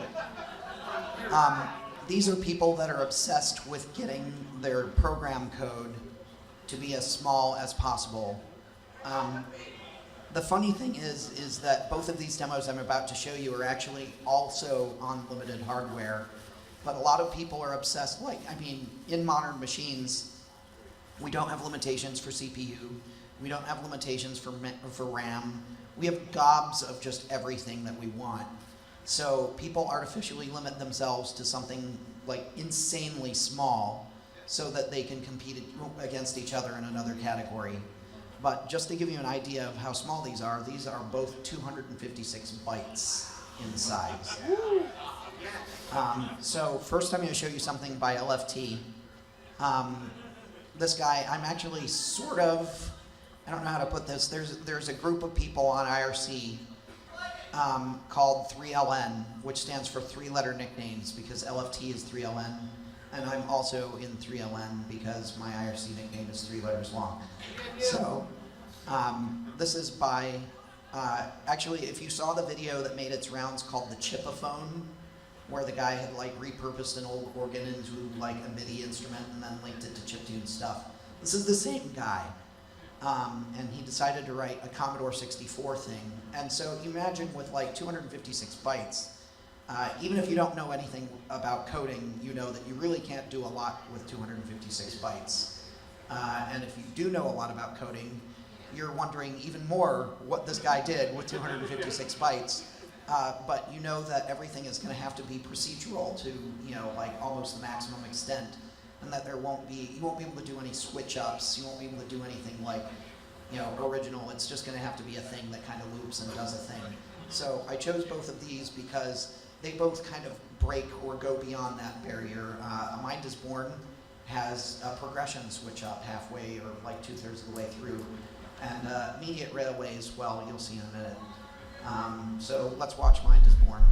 these are people that are obsessed with getting their program code to be as small as possible. The funny thing is that both of these demos I'm about to show you are actually also on limited hardware, but a lot of people are obsessed, in modern machines, we don't have limitations for CPU, we don't have limitations for RAM, we have gobs of just everything that we want. So people artificially limit themselves to something like insanely small so that they can compete against each other in another category. But just to give you an idea of how small these are both 256 bytes in size. So first I'm going to show you something by LFT. This guy, I'm actually I don't know how to put this, there's a group of people on IRC called 3LN, which stands for three-letter nicknames because LFT is 3LN, and I'm also in 3LN because my IRC nickname is 3 letters long. So this is by, actually if you saw the video that made its rounds called the Chipophone, where the guy had repurposed an old organ into a MIDI instrument and then linked it to chiptune stuff. This is the same guy. And he decided to write a Commodore 64 thing. And so imagine with 256 bytes, even if you don't know anything about coding, you know that you really can't do a lot with 256 bytes. And if you do know a lot about coding, you're wondering even more what this guy did with 256 bytes. But you know that everything is going to have to be procedural to, almost the maximum extent. And that you won't be able to do any switch ups, you won't be able to do anything original. It's just going to have to be a thing that kind of loops and does a thing. So I chose both of these because they both kind of break or go beyond that barrier. A Mind is Born has a progression switch up halfway or 2/3 of the way through. And Immediate Railways, well, you'll see in a minute. So let's watch Mind is Born.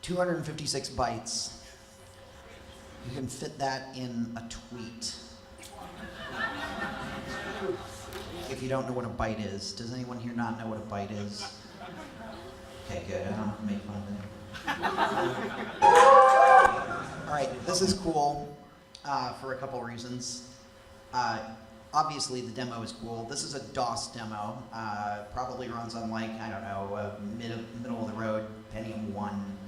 $256 bytes. You can fit that in a tweet. If you don't know what a byte is, does anyone here not know what a byte is? Okay, good. I don't have to make fun of it. All right, this is cool for a couple reasons. Obviously, the demo is cool. This is a DOS demo. Probably runs on, like, I don't know, middle of the road Pentium 1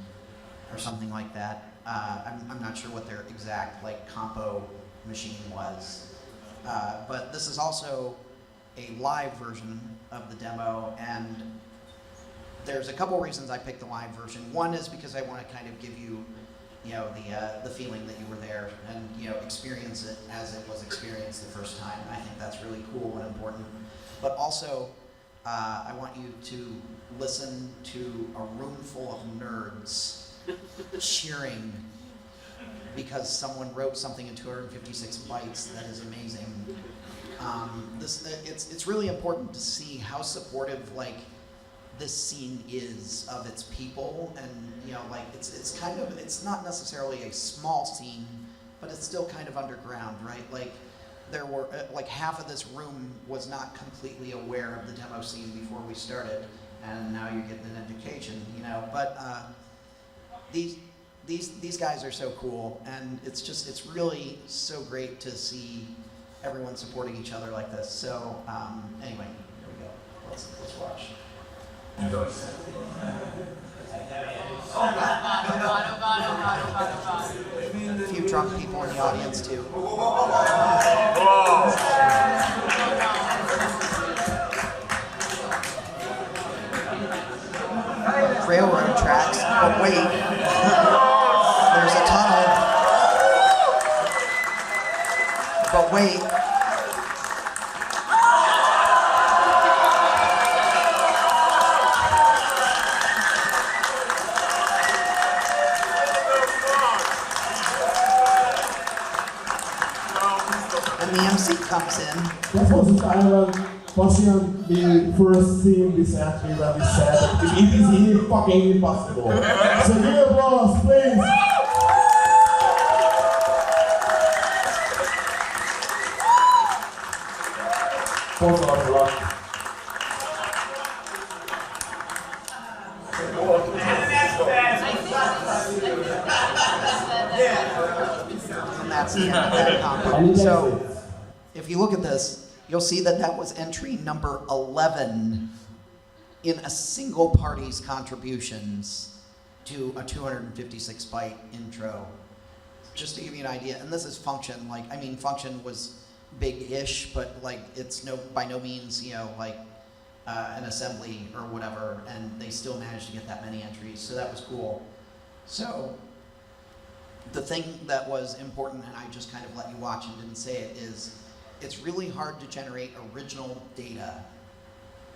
or something like that. I'm not sure what their exact, like, compo machine was. But this is also a live version of the demo, and there's a couple reasons I picked the live version. One is because I want to kind of give you, the feeling that you were there and, experience it as it was experienced the first time. I think that's really cool and important. But also, I want you to listen to a room full of nerds cheering because someone wrote something in 256 bytes that is amazing. It's really important to see how supportive, like, this scene is of its people, and it's not necessarily a small scene, but it's still kind of underground, right? Like, there were like half of this room was not completely aware of the demo scene before we started, and now you're getting an education, But these guys are so cool, and it's really so great to see everyone supporting each other like this. So anyway, here we go. Let's watch. A few drunk people in the audience too. Railroad tracks, but wait, there's a tunnel. But wait. And the MC comes in. That was the final watching the first scene this actually that we said it is fucking impossible. So give a applause, please. Thanks a lot. And that's the end of that combo. So, if you look at this, you'll see that that was entry number 11 in a single party's contributions to a 256-byte intro. Just to give you an idea, and this is Function. Function was big-ish, but it's by no means, an assembly or whatever, and they still managed to get that many entries, so that was cool. So, the thing that was important, and I just kind of let you watch and didn't say it, is it's really hard to generate original data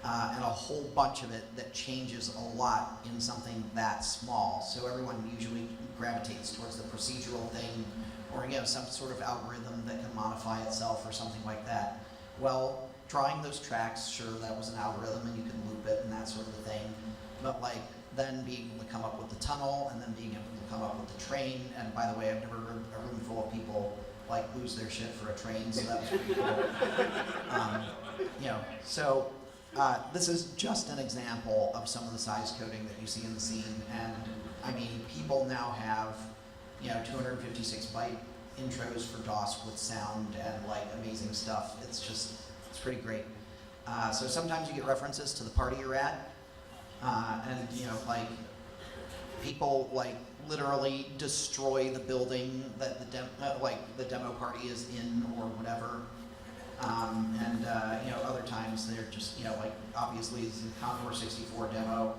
and a whole bunch of it that changes a lot in something that small. So everyone usually gravitates towards the procedural thing, or some sort of algorithm that can modify itself or something like that. Well, drawing those tracks, sure, that was an algorithm and you can loop it and that sort of thing. But then being able to come up with the tunnel and then being able to come up with the train, and by the way, I've never heard a room full of people lose their shit for a train, so that was pretty cool. This is just an example of some of the size coding that you see in the scene, and people now have 256-byte intros for DOS with sound and amazing stuff. It's pretty great. So sometimes you get references to the party you're at, and people literally destroy the building that the demo party is in or whatever. Other times they're just, like obviously it's a Commodore 64 demo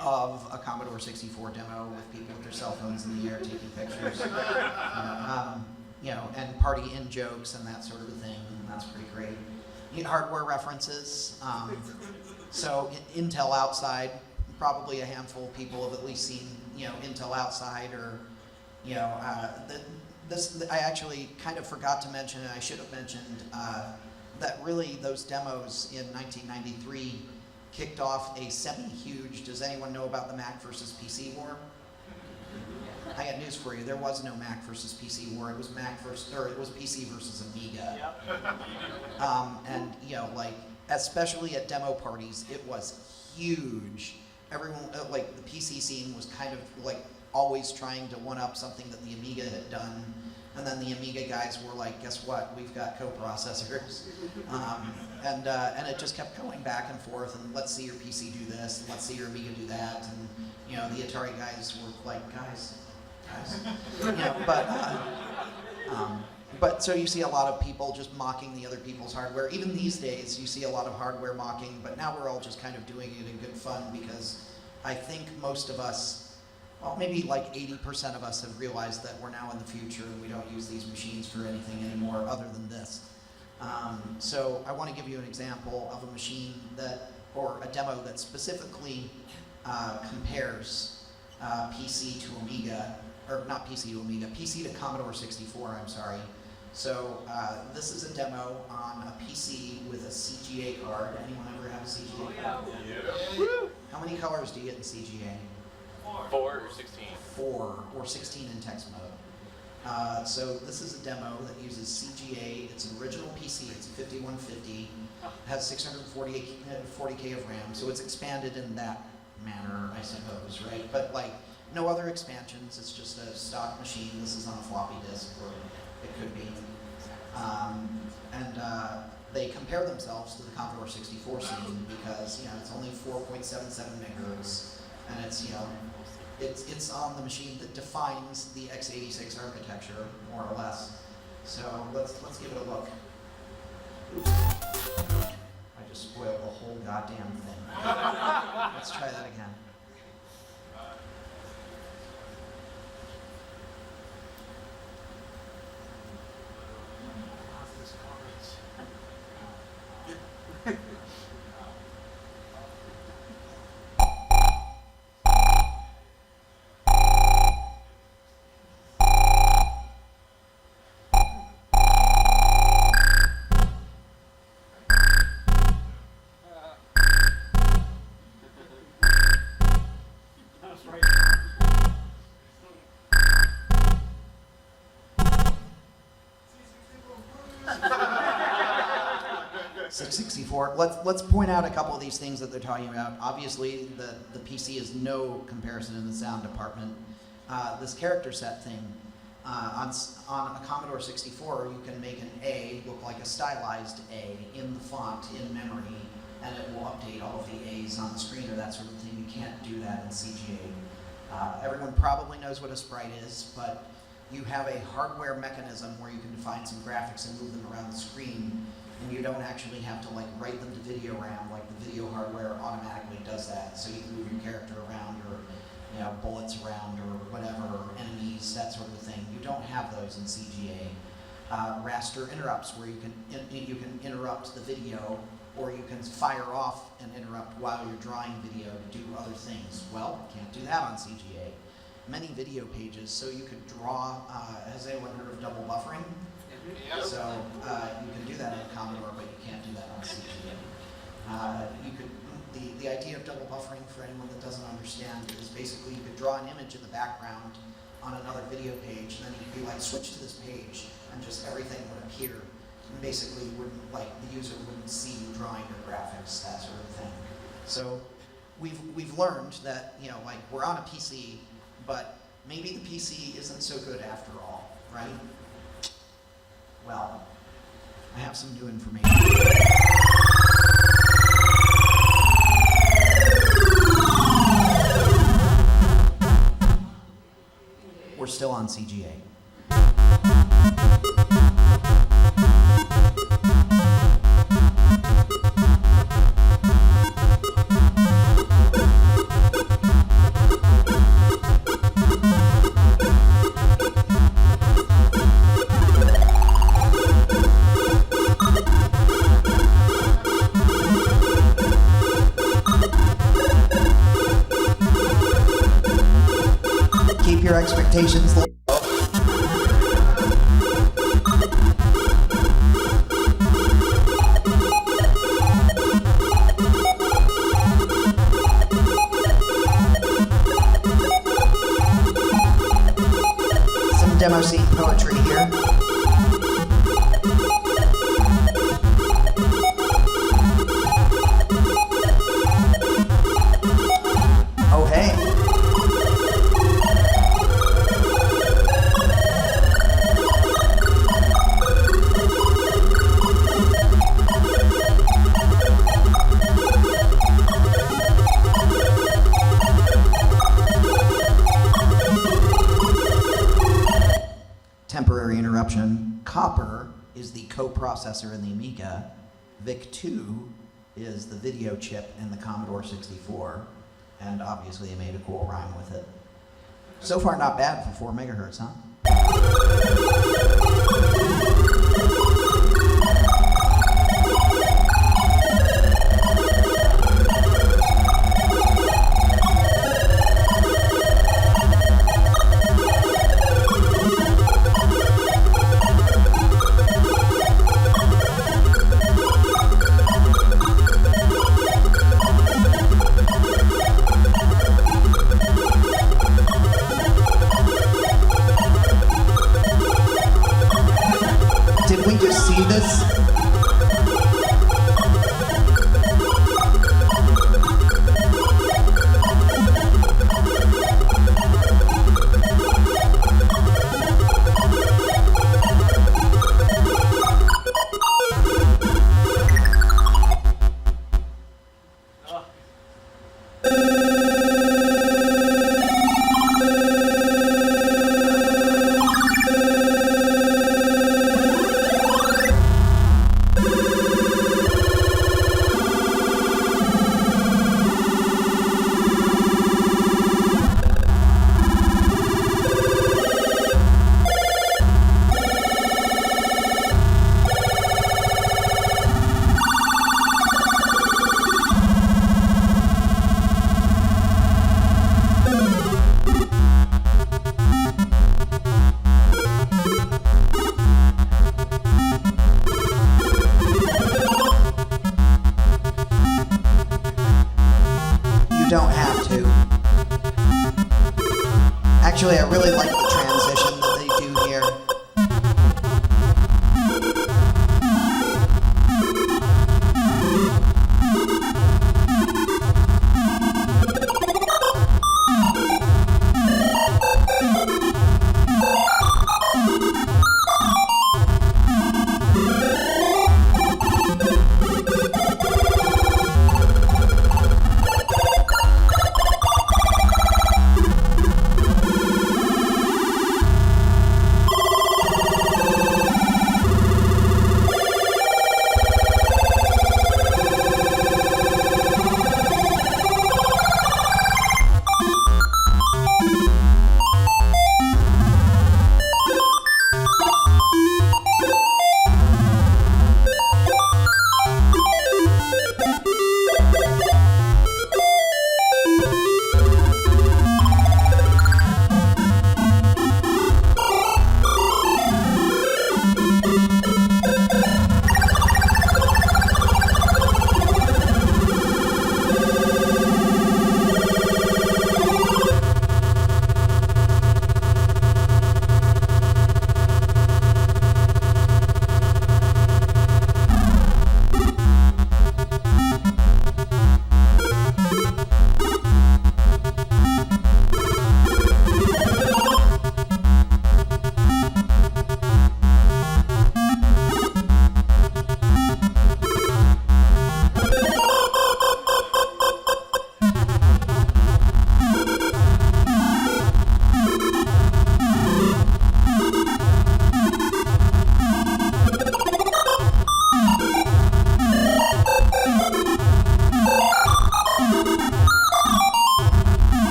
of a Commodore 64 demo with people with their cell phones in the air taking pictures. And party in jokes and that sort of a thing, and that's pretty great. Hardware references. So Intel Outside, probably a handful of people have at least seen, Intel Outside, or, I actually kind of forgot to mention, and I should have mentioned, that really those demos in 1993 kicked off a semi-huge, does anyone know about the Mac versus PC war? I got news for you, there was no Mac versus PC war, it was it was PC versus Amiga. Yep. Especially at demo parties, it was huge. Everyone, the PC scene was kind of always trying to one-up something that the Amiga had done. And then the Amiga guys were like, guess what, we've got coprocessors. And it just kept going back and forth, and let's see your PC do this, and let's see your Amiga do that. And, the Atari guys were like, guys. But so you see a lot of people just mocking the other people's hardware. Even these days, you see a lot of hardware mocking, but now we're all just kind of doing it in good fun, because I think most of us, well, maybe 80% of us have realized that we're now in the future and we don't use these machines for anything anymore other than this. So I want to give you an example of a machine or a demo that specifically compares PC to Amiga, or not PC to Amiga, PC to Commodore 64, I'm sorry. So this is a demo on a PC with a CGA card. Anyone ever have a CGA card? Yeah. How many colors do you get in CGA? 4 or 16. 4 or 16 in text mode. So this is a demo that uses CGA. It's an original PC. It's a 5150. Has 640K of RAM. So it's expanded in that manner, I suppose, right? But no other expansions. It's just a stock machine. This is on a floppy disk, or it could be. They compare themselves to the Commodore 64 scene because it's only 4.77 megahertz, and it's on the machine that defines the x86 architecture, more or less. So let's give it a look. I just spoiled the whole goddamn thing. Let's try that again. C64. Let's point out a couple of these things that they're talking about. Obviously, the PC is no comparison in the sound department. This character set thing, on a Commodore 64, you can make an A look like a stylized A in the font in memory, and it will update all of the A's on the screen or that sort of thing. You can't do that in CGA. Everyone probably knows what a sprite is, but you have a hardware mechanism where you can define some graphics and move them around the screen. And you don't actually have to write them to video RAM, the video hardware automatically does that. So you can move your character around, or bullets around, or whatever, or enemies, that sort of thing. You don't have those in CGA. Raster interrupts, where you can interrupt the video, or you can fire off an interrupt while you're drawing video to do other things. Well, can't do that on CGA. Many video pages, so you could draw. Has anyone heard of double buffering? Yep. So you can do that in Commodore, but you can't do that on CGA. The idea of double buffering, for anyone that doesn't understand, is basically you could draw an image in the background on another video page, and then you could be switch to this page, and just everything would appear. And basically, the user wouldn't see you drawing your graphics, that sort of thing. So we've learned that we're on a PC, but maybe the PC isn't so good after all, right? Well, I have some new information. we're still on CGA. Keep your expectations low. Some Demoscene poetry here. Oh, hey. Temporary interruption. Copper is the coprocessor in the Amiga. VIC-2 is the video chip in the Commodore 64. And obviously they made a cool rhyme with it. So far not bad for 4 megahertz, huh? Did we just see this? Don't have to. Actually, I really like the transition that they do here.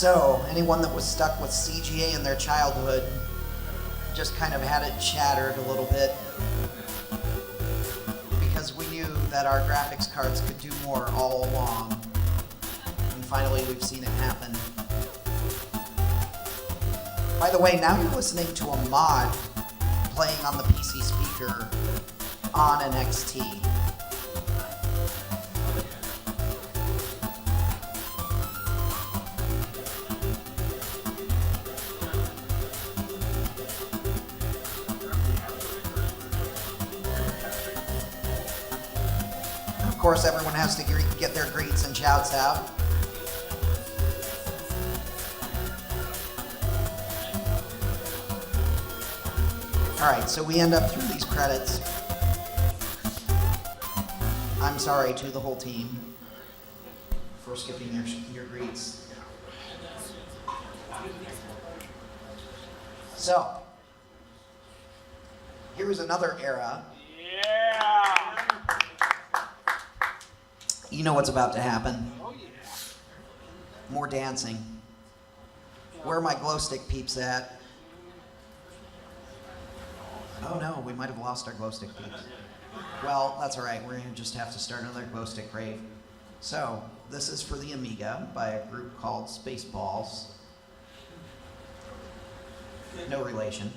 So, anyone that was stuck with CGA in their childhood just kind of had it shattered a little bit because we knew that our graphics cards could do more all along. And finally, we've seen it happen. By the way, now you're listening to a mod playing on the PC speaker on an XT. And of course, everyone has to get their greets and shouts out. All right, so we end up through these credits. I'm sorry to the whole team for skipping your greets. So, here is another era. Yeah! You know what's about to happen. More dancing. Where are my glow stick peeps at? Oh no, we might have lost our glow stick peeps. Well, that's all right. We're going to just have to start another glow stick rave. So, this is for the Amiga by a group called Spaceballs. No relation.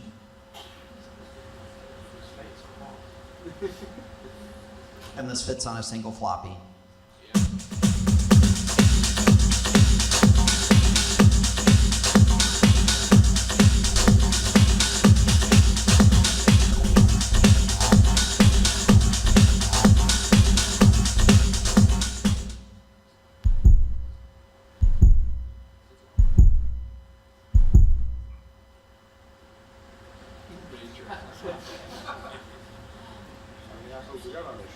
And this fits on a single floppy.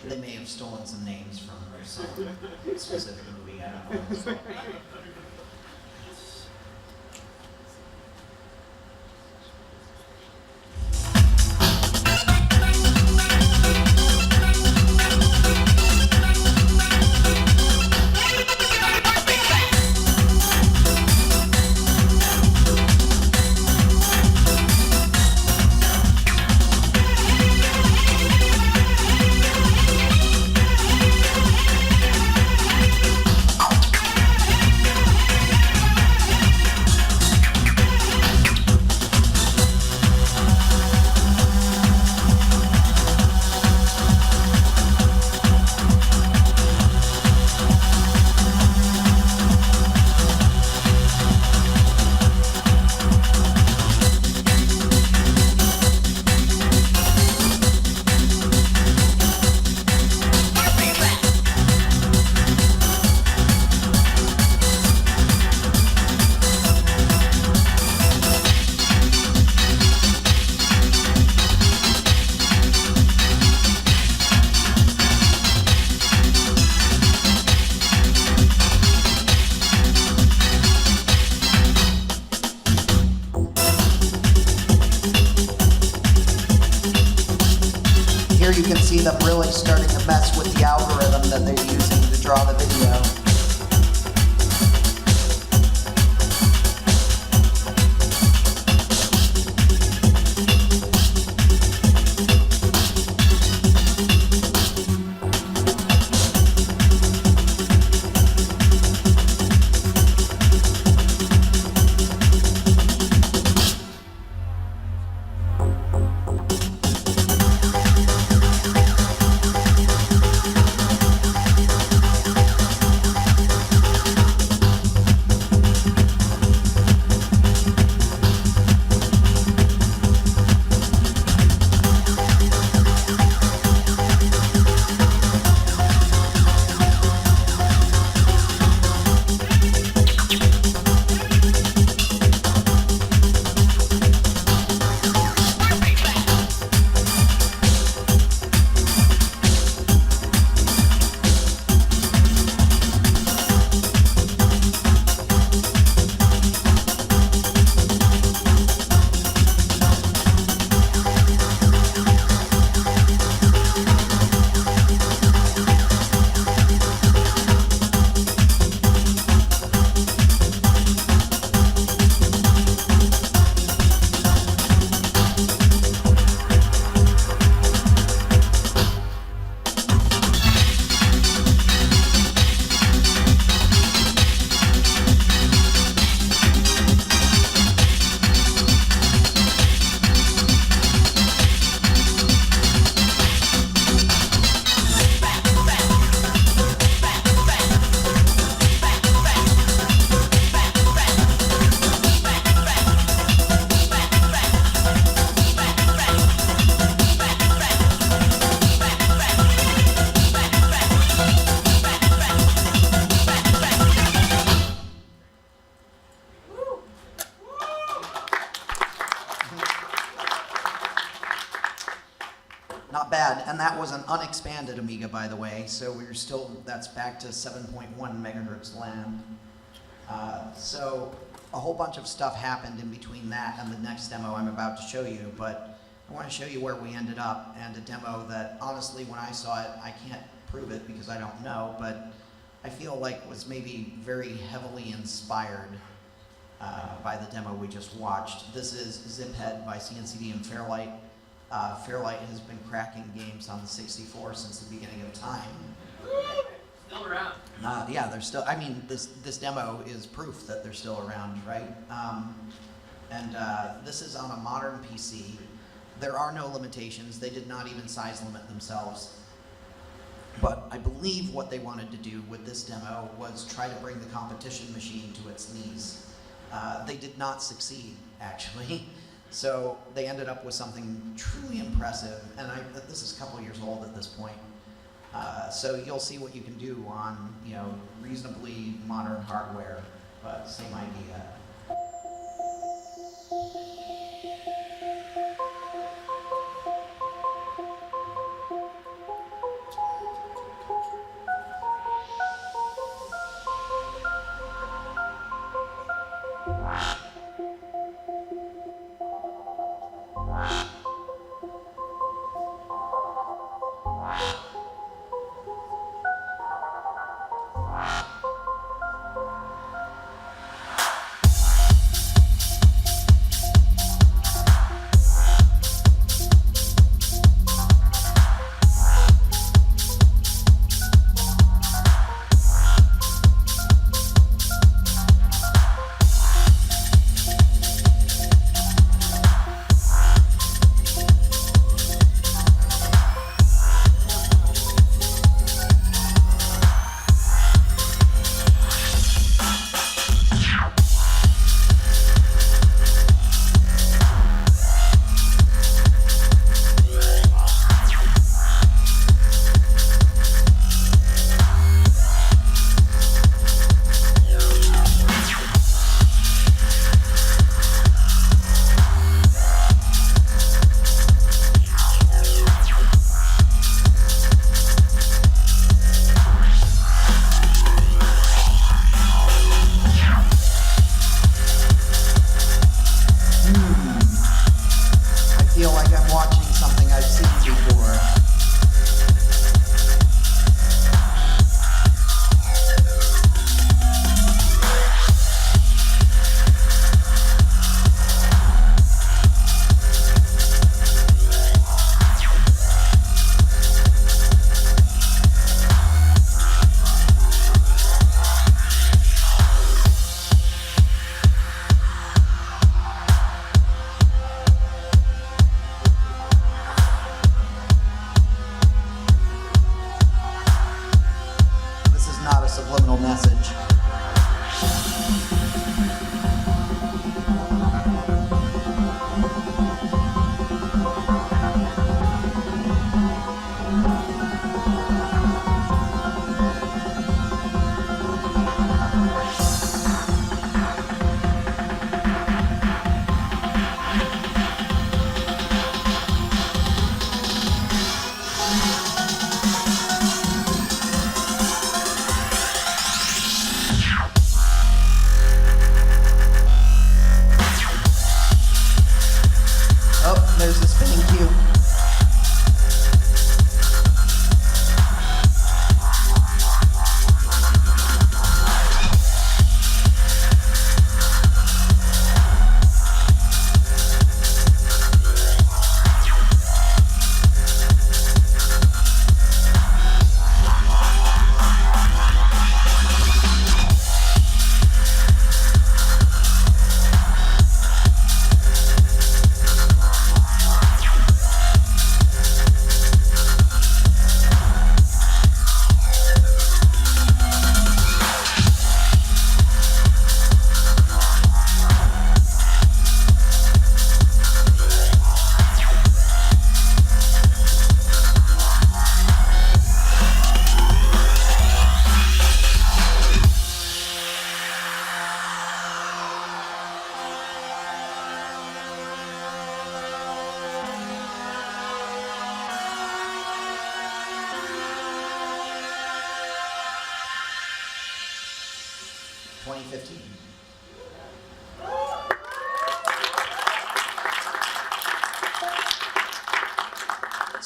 They may have stolen some names from some specific movie. I don't know. Here you can see them really starting to mess with the algorithm that they're using to draw the video. bad, and that was an unexpanded Amiga, by the way, so we're still, that's back to 7.1 megahertz land. So a whole bunch of stuff happened in between that and the next demo I'm about to show you, but I want to show you where we ended up, and a demo that, honestly, when I saw it, I can't prove it because I don't know, but I feel like was maybe very heavily inspired by the demo we just watched. This is Ziphead by CNCD and Fairlight. Fairlight has been cracking games on the 64 since the beginning of time. Still around. Yeah, they're still, I mean, this demo is proof that they're still around, right? This is on a modern PC. There are no limitations. They did not even size limit themselves. But I believe what they wanted to do with this demo was try to bring the competition machine to its knees. They did not succeed, actually. So they ended up with something truly impressive, and this is a couple years old at this point. So you'll see what you can do on, you know, reasonably modern hardware, but same idea.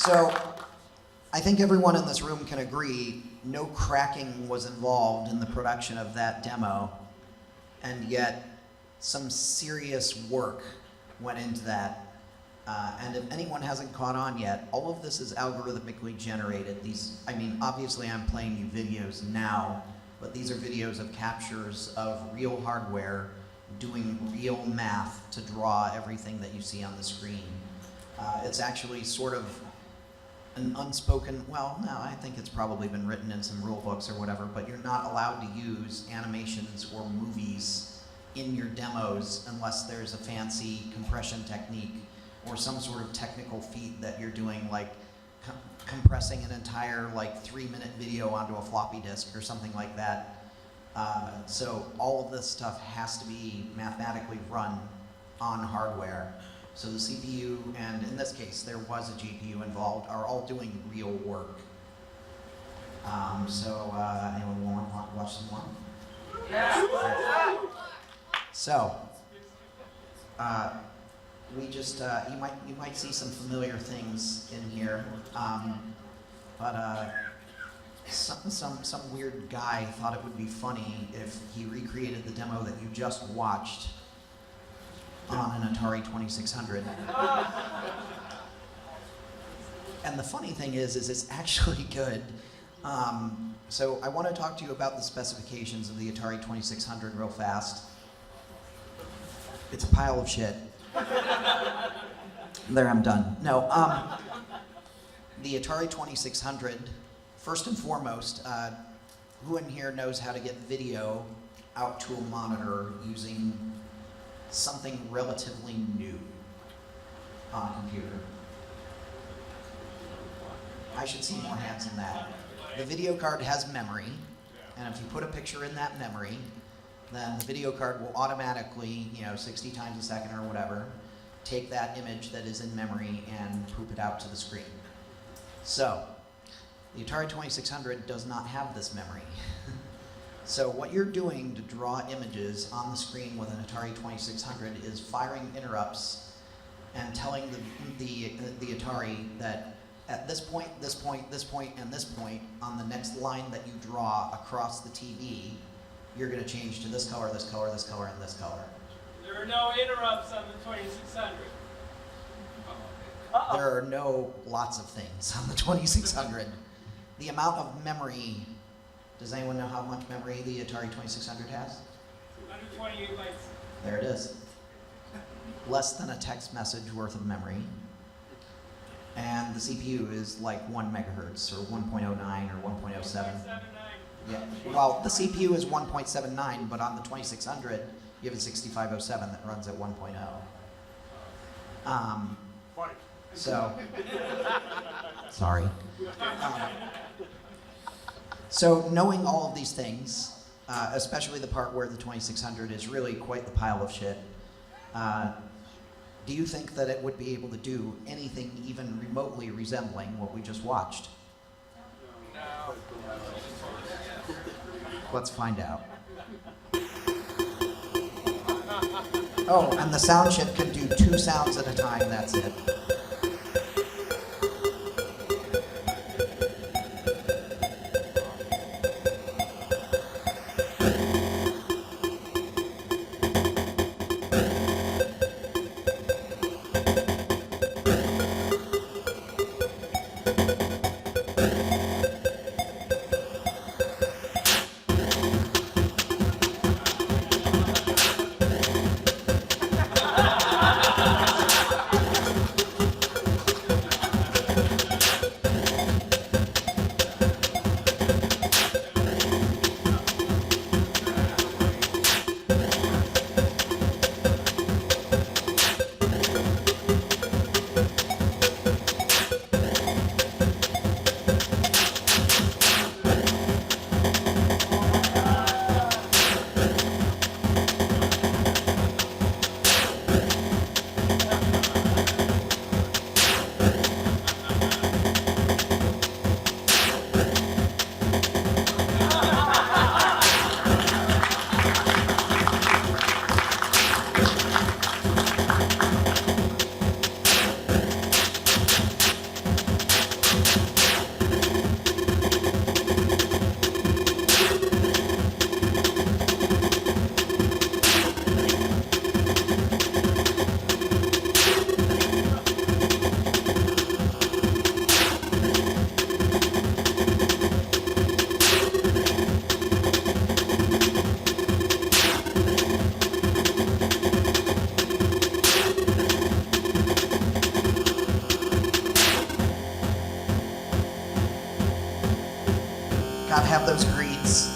So, I think everyone in this room can agree no cracking was involved in the production of that demo, and yet some serious work went into that. And if anyone hasn't caught on yet, all of this is algorithmically generated. Obviously I'm playing you videos now, but these are videos of captures of real hardware doing real math to draw everything that you see on the screen. It's actually sort of an unspoken, well, no, I think it's probably been written in some rule books or whatever, but you're not allowed to use animations or movies in your demos unless there's a fancy compression technique or some sort of technical feat that you're doing, like compressing an entire 3-minute video onto a floppy disk or something like that. So all of this stuff has to be mathematically run on hardware. So the CPU, and in this case there was a GPU involved, are all doing real work. Anyone want to watch some more? Yeah. So, we just, you might see some familiar things in here, some weird guy thought it would be funny if he recreated the demo that you just watched on an Atari 2600. And the funny thing is it's actually good. So I want to talk to you about the specifications of the Atari 2600 real fast. It's a pile of shit. There, I'm done. No, the Atari 2600, first and foremost, who in here knows how to get video out to a monitor using something relatively new on a computer? I should see more hands than that. The video card has memory, and if you put a picture in that memory, then the video card will automatically, 60 times a second or whatever, take that image that is in memory and poop it out to the screen. So, the Atari 2600 does not have this memory. So what you're doing to draw images on the screen with an Atari 2600 is firing interrupts and telling the Atari that at this point, this point, this point, and this point, on the next line that you draw across the TV, you're going to change to this color, this color, this color, and this color. There are no interrupts on the 2600. There are no lots of things on the 2600. The amount of memory, does anyone know how much memory the Atari 2600 has? 128 bytes. There it is. Less than a text message worth of memory. And the CPU is like 1 megahertz or 1.09 or 1.07. Yeah. Well, the CPU is 1.79, but on the 2600, you have a 6507 that runs at 1.0. So, sorry. So knowing all of these things, especially the part where the 2600 is really quite the pile of shit, do you think that it would be able to do anything even remotely resembling what we just watched? No. Let's find out. Oh, and the sound chip can do 2 sounds at a time, that's it. have those greets.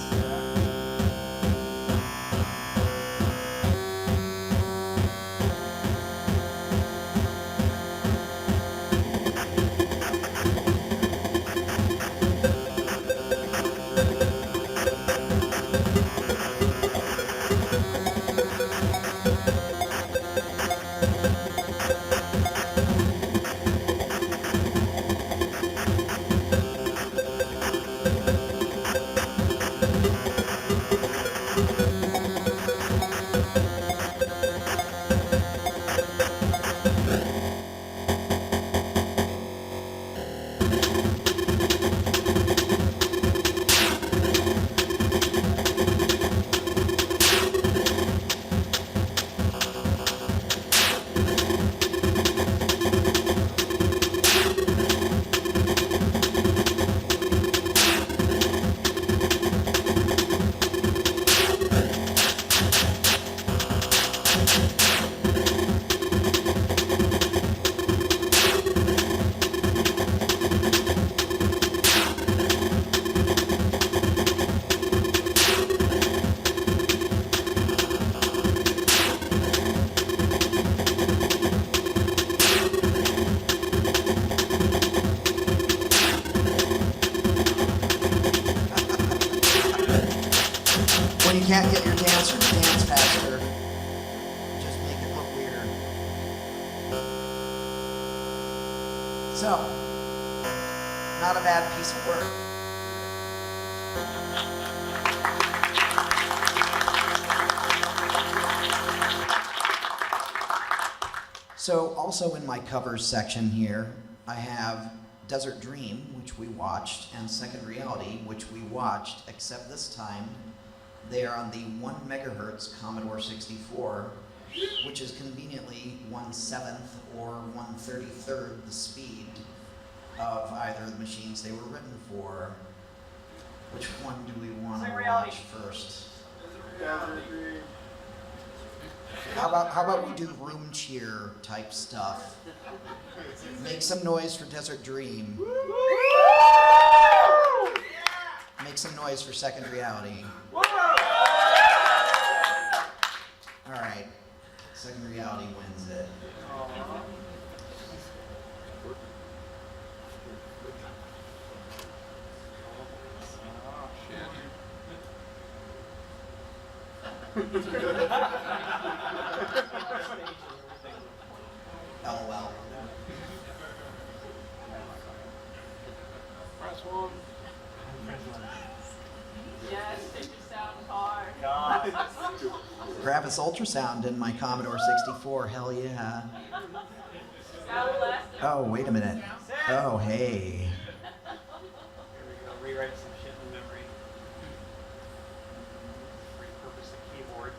When you can't get your dancer to dance faster, just make it look weird. So, not a bad piece of work. So, also in my covers section here, I have Desert Dream, which we watched, and Second Reality, which we watched, except this time they are on the 1 megahertz Commodore 64, which is conveniently 1/7 or 1/33 the speed of either of the machines they were written for. Which one do we want to watch first? How about we do room cheer type stuff? Make some noise for Desert Dream. Make some noise for Second Reality. All right, Second Reality wins it. LOL. Press one. Yes, take your sound card. Gravis ultrasound in my Commodore 64. Hell yeah. Sound blaster. Oh, wait a minute. Oh, hey. Here we go, rewrite some shit in memory. Repurpose the keyboard.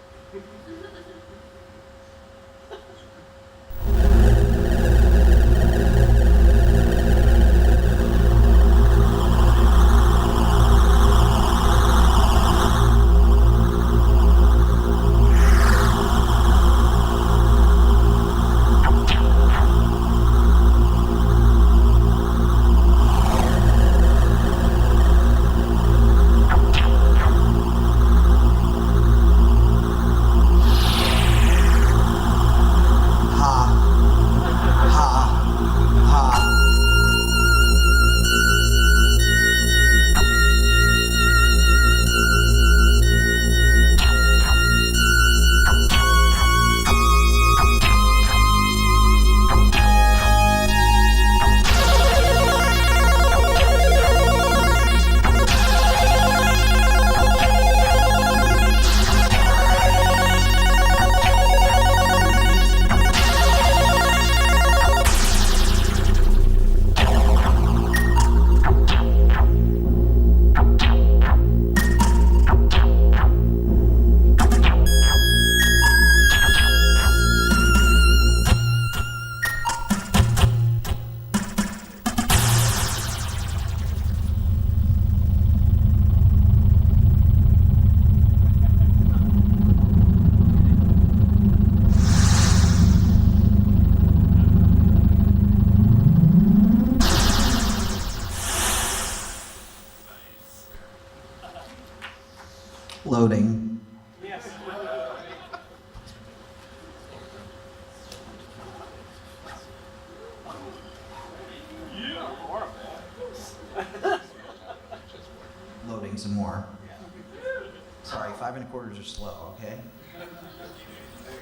5 1/4s are slow, okay?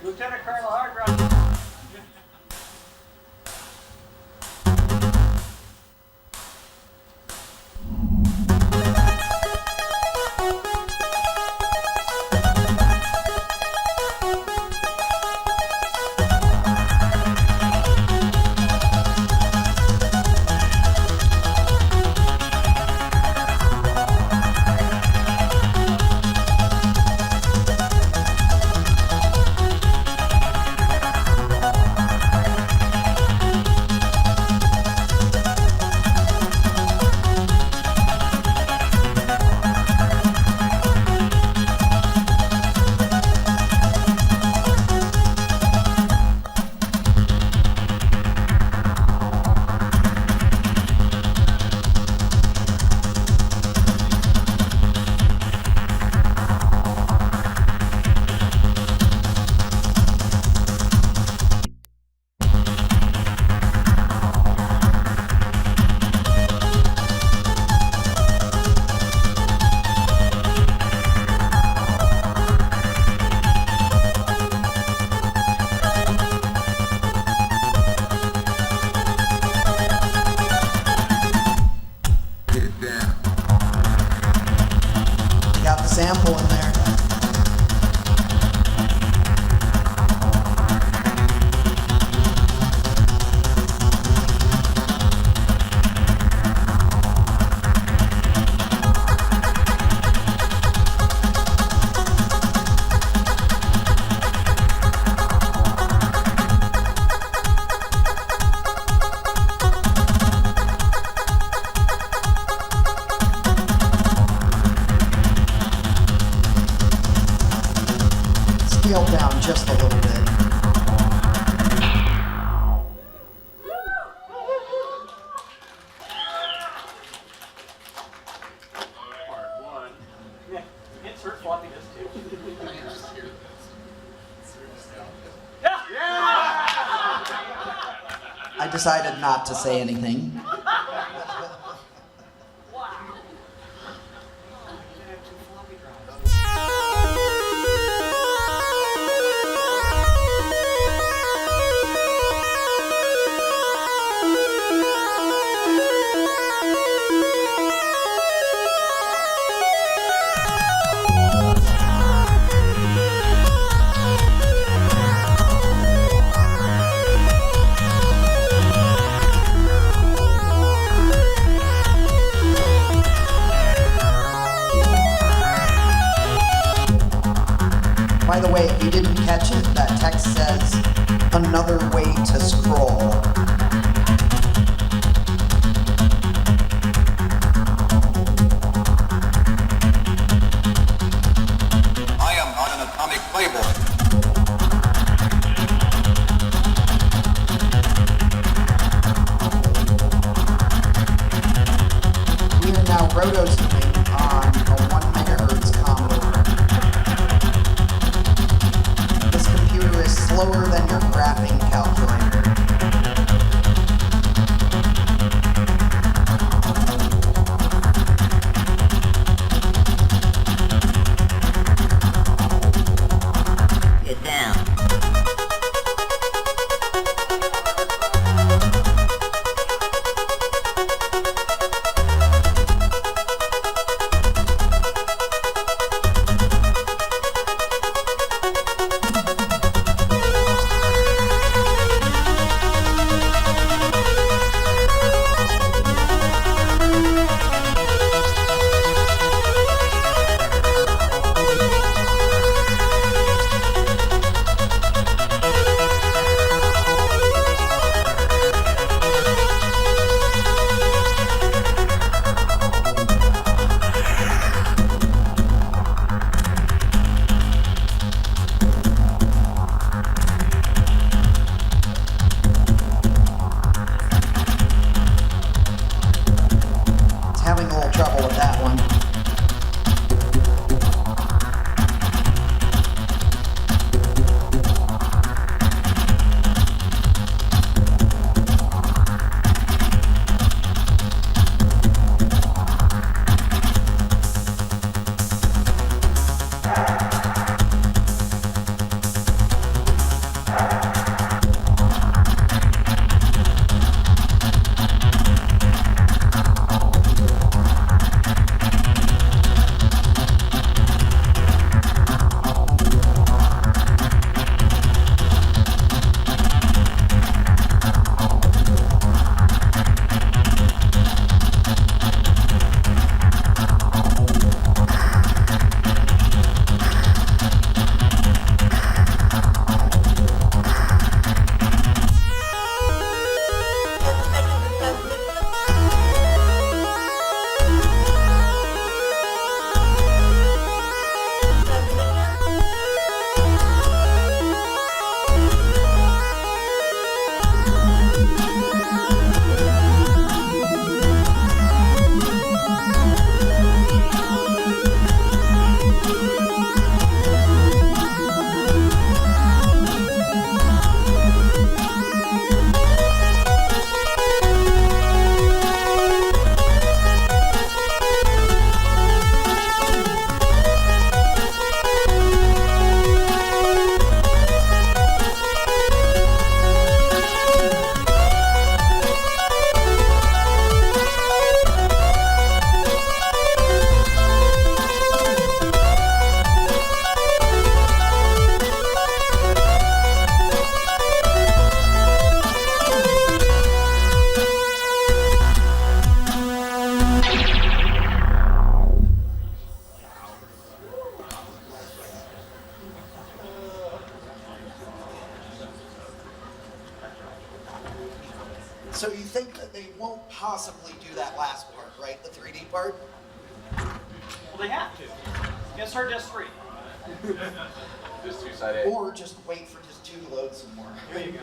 Lieutenant Colonel Hardrock. Got the sample in there. Scaled down just a little bit. Insert floppy disk too. I decided not to say anything. By the way, if you didn't catch it, that text says, another way to scroll. I am not an atomic playboy. We are now rotozooming on a 1 megahertz Commodore. This computer is slower than your graphing calculator. Get down. So you think that they won't possibly do that last part, right? The 3D part? Well, they have to. Yes, sir, just 3. Just two-sided. Or just wait for just 2 to load some more. Here you go.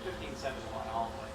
1571 all the way.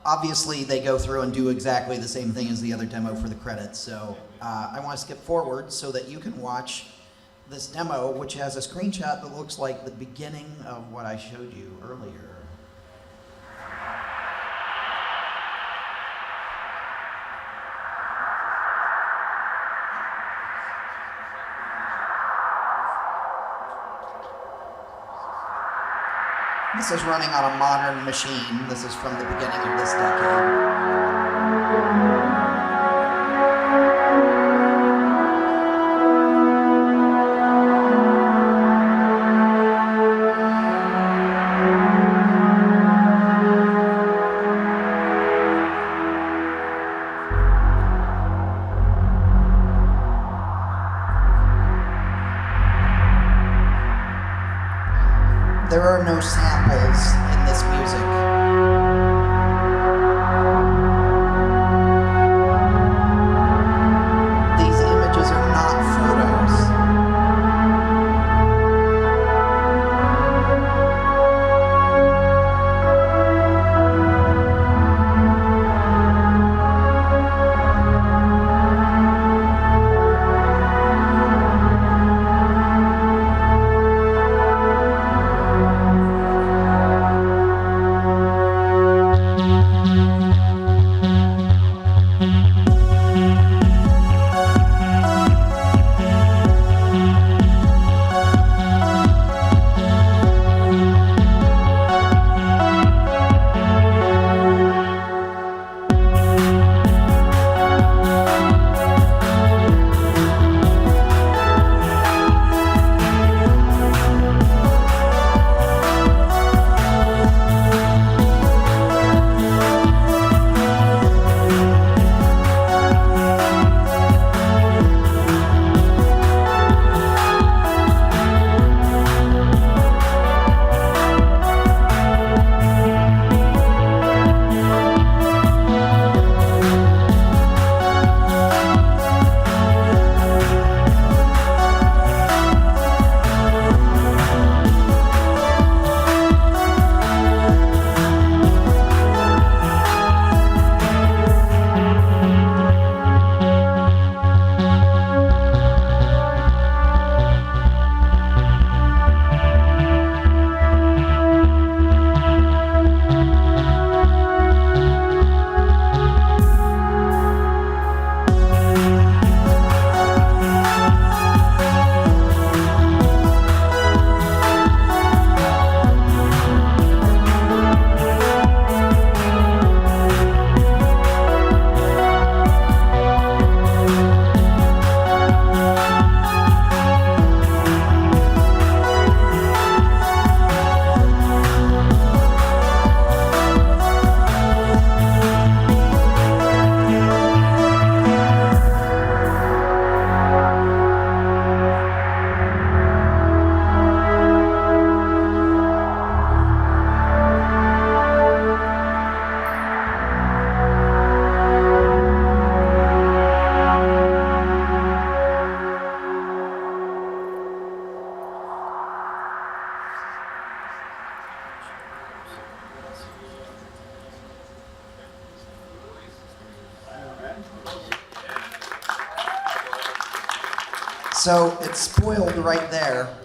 Obviously, they go through and do exactly the same thing as the other demo for the credits. So I want to skip forward so that you can watch this demo, which has a screenshot that looks like the beginning of what I showed you earlier. This is running on a modern machine. This is from the beginning of this decade. There are no samples in this music. These images are not photos. So it's spoiled right there.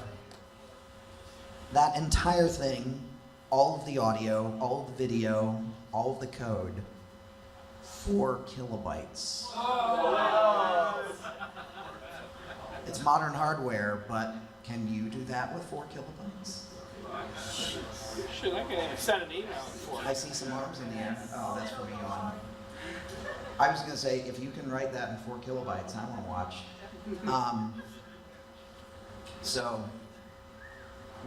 That entire thing, all of the audio, all of the video, all of the code, 4 kilobytes. It's modern hardware, but can you do that with 4 kilobytes? Shit, I can even send an email for I see some arms in the air. Oh, that's for me on. I was gonna say, if you can write that in 4 kilobytes, I wanna watch. So,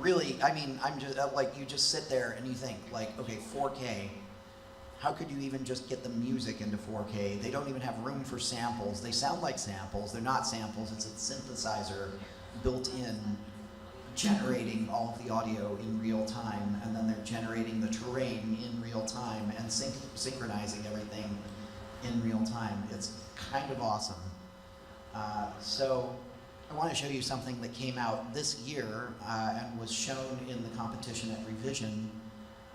really, I mean, I'm just, like, you just sit there and you think, like, okay, 4K, how could you even just get the music into 4K? They don't even have room for samples. They sound like samples. They're not samples. It's a synthesizer built in, generating all of the audio in real time, and then they're generating the terrain in real time and synchronizing everything in real time. It's kind of awesome. So I want to show you something that came out this year and was shown in the competition at Revision.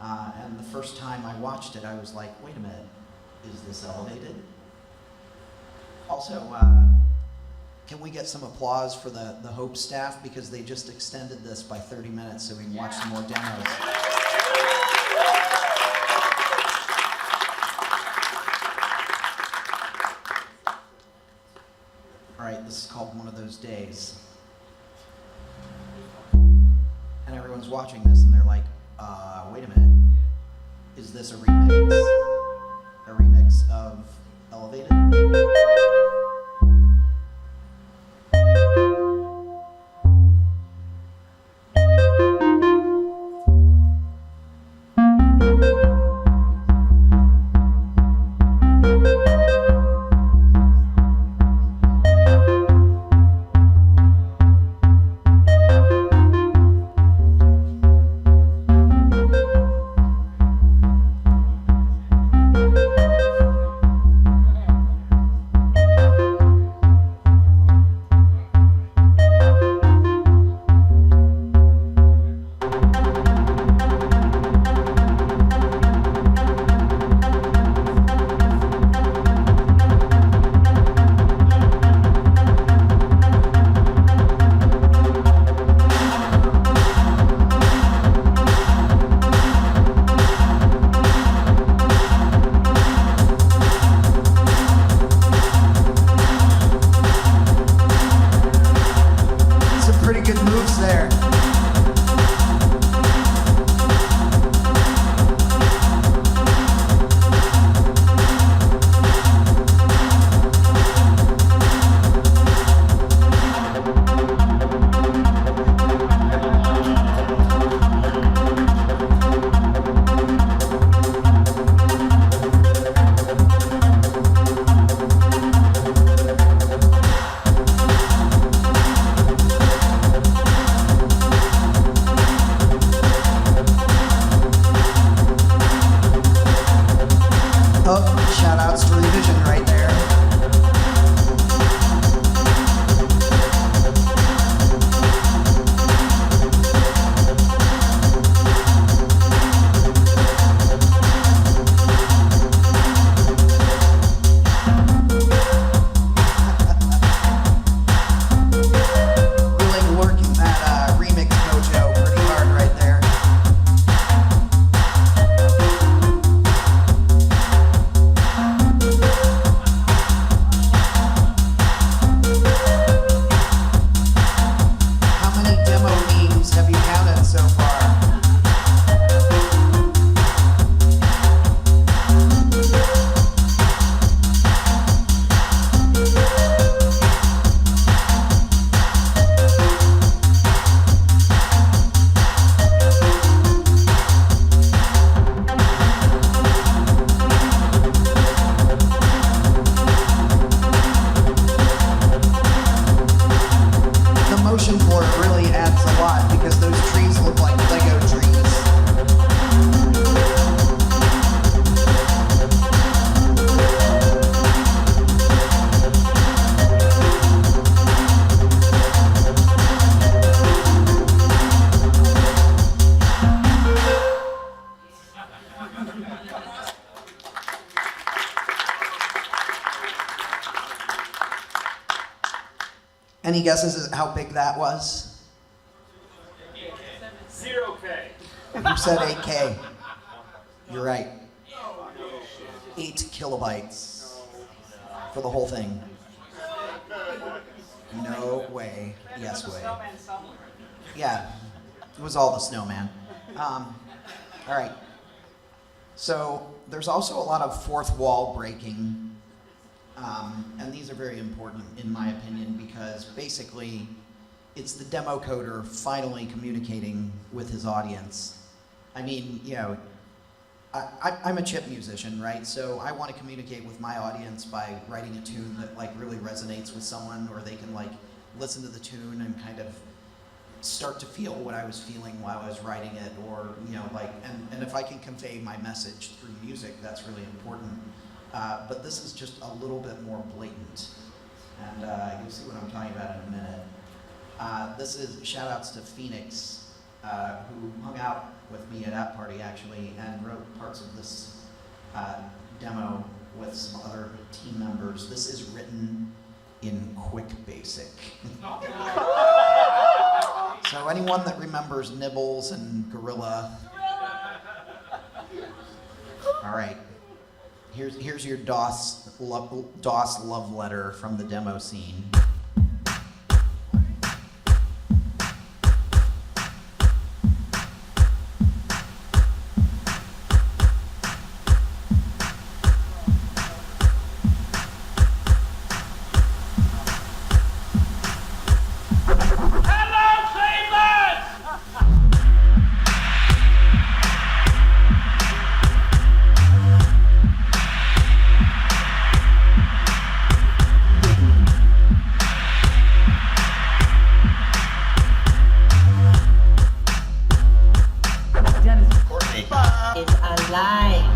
And the first time I watched it, I was like, wait a minute, is this elevated? Also, can we get some applause for the Hope staff, because they just extended this by 30 minutes so we can watch some more demos. All right, this is called One of Those Days. And everyone's watching this and they're like, wait a minute, is this a remix? A remix of Elevated? Any guesses as how big that was? 0K. You said 8K. You're right. 8 kilobytes for the whole thing. No way. Yes way. Yeah, it was all the snowman. All right. So there's also a lot of fourth wall breaking, and these are very important in my opinion because basically it's the demo coder finally communicating with his audience. I mean, you know, I'm a chip musician, right? So I want to communicate with my audience by writing a tune that like really resonates with someone, or they can like listen to the tune and kind of start to feel what I was feeling while I was writing it, or you know, like, and if I can convey my message through music, that's really important. But this is just a little bit more blatant, and you'll see what I'm talking about in a minute. This is shout outs to Phoenix, who hung out with me at that party actually, and wrote parts of this demo with some other team members. This is written in Quick Basic. So anyone that remembers Nibbles and Gorilla. All right, here's your DOS love letter from the demo scene. Is alive.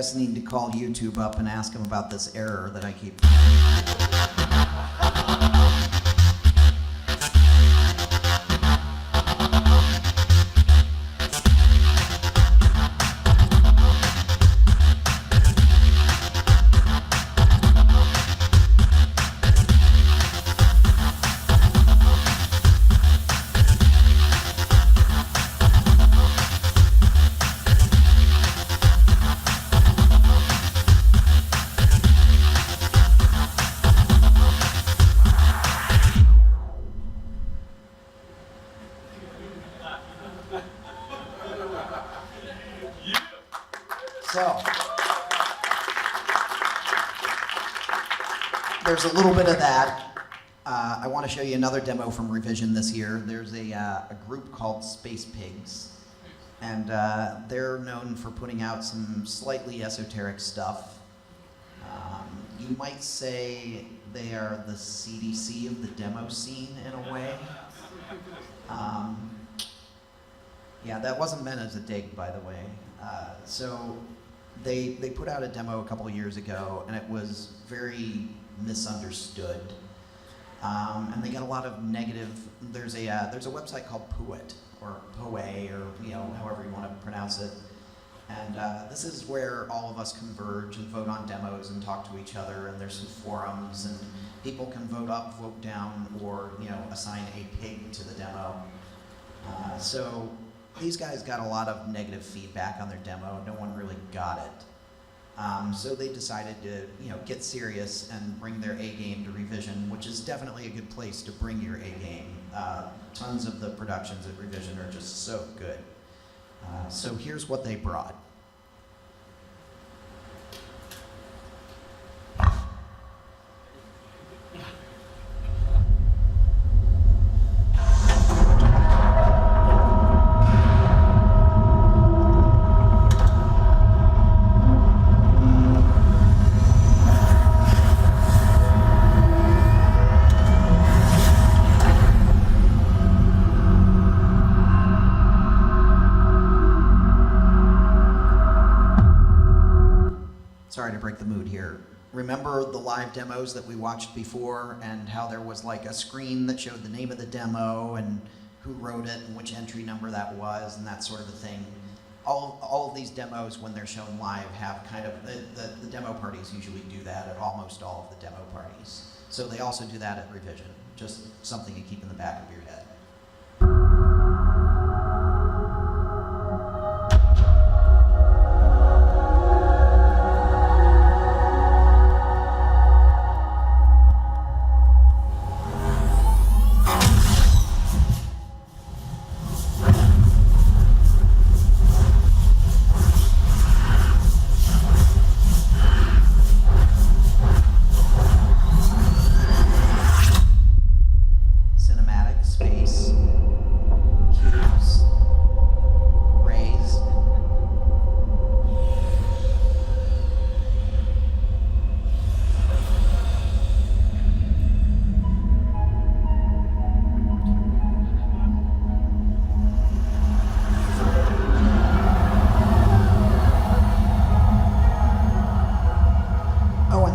guys need to call YouTube up and ask them about this error that I keep. So, there's a little bit of that. I want to show you another demo from Revision this year. There's a group called Space Pigs, and they're known for putting out some slightly esoteric stuff. You might say they are the CDC of the demo scene in a way. Yeah, that wasn't meant as a dig, by the way. So they put out a demo a couple of years ago, and it was very misunderstood. And they got a lot of negative. There's a website called Poet or Poe, or however you want to pronounce it. And this is where all of us converge and vote on demos and talk to each other. And there's some forums, and people can vote up, vote down, or assign a pig to the demo. So these guys got a lot of negative feedback on their demo. No one really got it. So they decided to, get serious and bring their A game to Revision, which is definitely a good place to bring your A game. Tons of the productions at Revision are just so good. So here's what they brought. Sorry to break the mood here. Remember the live demos that we watched before, and how there was like a screen that showed the name of the demo and who wrote it and which entry number that was and that sort of a thing? All of these demos, when they're shown live, have kind of, the demo parties usually do that at almost all of the demo parties. So they also do that at Revision, just something to keep in the back of your head.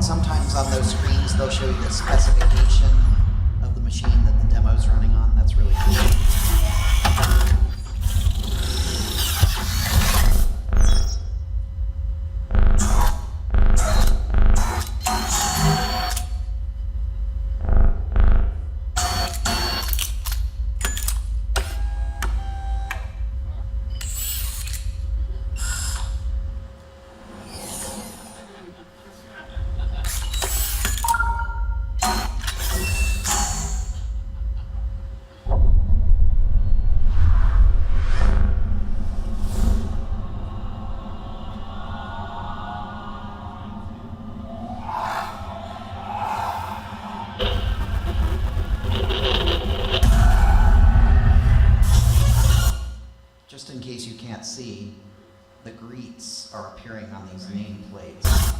Sometimes on those screens they'll show you the specification of the machine that the demo's running on. That's really cool. Just in case you can't see, the greets are appearing on these nameplates.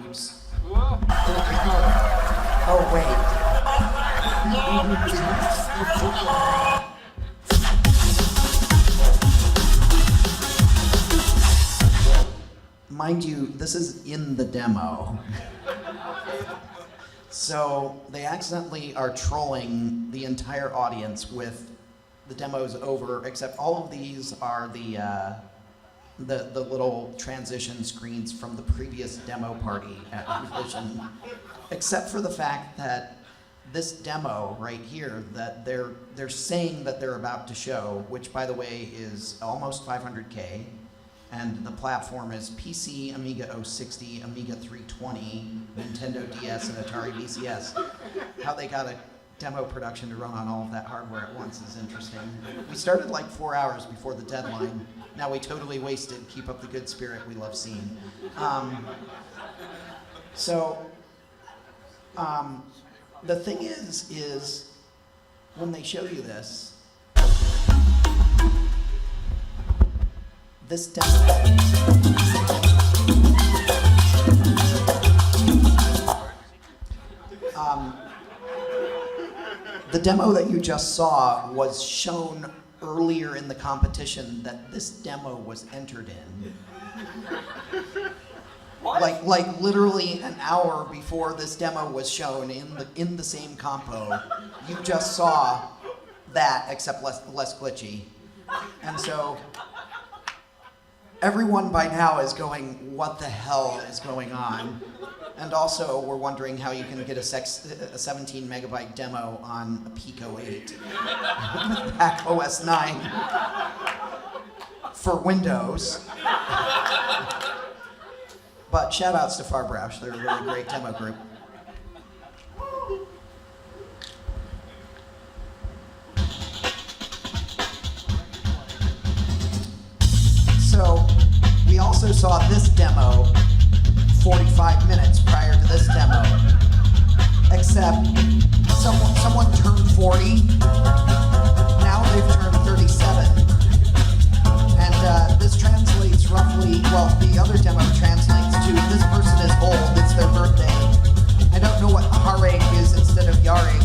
Oops. mind you, this is in the demo. So they accidentally are trolling the entire audience with the demos over, except all of these are the little transition screens from the previous demo party at Revision, except for the fact that this demo right here that they're saying that they're about to show, which by the way is almost 500K, and the platform is PC, Amiga 060, Amiga 320, Nintendo DS, and Atari VCS. How they got a demo production to run on all of that hardware at once is interesting. We started like 4 hours before the deadline. Now we totally wasted. Keep up the good spirit. We love seeing. The thing is when they show you this demo. The demo that you just saw was shown earlier in the competition that this demo was entered in. What? Like literally an hour before this demo was shown in the same compo, you just saw that except less glitchy. And so everyone by now is going, what the hell is going on? And also we're wondering how you can get a 17 megabyte demo on a Pico 8 Mac OS 9 for Windows. But shout outs to Farbroush, they're a really great demo group. So we also saw this demo 45 minutes prior to this demo, except someone turned 40, now they've turned 37. And this translates roughly, well, the other demo translates to this person is old, it's their birthday. I don't know what Hareg is instead of Yareg,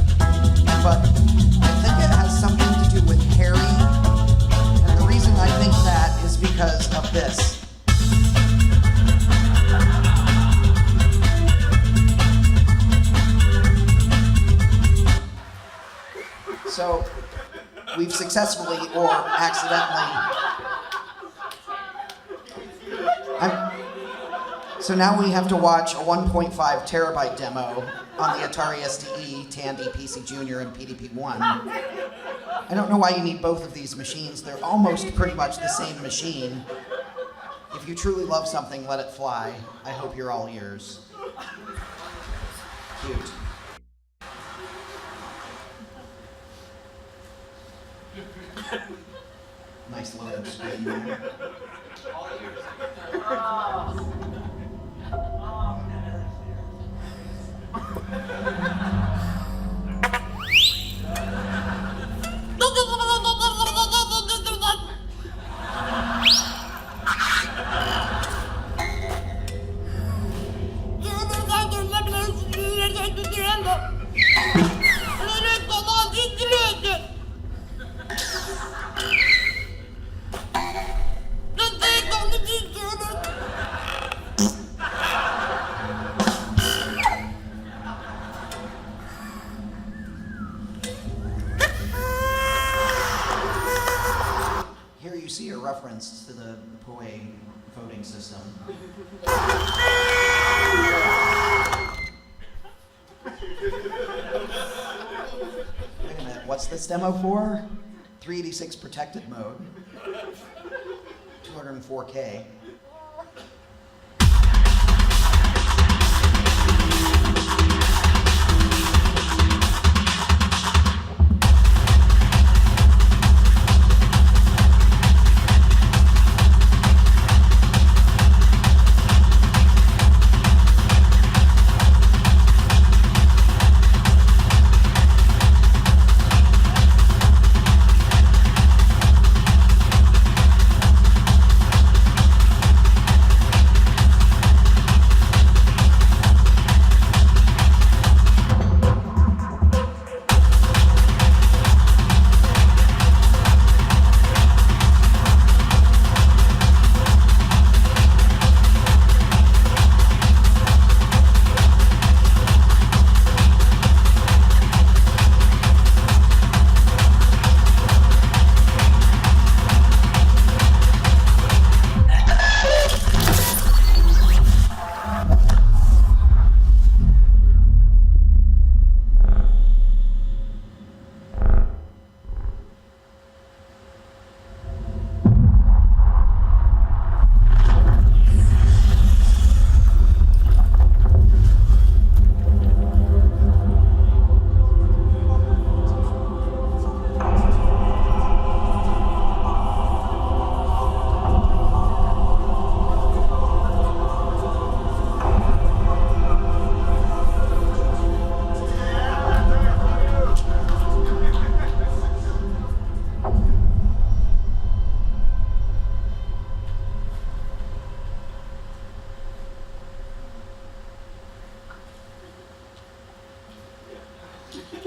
but I think it has something to do with Harry. And the reason I think that is because of this. So we've successfully or accidentally. So now we have to watch a 1.5 terabyte demo on the Atari STE, Tandy, PC Junior, and PDP-1. I don't know why you need both of these machines. They're almost pretty much the same machine. If you truly love something, let it fly. I hope you're all ears. Cute. Nice load screen. Here you see a reference to the POE voting system. Wait a minute, what's this demo for? 386 protected mode. 204K.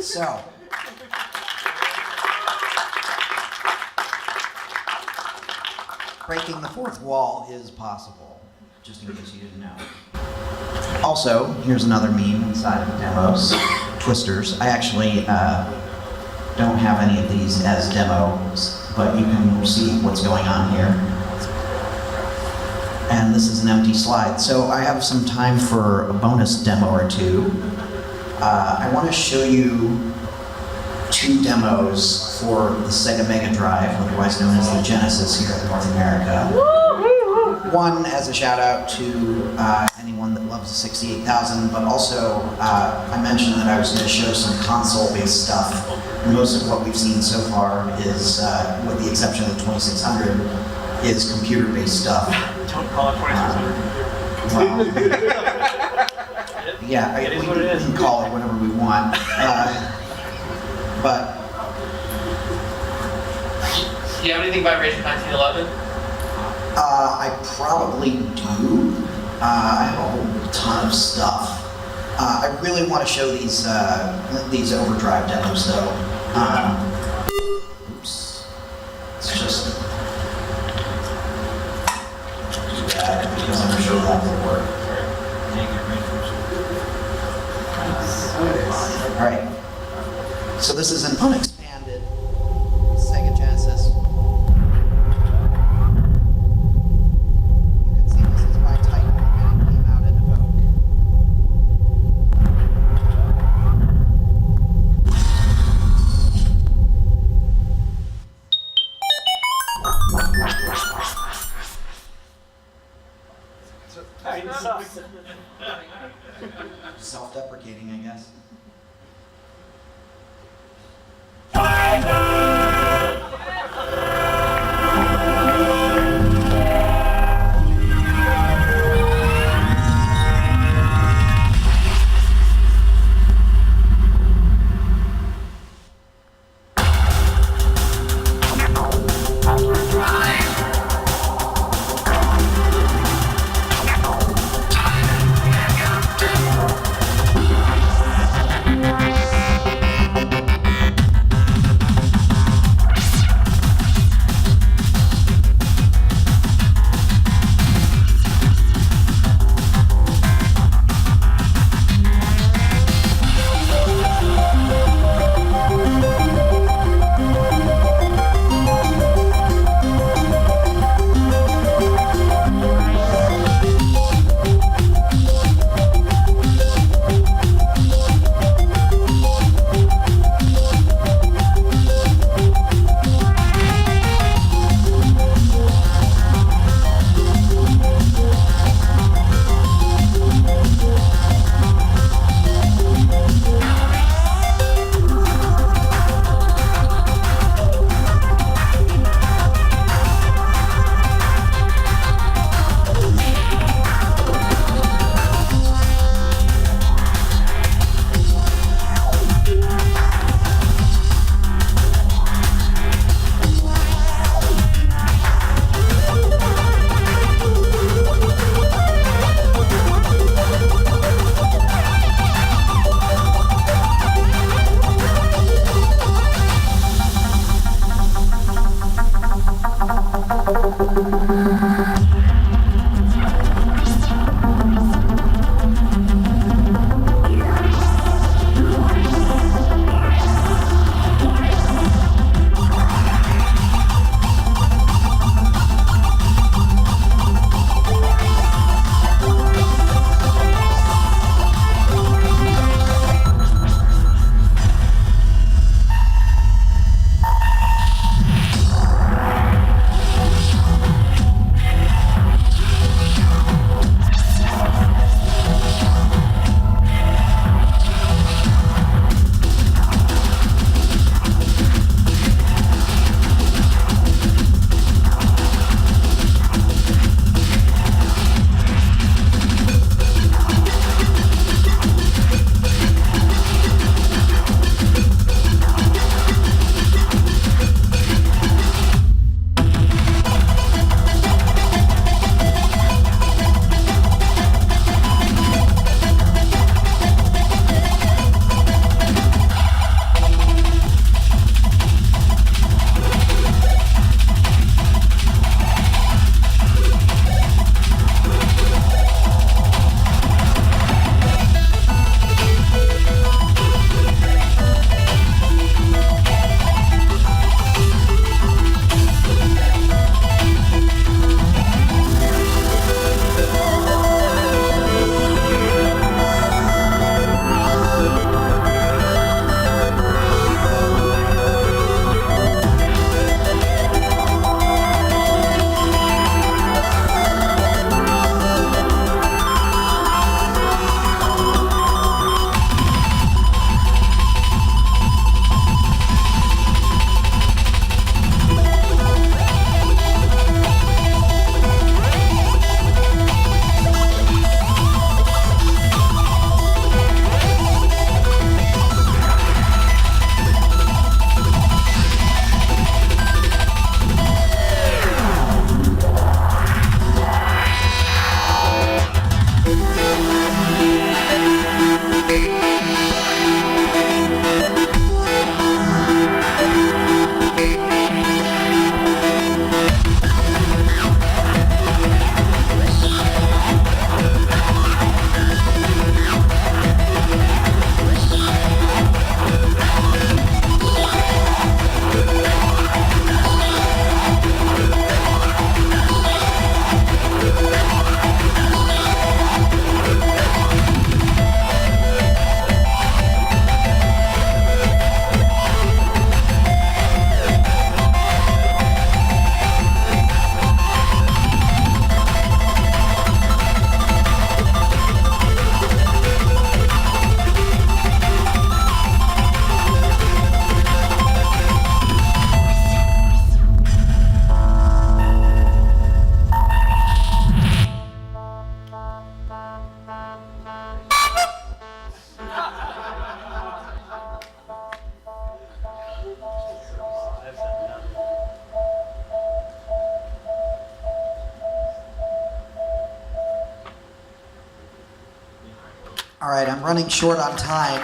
So, breaking the fourth wall is possible, just in case you didn't know. Also, here's another meme inside of the demos, twisters. I actually don't have any of these as demos, but you can see what's going on here. And this is an empty slide. So I have some time for a bonus demo or two. I want to show you two demos for the Sega Mega Drive, otherwise known as the Genesis here in North America. One as a shout out to anyone that loves the 68,000, but also I mentioned that I was going to show some console-based stuff. Most of what we've seen so far is, with the exception of the 2600, is computer-based stuff. Don't call it 2600. Yeah, It is we what it is. can call it whatever we want. But Do you have anything by Rage 1911? I probably do. I have a whole ton of stuff. I really want to show these overdrive demos though. Oops. It's just too bad because I'm sure that will work. All right. So this is an unexpanded Sega Genesis. You can see this is by Titan and it came out in Evoque. Self-deprecating, I guess. All right, I'm running short on time.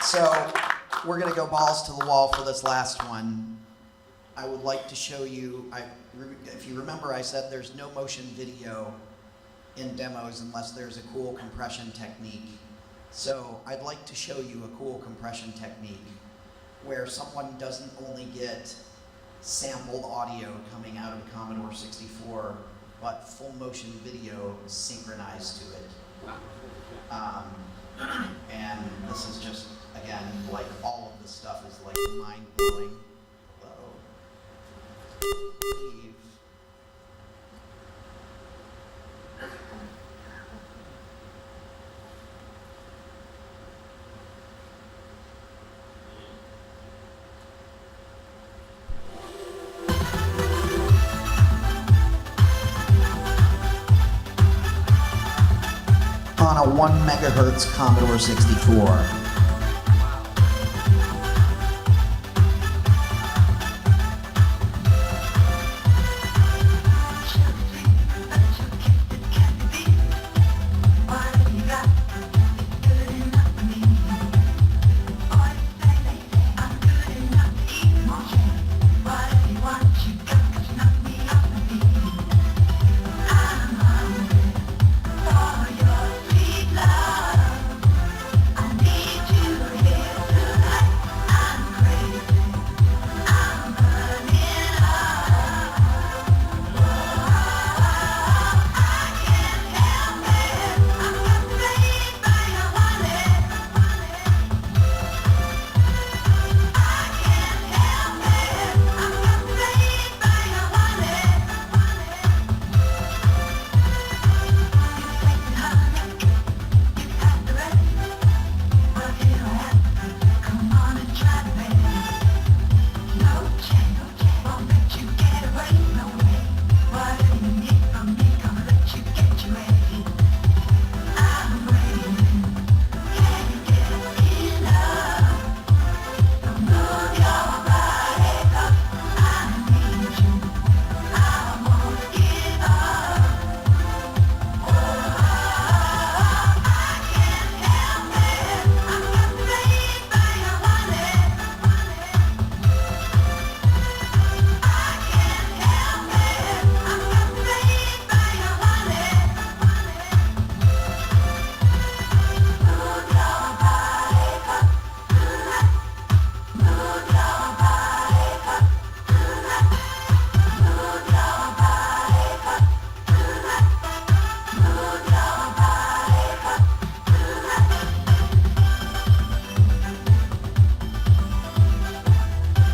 So we're going to go balls to the wall for this last one. I would like to show you, if you remember, I said there's no motion video in demos unless there's a cool compression technique. So I'd like to show you a cool compression technique where someone doesn't only get sampled audio coming out of a Commodore 64, but full motion video synchronized to it. And this is just, again, like all of this stuff is like mind-blowing. Leave. On a 1 megahertz Commodore 64.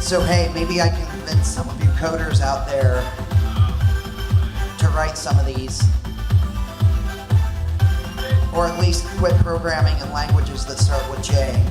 So hey, maybe I can convince some of you coders out there to write some of these. Or at least quit programming in languages that start with J.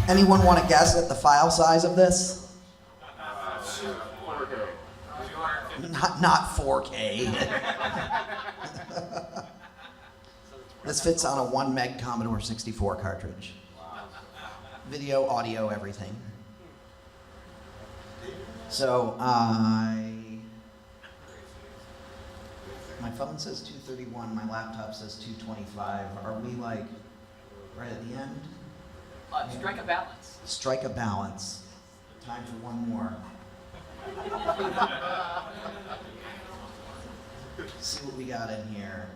Anyone want to guess at the file size of this? 4K. Not 4K. This fits on a 1 meg Commodore 64 cartridge. Video, audio, everything. So my phone says 231, my laptop says 225. Are we like right at the end? Strike a balance. Strike a balance. Time for one more. See what we got in here.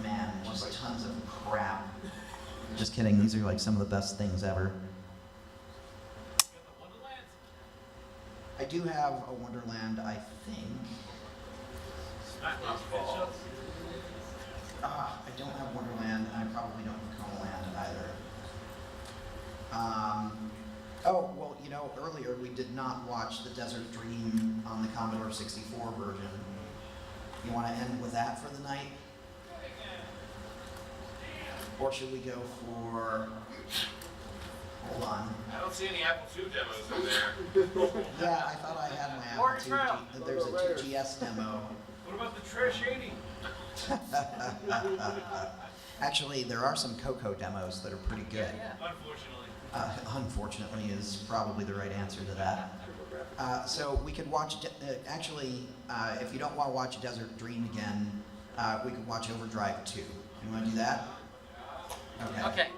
man, just tons of crap. Just kidding, these are like some of the best things ever. I do have a Wonderland, I think. I don't have Wonderland, and I probably don't have Commodore either. Oh, well, you know, earlier we did not watch the Desert Dream on the Commodore 64 version. You want to end with that for the night? Or should we go for... Hold on. I don't see any Apple II demos in there. Yeah, I thought I had my Apple Oregon Trail. II. There's a 2GS demo. What about the Trish 80? Actually, there are some Coco demos that are pretty good. Unfortunately. Unfortunately is probably the right answer to that. So we could watch, if you don't want to watch Desert Dream again, we could watch Overdrive 2. You want to do that? Okay.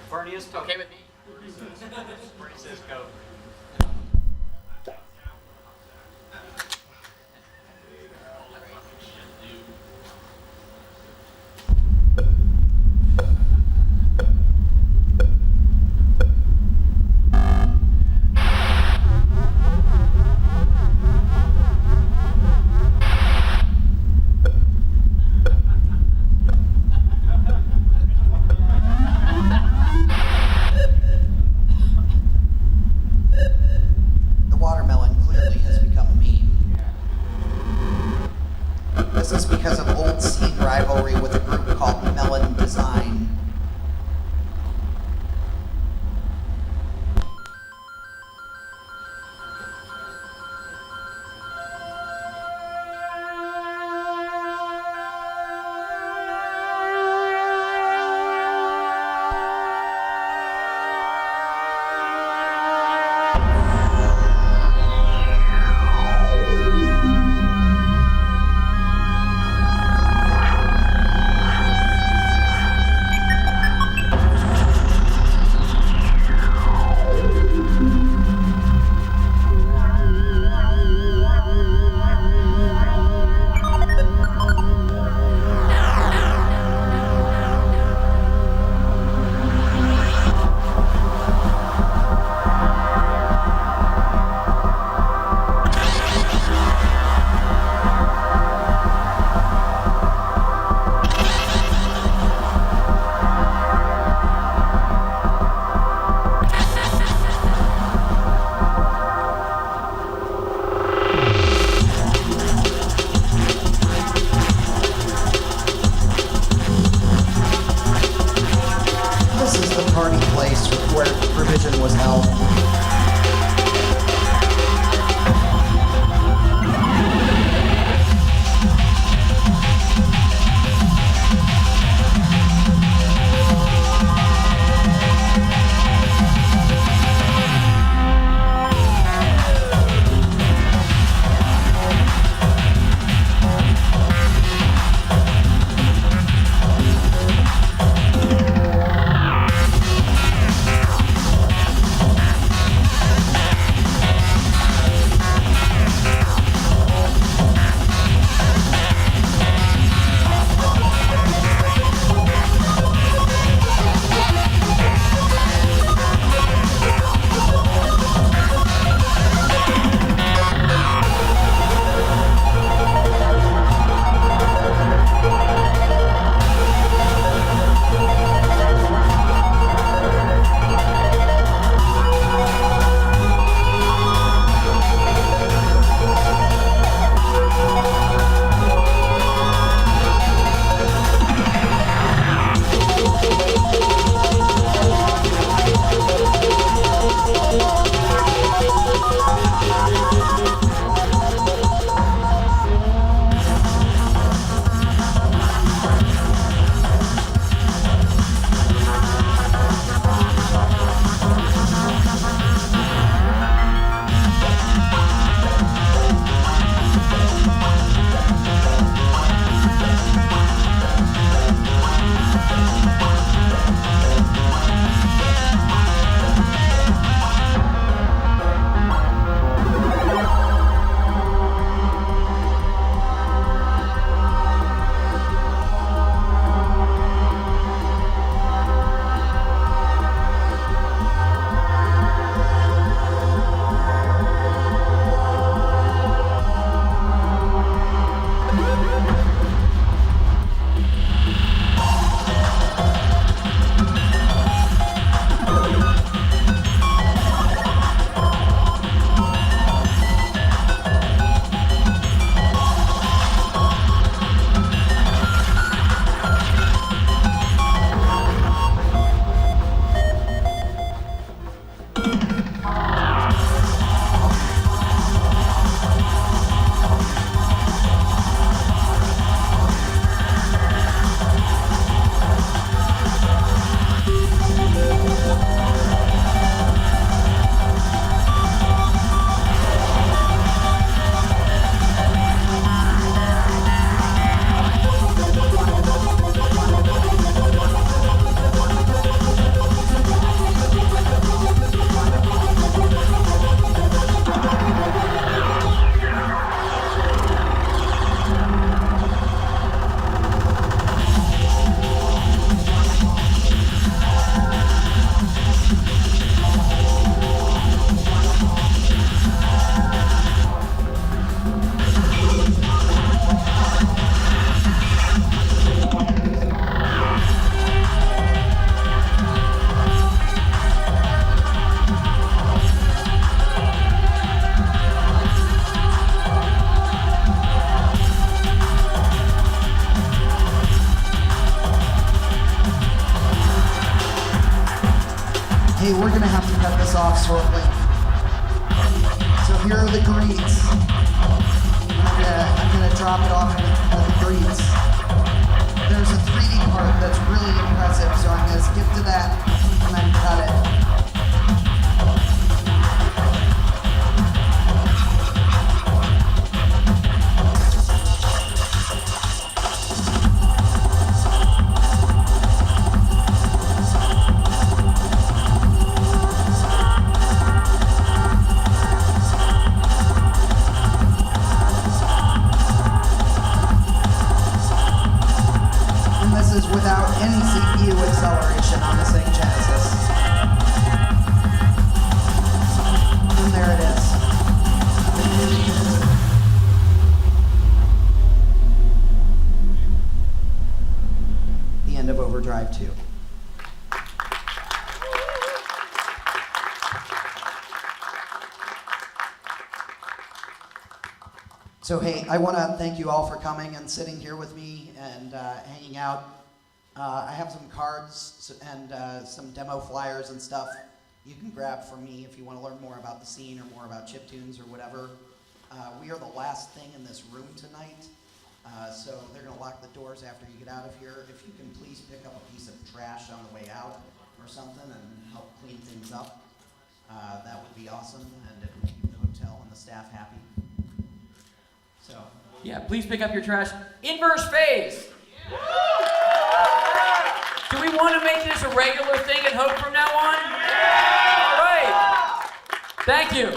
Bernie is token. Okay with me. Bernie says go. The watermelon clearly has become a meme. This is because of old scene rivalry with a group called Melon Design. off shortly. So here are the greets. I'm gonna drop it off at the greets. There's a 3D part that's really impressive, so I'm gonna skip to that and then cut it. Without any CPU acceleration on the Sega Genesis. And there it is. The end of Overdrive 2. So hey, I want to thank you all for coming and sitting here with me and hanging out. I have some cards and some demo flyers and stuff you can grab from me if you want to learn more about the scene or more about chiptunes or whatever. We are the last thing in this room tonight, so they're going to lock the doors after you get out of here. If you can please pick up a piece of trash on the way out or something and help clean things up, that would be awesome, and it would keep the hotel and the staff happy. So Yeah, please pick up your trash. Inverse phase. Do we want to make this a regular thing at Hope from now on? All right. Thank you.